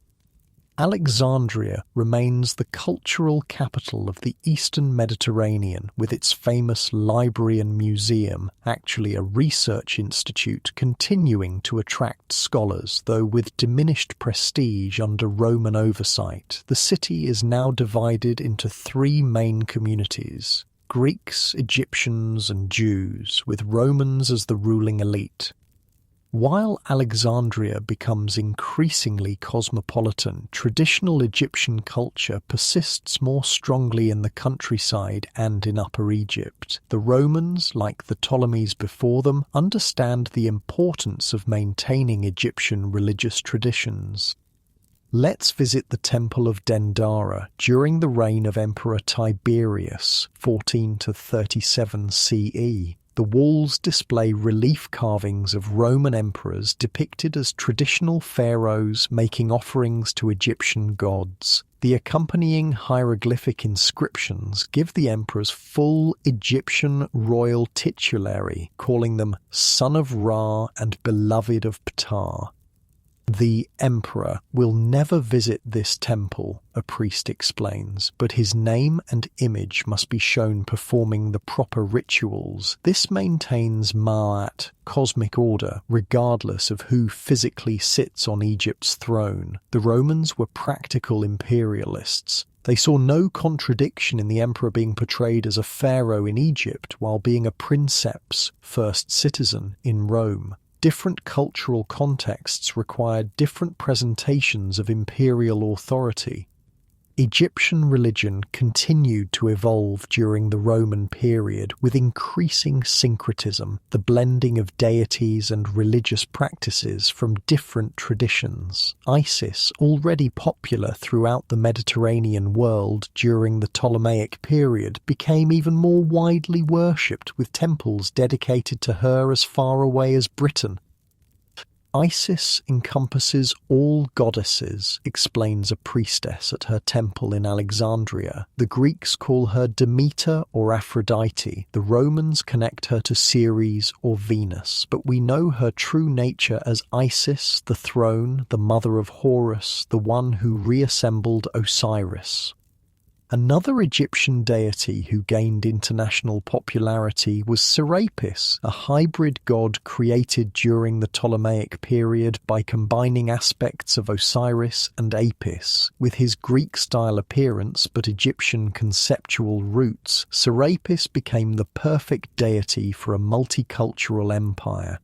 Alexandria remains the cultural capital of the Eastern Mediterranean, with its famous library and museum, actually a research institute continuing to attract scholars, though with diminished prestige under Roman oversight. The city is now divided into three main communities: Greeks, Egyptians, and Jews, with Romans as the ruling elite. While Alexandria becomes increasingly cosmopolitan, traditional Egyptian culture persists more strongly in the countryside and in Upper Egypt. The Romans, like the Ptolemies before them, understand the importance of maintaining Egyptian religious traditions. Let's visit the Temple of Dendara during the reign of Emperor Tiberius, 14 to 37 CE. The walls display relief carvings of Roman emperors depicted as traditional pharaohs making offerings to Egyptian gods. The accompanying hieroglyphic inscriptions give the emperors full Egyptian royal titulary, calling them Son of Ra and Beloved of Ptah. The emperor will never visit this temple, a priest explains, but his name and image must be shown performing the proper rituals. This maintains Ma'at, cosmic order, regardless of who physically sits on Egypt's throne. The Romans were practical imperialists. They saw no contradiction in the emperor being portrayed as a pharaoh in Egypt while being a princeps, first citizen, in Rome. Different cultural contexts required different presentations of imperial authority. Egyptian religion continued to evolve during the Roman period with increasing syncretism, the blending of deities and religious practices from different traditions. Isis, already popular throughout the Mediterranean world during the Ptolemaic period, became even more widely worshipped, with temples dedicated to her as far away as Britain. Isis encompasses all goddesses, explains a priestess at her temple in Alexandria. The Greeks call her Demeter or Aphrodite. The Romans connect her to Ceres or Venus, but we know her true nature as Isis, the throne, the mother of Horus, the one who reassembled Osiris. Another Egyptian deity who gained international popularity was Serapis, a hybrid god created during the Ptolemaic period by combining aspects of Osiris and Apis. With his Greek-style appearance but Egyptian conceptual roots, Serapis became the perfect deity for a multicultural empire.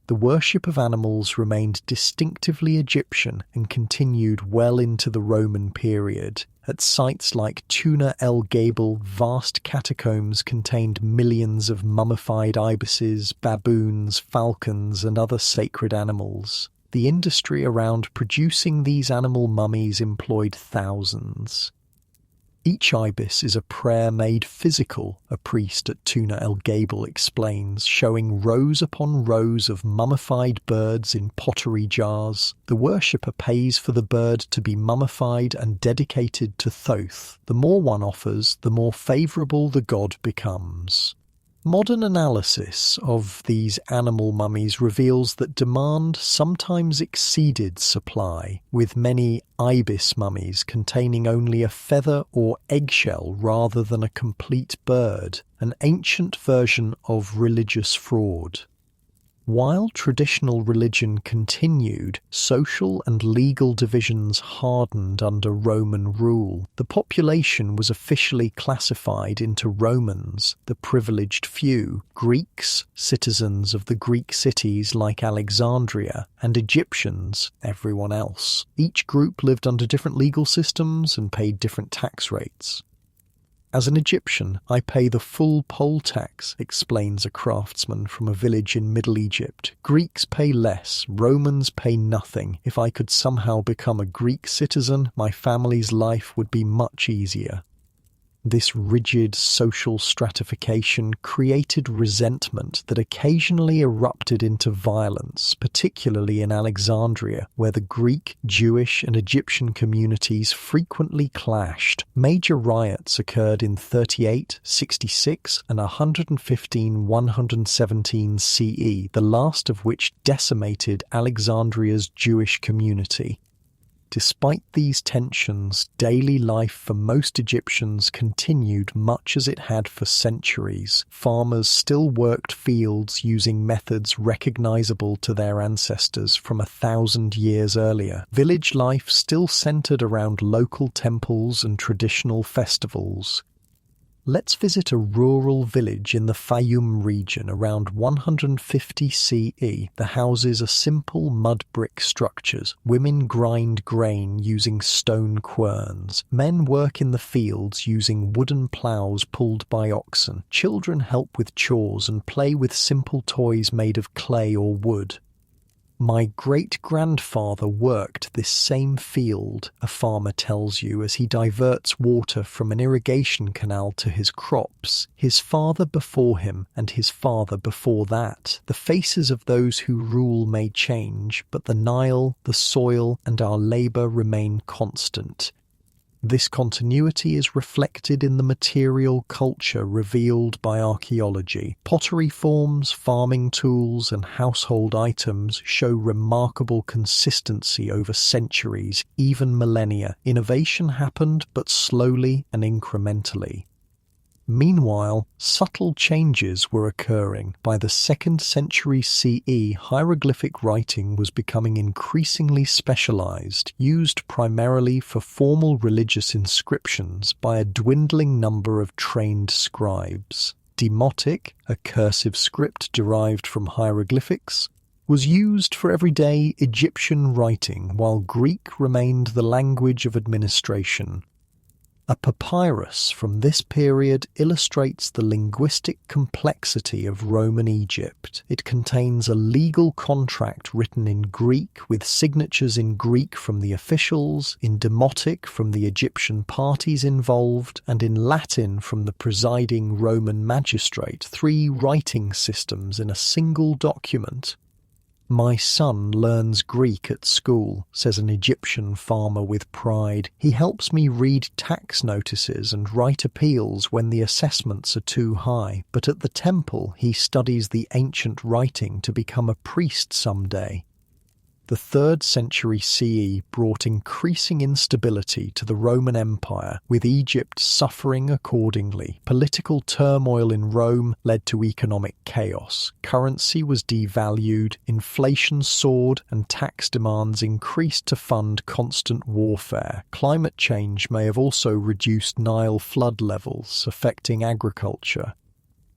The worship of animals remained distinctively Egyptian and continued well into the Roman period. At sites like Tuna el Gabel, vast catacombs contained millions of mummified ibises, baboons, falcons, and other sacred animals. The industry around producing these animal mummies employed thousands. Each ibis is a prayer made physical, a priest at Tuna el Gabel explains, showing rows upon rows of mummified birds in pottery jars. The worshipper pays for the bird to be mummified and dedicated to Thoth. The more one offers, the more favourable the god becomes. Modern analysis of these animal mummies reveals that demand sometimes exceeded supply, with many ibis mummies containing only a feather or eggshell rather than a complete bird, an ancient version of religious fraud. While traditional religion continued, social and legal divisions hardened under Roman rule. The population was officially classified into Romans, the privileged few, Greeks, citizens of the Greek cities like Alexandria, and Egyptians, everyone else. Each group lived under different legal systems and paid different tax rates. As an Egyptian, I pay the full poll tax, explains a craftsman from a village in Middle Egypt. Greeks pay less, Romans pay nothing. If I could somehow become a Greek citizen, my family's life would be much easier. This rigid social stratification created resentment that occasionally erupted into violence, particularly in Alexandria, where the Greek, Jewish, and Egyptian communities frequently clashed. Major riots occurred in 38, 66, and 115-117 CE, the last of which decimated Alexandria's Jewish community. Despite these tensions, daily life for most Egyptians continued much as it had for centuries. Farmers still worked fields using methods recognizable to their ancestors from 1,000 years earlier. Village life still centered around local temples and traditional festivals. Let's visit a rural village in the Fayum region around 150 CE. The houses are simple mud brick structures. Women grind grain using stone querns. Men work in the fields using wooden ploughs pulled by oxen. Children help with chores and play with simple toys made of clay or wood. My great-grandfather worked this same field, a farmer tells you, as he diverts water from an irrigation canal to his crops. His father before him and his father before that. The faces of those who rule may change, but the Nile, the soil, and our labour remain constant. This continuity is reflected in the material culture revealed by archaeology. Pottery forms, farming tools, and household items show remarkable consistency over centuries, even millennia. Innovation happened, but slowly and incrementally. Meanwhile, subtle changes were occurring. By the 2nd century CE, hieroglyphic writing was becoming increasingly specialized, used primarily for formal religious inscriptions by a dwindling number of trained scribes. Demotic, a cursive script derived from hieroglyphics, was used for everyday Egyptian writing, while Greek remained the language of administration. A papyrus from this period illustrates the linguistic complexity of Roman Egypt. It contains a legal contract written in Greek with signatures in Greek from the officials, in Demotic from the Egyptian parties involved, and in Latin from the presiding Roman magistrate, 3 writing systems in a single document. My son learns Greek at school, says an Egyptian farmer with pride. He helps me read tax notices and write appeals when the assessments are too high. But at the temple he studies the ancient writing to become a priest someday. The 3rd century CE brought increasing instability to the Roman Empire, with Egypt suffering accordingly. Political turmoil in Rome led to economic chaos. Currency was devalued, inflation soared, and tax demands increased to fund constant warfare. Climate change may have also reduced Nile flood levels, affecting agriculture.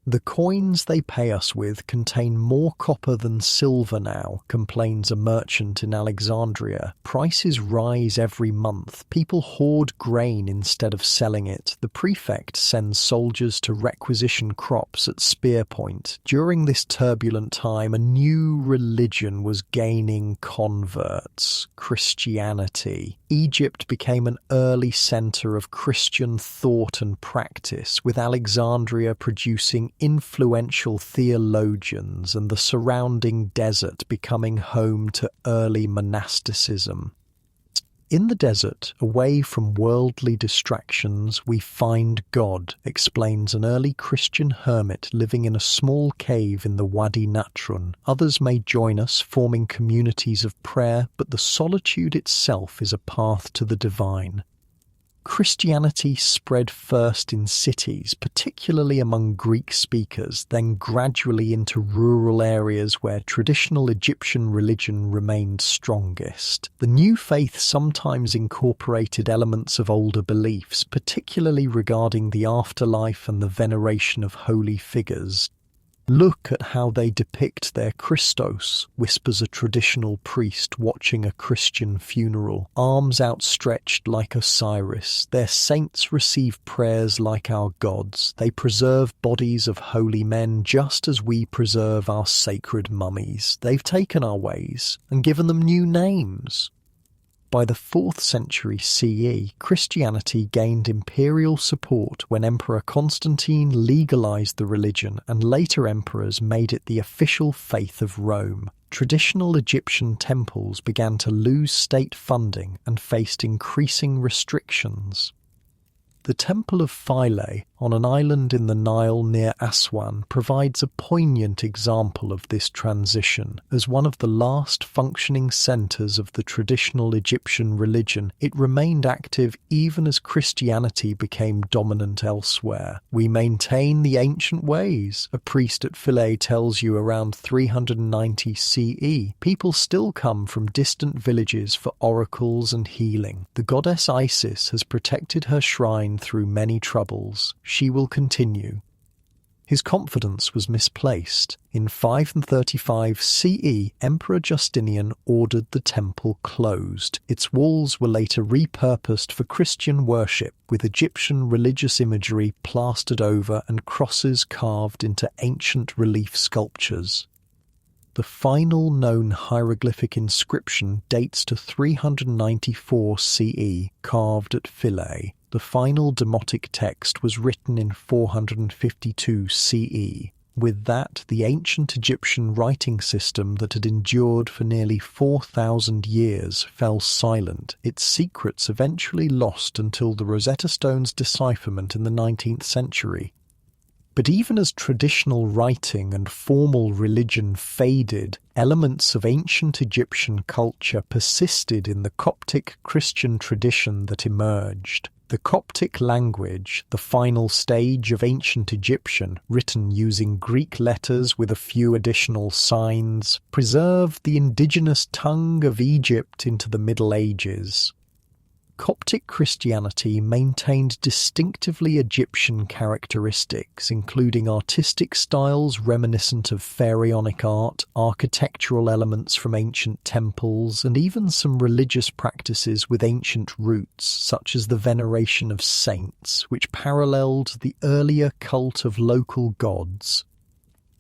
The coins they pay us with contain more copper than silver now, complains a merchant in Alexandria. Prices rise every month. People hoard grain instead of selling it. The prefect sends soldiers to requisition crops at spear point. During this turbulent time, a new religion was gaining converts: Christianity. Egypt became an early centre of Christian thought and practice, with Alexandria producing influential theologians and the surrounding desert becoming home to early monasticism. In the desert, away from worldly distractions, we find God, explains an early Christian hermit living in a small cave in the Wadi Natrun. Others may join us, forming communities of prayer, but the solitude itself is a path to the divine. Christianity spread first in cities, particularly among Greek speakers, then gradually into rural areas where traditional Egyptian religion remained strongest. The new faith sometimes incorporated elements of older beliefs, particularly regarding the afterlife and the veneration of holy figures. "Look at how they depict their Christos," whispers a traditional priest watching a Christian funeral. "Arms outstretched like Osiris. Their saints receive prayers like our gods. They preserve bodies of holy men just as we preserve our sacred mummies. They've taken our ways and given them new names." By the 4th century CE, Christianity gained imperial support when Emperor Constantine legalized the religion, and later emperors made it the official faith of Rome. Traditional Egyptian temples began to lose state funding and faced increasing restrictions. The Temple of Philae, on an island in the Nile near Aswan, provides a poignant example of this transition. As one of the last functioning centres of the traditional Egyptian religion, it remained active even as Christianity became dominant elsewhere. "We maintain the ancient ways," a priest at Philae tells you around 390 CE. People still come from distant villages for oracles and healing. The goddess Isis has protected her shrine through many troubles. She will continue. His confidence was misplaced. In 535 CE, Emperor Justinian ordered the temple closed. Its walls were later repurposed for Christian worship, with Egyptian religious imagery plastered over and crosses carved into ancient relief sculptures. The final known hieroglyphic inscription dates to 394 CE, carved at Philae. The final demotic text was written in 452 CE. With that, the ancient Egyptian writing system that had endured for nearly 4,000 years fell silent, its secrets eventually lost until the Rosetta Stone's decipherment in the 19th century. But even as traditional writing and formal religion faded, elements of ancient Egyptian culture persisted in the Coptic Christian tradition that emerged. The Coptic language, the final stage of ancient Egyptian, written using Greek letters with a few additional signs, preserved the indigenous tongue of Egypt into the Middle Ages. Coptic Christianity maintained distinctively Egyptian characteristics, including artistic styles reminiscent of pharaonic art, architectural elements from ancient temples, and even some religious practices with ancient roots, such as the veneration of saints, which paralleled the earlier cult of local gods.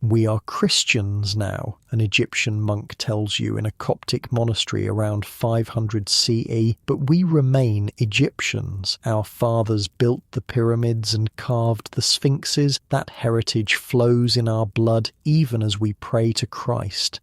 "We are Christians now," an Egyptian monk tells you in a Coptic monastery around 500 CE, "but we remain Egyptians. Our fathers built the pyramids and carved the sphinxes. That heritage flows in our blood even as we pray to Christ."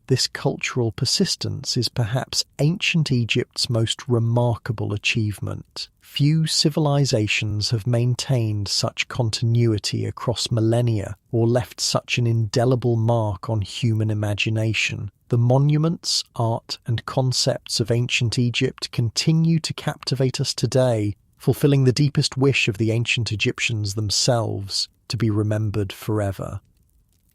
This cultural persistence is perhaps ancient Egypt's most remarkable achievement. Few civilizations have maintained such continuity across millennia or left such an indelible mark on human imagination. The monuments, art, and concepts of ancient Egypt continue to captivate us today, fulfilling the deepest wish of the ancient Egyptians themselves, to be remembered forever.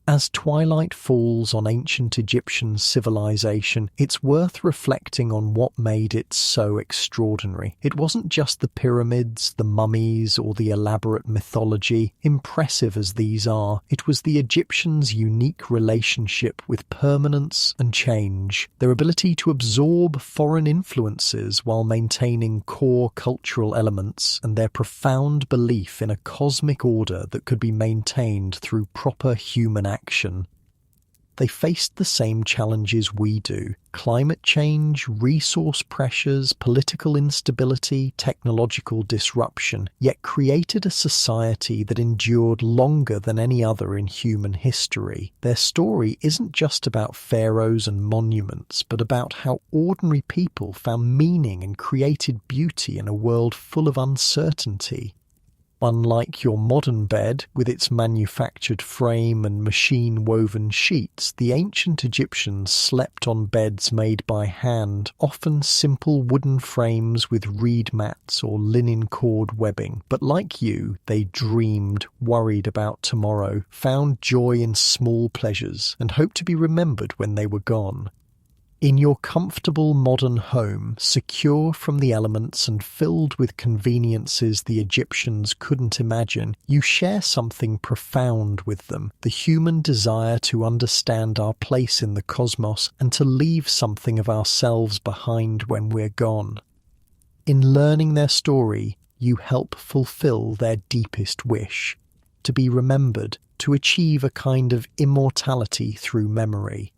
As twilight falls on ancient Egyptian civilization, it's worth reflecting on what made it so extraordinary. It wasn't just the pyramids, the mummies, or the elaborate mythology. Impressive as these are, it was the Egyptians' unique relationship with permanence and change, their ability to absorb foreign influences while maintaining core cultural elements, and their profound belief in a cosmic order that could be maintained through proper human action. They faced the same challenges we do: climate change, resource pressures, political instability, technological disruption, yet created a society that endured longer than any other in human history. Their story isn't just about pharaohs and monuments, but about how ordinary people found meaning and created beauty in a world full of uncertainty. Unlike your modern bed, with its manufactured frame and machine-woven sheets, the ancient Egyptians slept on beds made by hand, often simple wooden frames with reed mats or linen cord webbing. But like you, they dreamed, worried about tomorrow, found joy in small pleasures, and hoped to be remembered when they were gone. In your comfortable modern home, secure from the elements and filled with conveniences the Egyptians couldn't imagine, you share something profound with them: the human desire to understand our place in the cosmos and to leave something of ourselves behind when we're gone. In learning their story, you help fulfill their deepest wish: to be remembered, to achieve a kind of immortality through memory.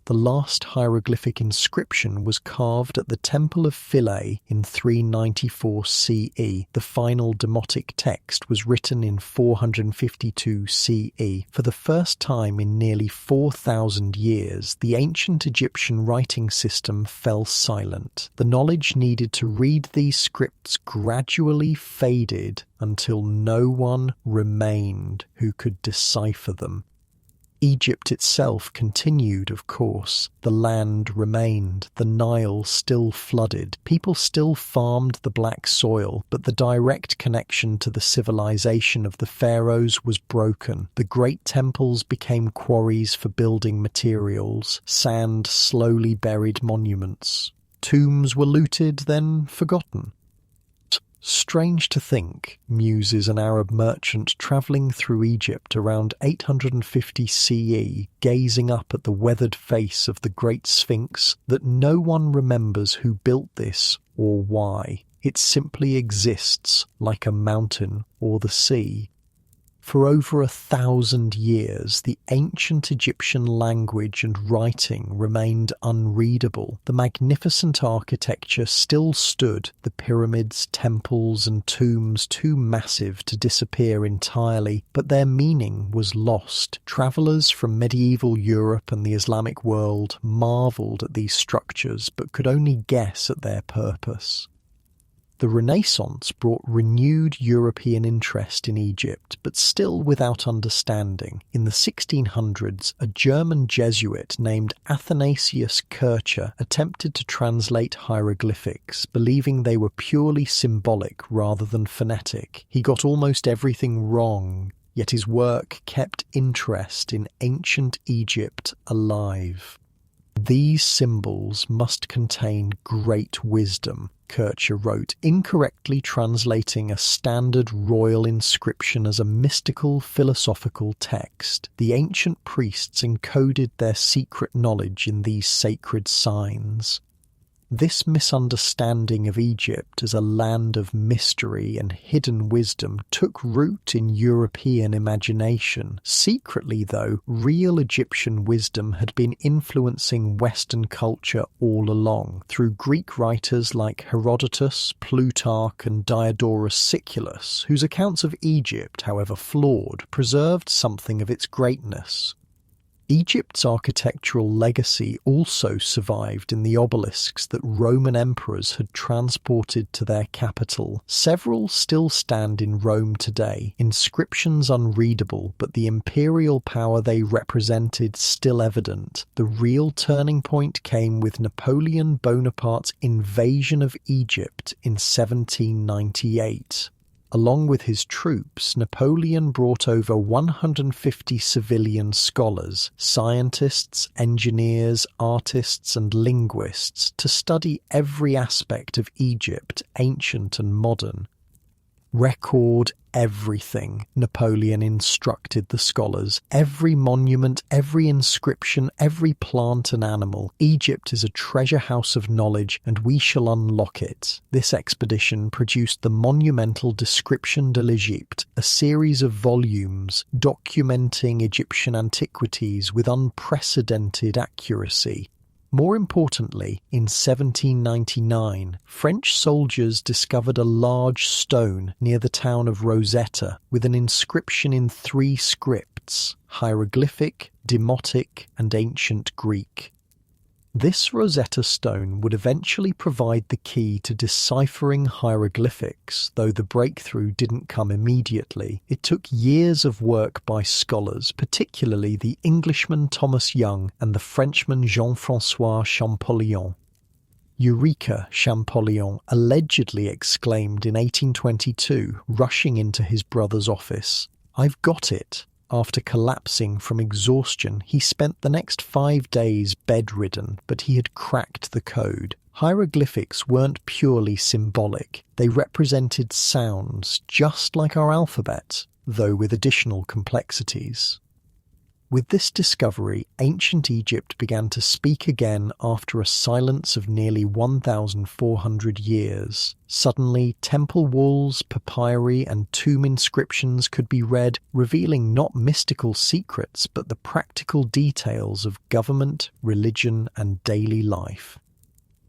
The last hieroglyphic inscription was carved at the Temple of Philae in 394 CE. The final Demotic text was written in 452 CE. For the first time in nearly 4,000 years, the ancient Egyptian writing system fell silent. The knowledge needed to read these scripts gradually faded until no one remained who could decipher them. Egypt itself continued, of course. The land remained, the Nile still flooded, people still farmed the black soil, but the direct connection to the civilization of the pharaohs was broken. The great temples became quarries for building materials, sand slowly buried monuments. Tombs were looted, then forgotten. Strange to think, muses an Arab merchant travelling through Egypt around 850 CE, gazing up at the weathered face of the Great Sphinx, that no one remembers who built this or why. It simply exists, like a mountain or the sea. For over 1,000 years, the ancient Egyptian language and writing remained unreadable. The magnificent architecture still stood, the pyramids, temples, and tombs too massive to disappear entirely, but their meaning was lost. Travellers from medieval Europe and the Islamic world marvelled at these structures, but could only guess at their purpose. The Renaissance brought renewed European interest in Egypt, but still without understanding. In the 1600s, a German Jesuit named Athanasius Kircher attempted to translate hieroglyphics, believing they were purely symbolic rather than phonetic. He got almost everything wrong, yet his work kept interest in ancient Egypt alive. "These symbols must contain great wisdom," Kircher wrote, incorrectly translating a standard royal inscription as a mystical, philosophical text. The ancient priests encoded their secret knowledge in these sacred signs. This misunderstanding of Egypt as a land of mystery and hidden wisdom took root in European imagination. Secretly, though, real Egyptian wisdom had been influencing Western culture all along, through Greek writers like Herodotus, Plutarch, and Diodorus Siculus, whose accounts of Egypt, however flawed, preserved something of its greatness. Egypt's architectural legacy also survived in the obelisks that Roman emperors had transported to their capital. Several still stand in Rome today, inscriptions unreadable, but the imperial power they represented still evident. The real turning point came with Napoleon Bonaparte's invasion of Egypt in 1798. Along with his troops, Napoleon brought over 150 civilian scholars, scientists, engineers, artists, and linguists to study every aspect of Egypt, ancient and modern. Record everything, Napoleon instructed the scholars. Every monument, every inscription, every plant and animal. Egypt is a treasure house of knowledge, and we shall unlock it. This expedition produced the monumental Description de l'Egypte, a series of volumes documenting Egyptian antiquities with unprecedented accuracy. More importantly, in 1799, French soldiers discovered a large stone near the town of Rosetta with an inscription in 3 scripts: hieroglyphic, demotic, and ancient Greek. This Rosetta Stone would eventually provide the key to deciphering hieroglyphics, though the breakthrough didn't come immediately. It took years of work by scholars, particularly the Englishman Thomas Young and the Frenchman Jean-François Champollion. Eureka, Champollion allegedly exclaimed in 1822, rushing into his brother's office. "I've got it." After collapsing from exhaustion, he spent the next 5 days bedridden, but he had cracked the code. Hieroglyphics weren't purely symbolic. They represented sounds, just like our alphabet, though with additional complexities. With this discovery, ancient Egypt began to speak again after a silence of nearly 1,400 years. Suddenly, temple walls, papyri, and tomb inscriptions could be read, revealing not mystical secrets but the practical details of government, religion, and daily life.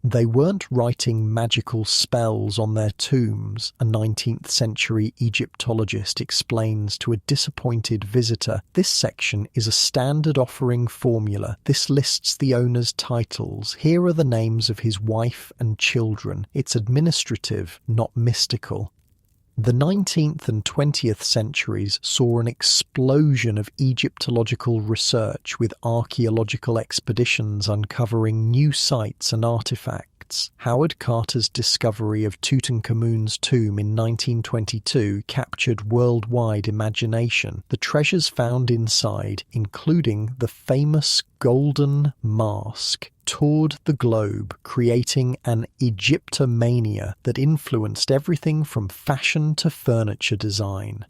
They weren't writing magical spells on their tombs, a 19th century Egyptologist explains to a disappointed visitor. This section is a standard offering formula. This lists the owner's titles. Here are the names of his wife and children. It's administrative, not mystical. The 19th and 20th centuries saw an explosion of Egyptological research, with archaeological expeditions uncovering new sites and artifacts. Howard Carter's discovery of Tutankhamun's tomb in 1922 captured worldwide imagination. The treasures found inside, including the famous golden mask, toured the globe, creating an Egyptomania that influenced everything from fashion to furniture design.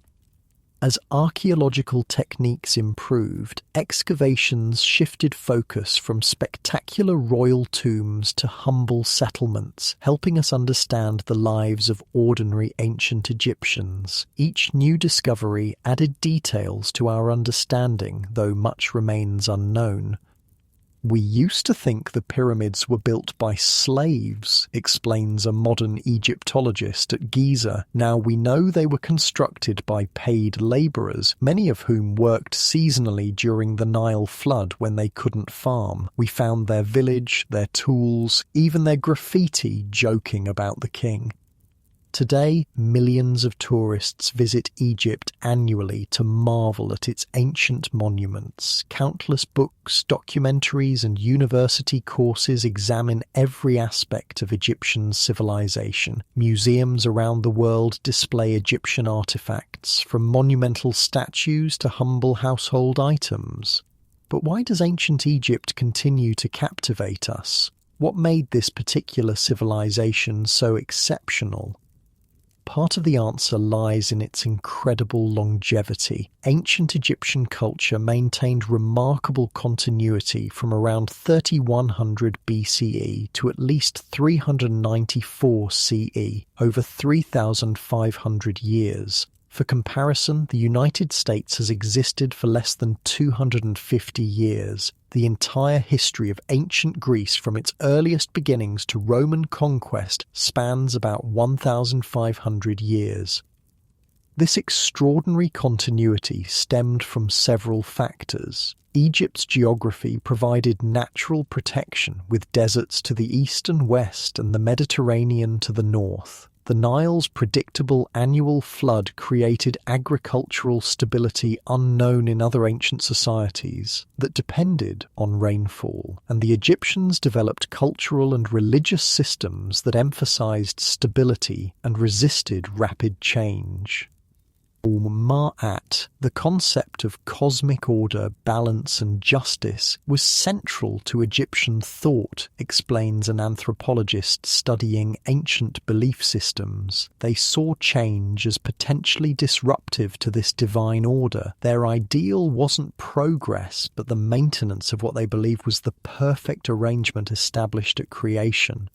As archaeological techniques improved, excavations shifted focus from spectacular royal tombs to humble settlements, helping us understand the lives of ordinary ancient Egyptians. Each new discovery added details to our understanding, though much remains unknown. "We used to think the pyramids were built by slaves," explains a modern Egyptologist at Giza. "Now we know they were constructed by paid laborers, many of whom worked seasonally during the Nile flood when they couldn't farm. We found their village, their tools, even their graffiti joking about the king." Today, millions of tourists visit Egypt annually to marvel at its ancient monuments. Countless books, documentaries, and university courses examine every aspect of Egyptian civilization. Museums around the world display Egyptian artifacts, from monumental statues to humble household items. But why does ancient Egypt continue to captivate us? What made this particular civilization so exceptional? Part of the answer lies in its incredible longevity. Ancient Egyptian culture maintained remarkable continuity from around 3100 BCE to at least 394 CE, over 3,500 years. For comparison, the United States has existed for less than 250 years. The entire history of ancient Greece, from its earliest beginnings to Roman conquest, spans about 1,500 years. This extraordinary continuity stemmed from several factors. Egypt's geography provided natural protection, with deserts to the east and west and the Mediterranean to the north. The Nile's predictable annual flood created agricultural stability unknown in other ancient societies that depended on rainfall, and the Egyptians developed cultural and religious systems that emphasized stability and resisted rapid change. Ma'at, the concept of cosmic order, balance and justice, was central to Egyptian thought, explains an anthropologist studying ancient belief systems. They saw change as potentially disruptive to this divine order. Their ideal wasn't progress, but the maintenance of what they believed was the perfect arrangement established at creation.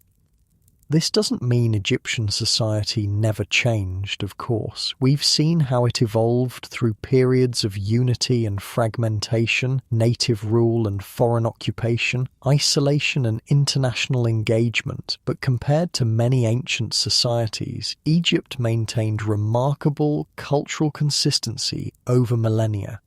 This doesn't mean Egyptian society never changed, of course. We've seen how it evolved through periods of unity and fragmentation, native rule and foreign occupation, isolation and international engagement. But compared to many ancient societies, Egypt maintained remarkable cultural consistency over millennia.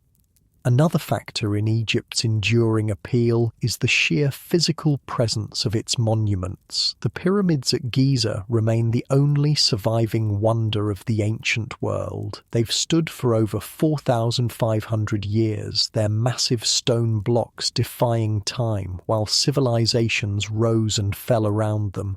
Another factor in Egypt's enduring appeal is the sheer physical presence of its monuments. The pyramids at Giza remain the only surviving wonder of the ancient world. They've stood for over 4,500 years, their massive stone blocks defying time, while civilizations rose and fell around them.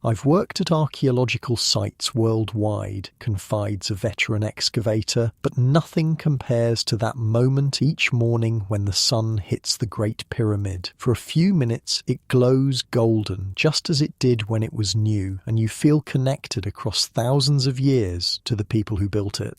I've worked at archaeological sites worldwide, confides a veteran excavator, but nothing compares to that moment each morning when the sun hits the Great Pyramid. For a few minutes, it glows golden, just as it did when it was new, and you feel connected across thousands of years to the people who built it.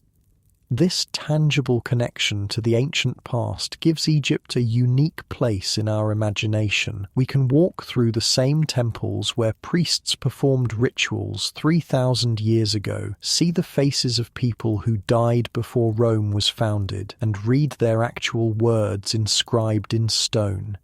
This tangible connection to the ancient past gives Egypt a unique place in our imagination. We can walk through the same temples where priests performed rituals 3,000 years ago, see the faces of people who died before Rome was founded, and read their actual words inscribed in stone.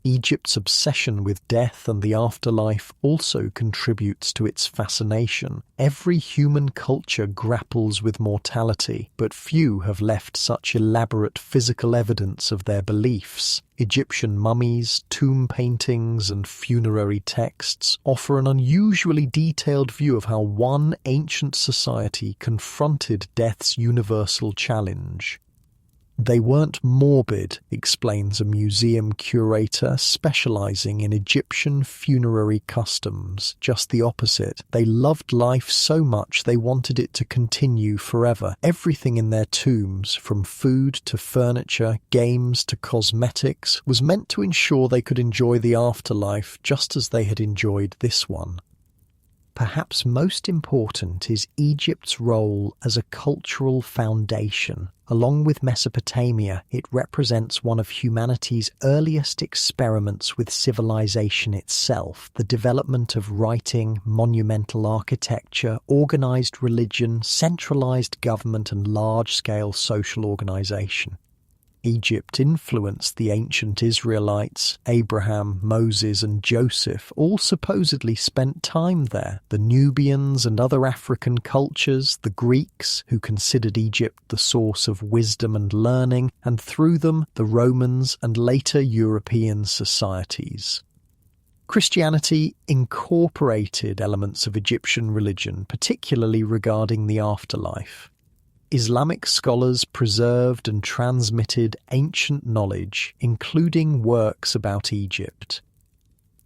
Egypt's obsession with death and the afterlife also contributes to its fascination. Every human culture grapples with mortality, but few have left such elaborate physical evidence of their beliefs. Egyptian mummies, tomb paintings, and funerary texts offer an unusually detailed view of how one ancient society confronted death's universal challenge. They weren't morbid, explains a museum curator specializing in Egyptian funerary customs. Just the opposite. They loved life so much they wanted it to continue forever. Everything in their tombs, from food to furniture, games to cosmetics, was meant to ensure they could enjoy the afterlife just as they had enjoyed this one. Perhaps most important is Egypt's role as a cultural foundation. Along with Mesopotamia, it represents one of humanity's earliest experiments with civilization itself, the development of writing, monumental architecture, organized religion, centralized government, and large-scale social organization. Egypt influenced the ancient Israelites. Abraham, Moses and Joseph all supposedly spent time there. The Nubians and other African cultures, the Greeks, who considered Egypt the source of wisdom and learning, and through them the Romans and later European societies. Christianity incorporated elements of Egyptian religion, particularly regarding the afterlife. Islamic scholars preserved and transmitted ancient knowledge, including works about Egypt.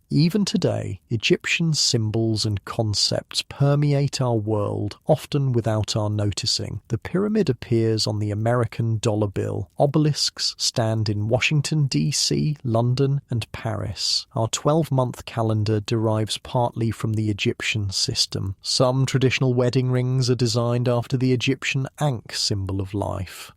Even today, Egyptian symbols and concepts permeate our world, often without our noticing. The pyramid appears on the American dollar bill. Obelisks stand in Washington, D.C., London, and Paris. Our 12-month calendar derives partly from the Egyptian system. Some traditional wedding rings are designed after the Egyptian Ankh symbol of life.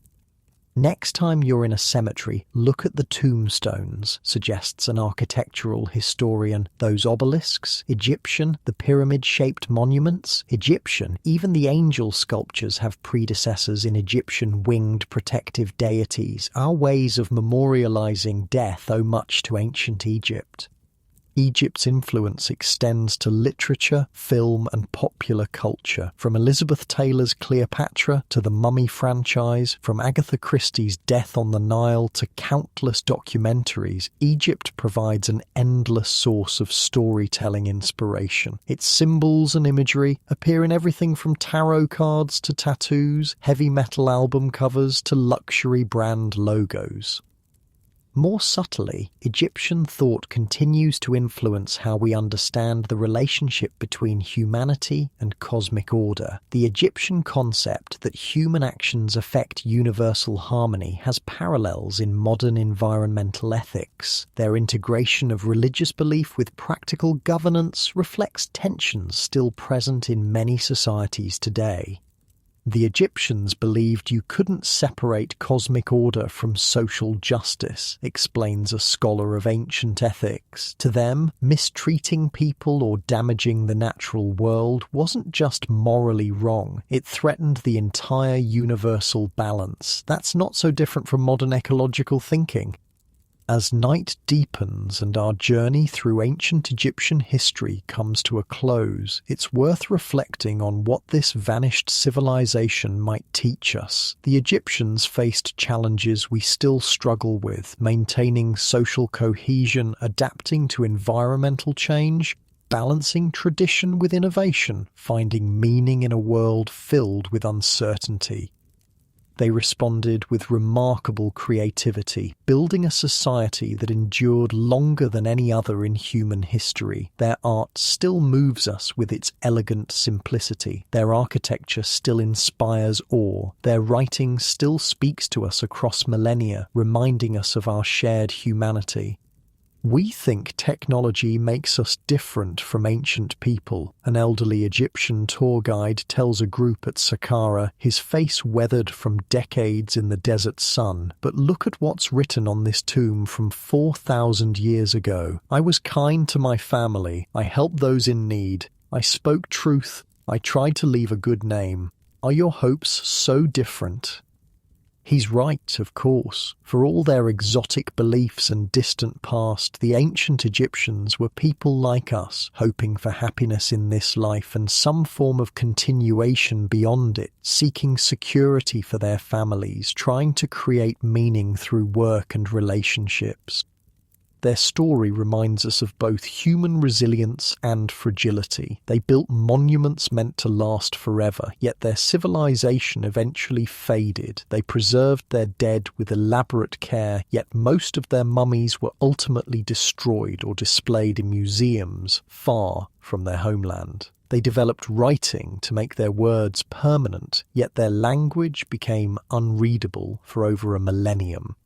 Next time you're in a cemetery, look at the tombstones, suggests an architectural historian. Those obelisks, Egyptian, the pyramid-shaped monuments, Egyptian. Even the angel sculptures have predecessors in Egyptian winged protective deities. Our ways of memorializing death owe much to ancient Egypt. Egypt's influence extends to literature, film, and popular culture. From Elizabeth Taylor's Cleopatra to the Mummy franchise, from Agatha Christie's Death on the Nile to countless documentaries, Egypt provides an endless source of storytelling inspiration. Its symbols and imagery appear in everything from tarot cards to tattoos, heavy metal album covers to luxury brand logos. More subtly, Egyptian thought continues to influence how we understand the relationship between humanity and cosmic order. The Egyptian concept that human actions affect universal harmony has parallels in modern environmental ethics. Their integration of religious belief with practical governance reflects tensions still present in many societies today. The Egyptians believed you couldn't separate cosmic order from social justice, explains a scholar of ancient ethics. To them, mistreating people or damaging the natural world wasn't just morally wrong, it threatened the entire universal balance. That's not so different from modern ecological thinking. As night deepens and our journey through ancient Egyptian history comes to a close, it's worth reflecting on what this vanished civilization might teach us. The Egyptians faced challenges we still struggle with, maintaining social cohesion, adapting to environmental change, balancing tradition with innovation, finding meaning in a world filled with uncertainty. They responded with remarkable creativity, building a society that endured longer than any other in human history. Their art still moves us with its elegant simplicity. Their architecture still inspires awe. Their writing still speaks to us across millennia, reminding us of our shared humanity. We think technology makes us different from ancient people. An elderly Egyptian tour guide tells a group at Saqqara, his face weathered from decades in the desert sun. But look at what's written on this tomb from 4,000 years ago. I was kind to my family. I helped those in need. I spoke truth. I tried to leave a good name. Are your hopes so different? He's right, of course. For all their exotic beliefs and distant past, the ancient Egyptians were people like us, hoping for happiness in this life and some form of continuation beyond it, seeking security for their families, trying to create meaning through work and relationships. Their story reminds us of both human resilience and fragility. They built monuments meant to last forever, yet their civilization eventually faded. They preserved their dead with elaborate care, yet most of their mummies were ultimately destroyed or displayed in museums far from their homeland. They developed writing to make their words permanent, yet their language became unreadable for over a millennium.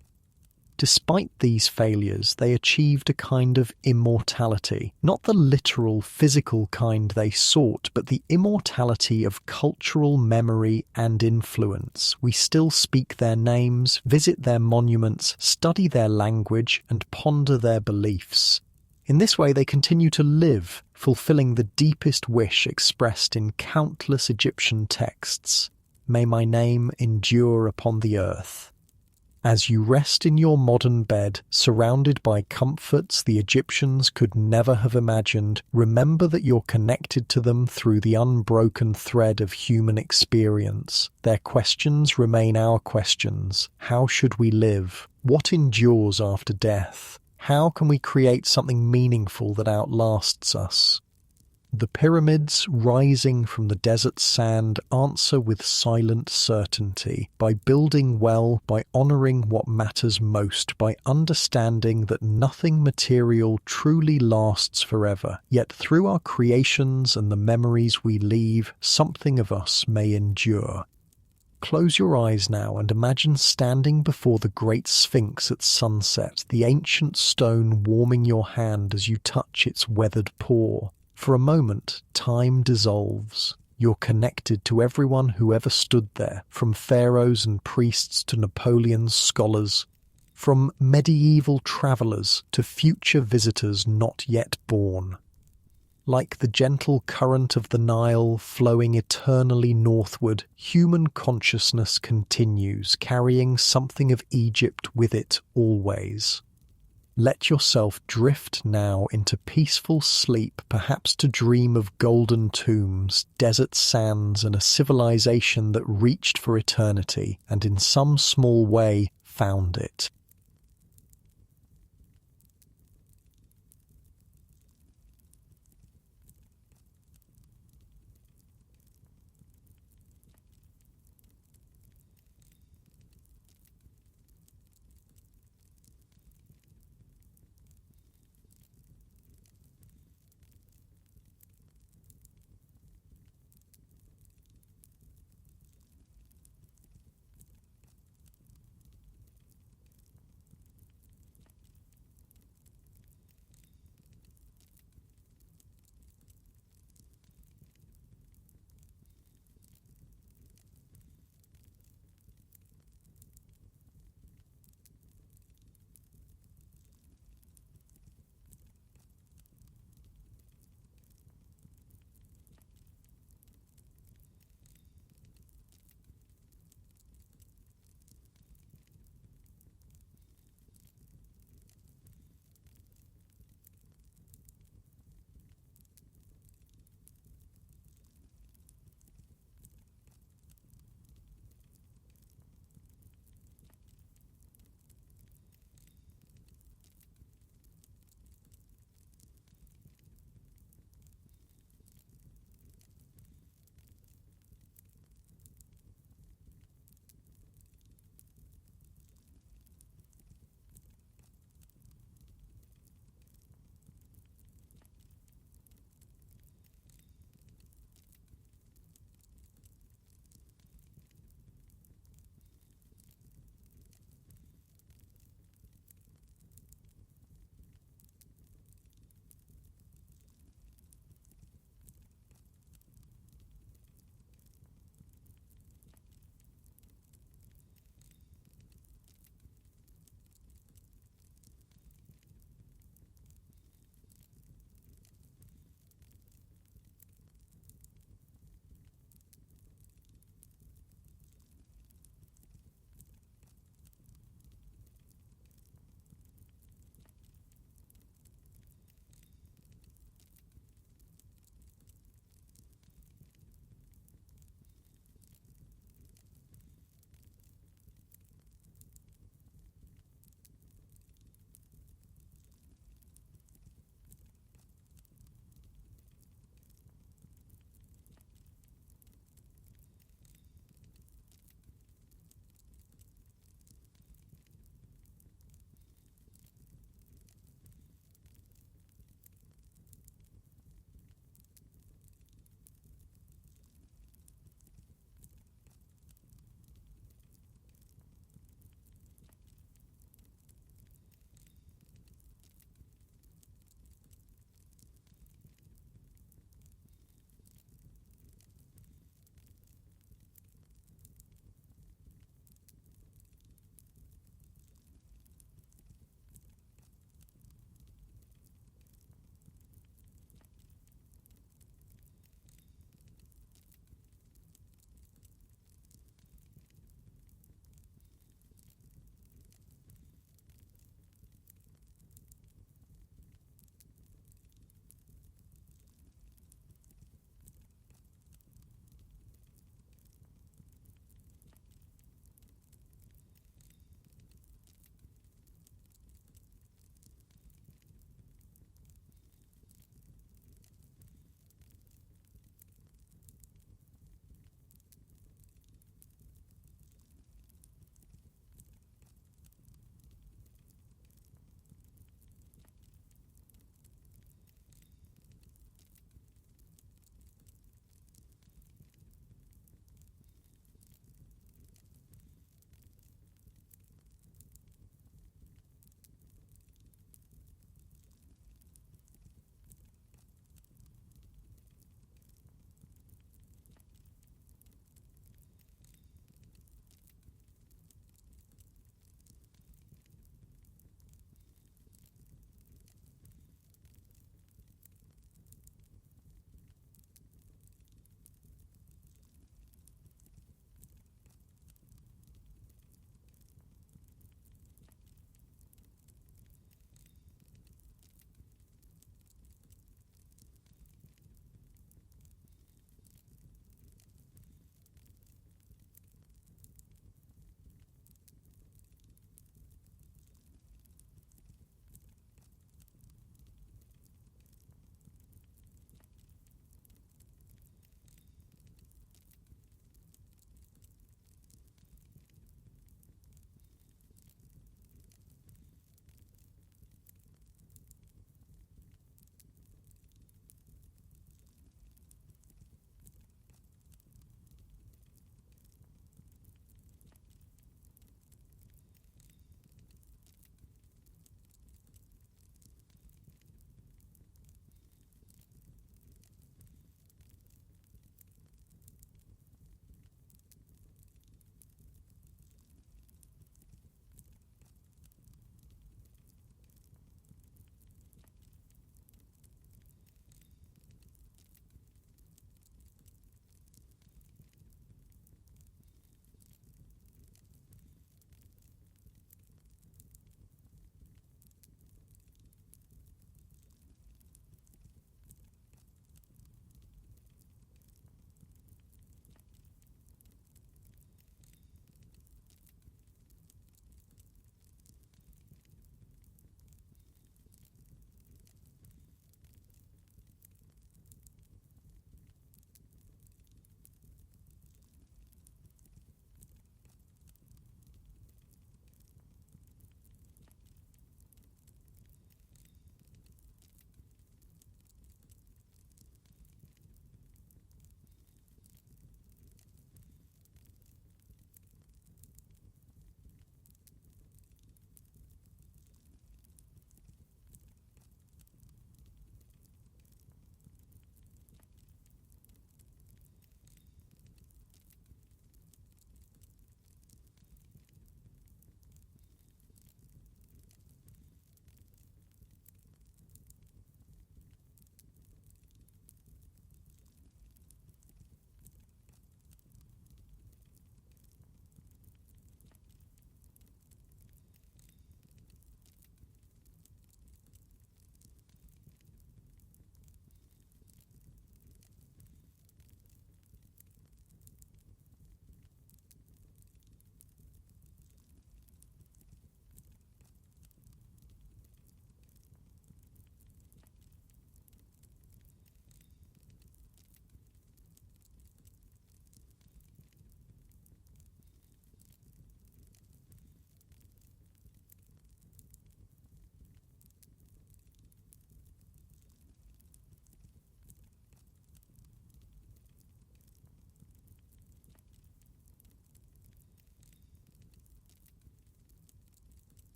Despite these failures, they achieved a kind of immortality, not the literal physical kind they sought, but the immortality of cultural memory and influence. We still speak their names, visit their monuments, study their language, and ponder their beliefs. In this way, they continue to live, fulfilling the deepest wish expressed in countless Egyptian texts. May my name endure upon the earth. As you rest in your modern bed, surrounded by comforts the Egyptians could never have imagined, remember that you're connected to them through the unbroken thread of human experience. Their questions remain our questions. How should we live? What endures after death? How can we create something meaningful that outlasts us? The pyramids rising from the desert sand answer with silent certainty, by building well, by honouring what matters most, by understanding that nothing material truly lasts forever. Yet through our creations and the memories we leave, something of us may endure. Close your eyes now and imagine standing before the great Sphinx at sunset, the ancient stone warming your hand as you touch its weathered paw. For a moment, time dissolves. You're connected to everyone who ever stood there, from pharaohs and priests to Napoleon's scholars, from medieval travellers to future visitors not yet born. Like the gentle current of the Nile flowing eternally northward, human consciousness continues, carrying something of Egypt with it always. Let yourself drift now into peaceful sleep, perhaps to dream of golden tombs, desert sands, and a civilization that reached for eternity, and in some small way found it.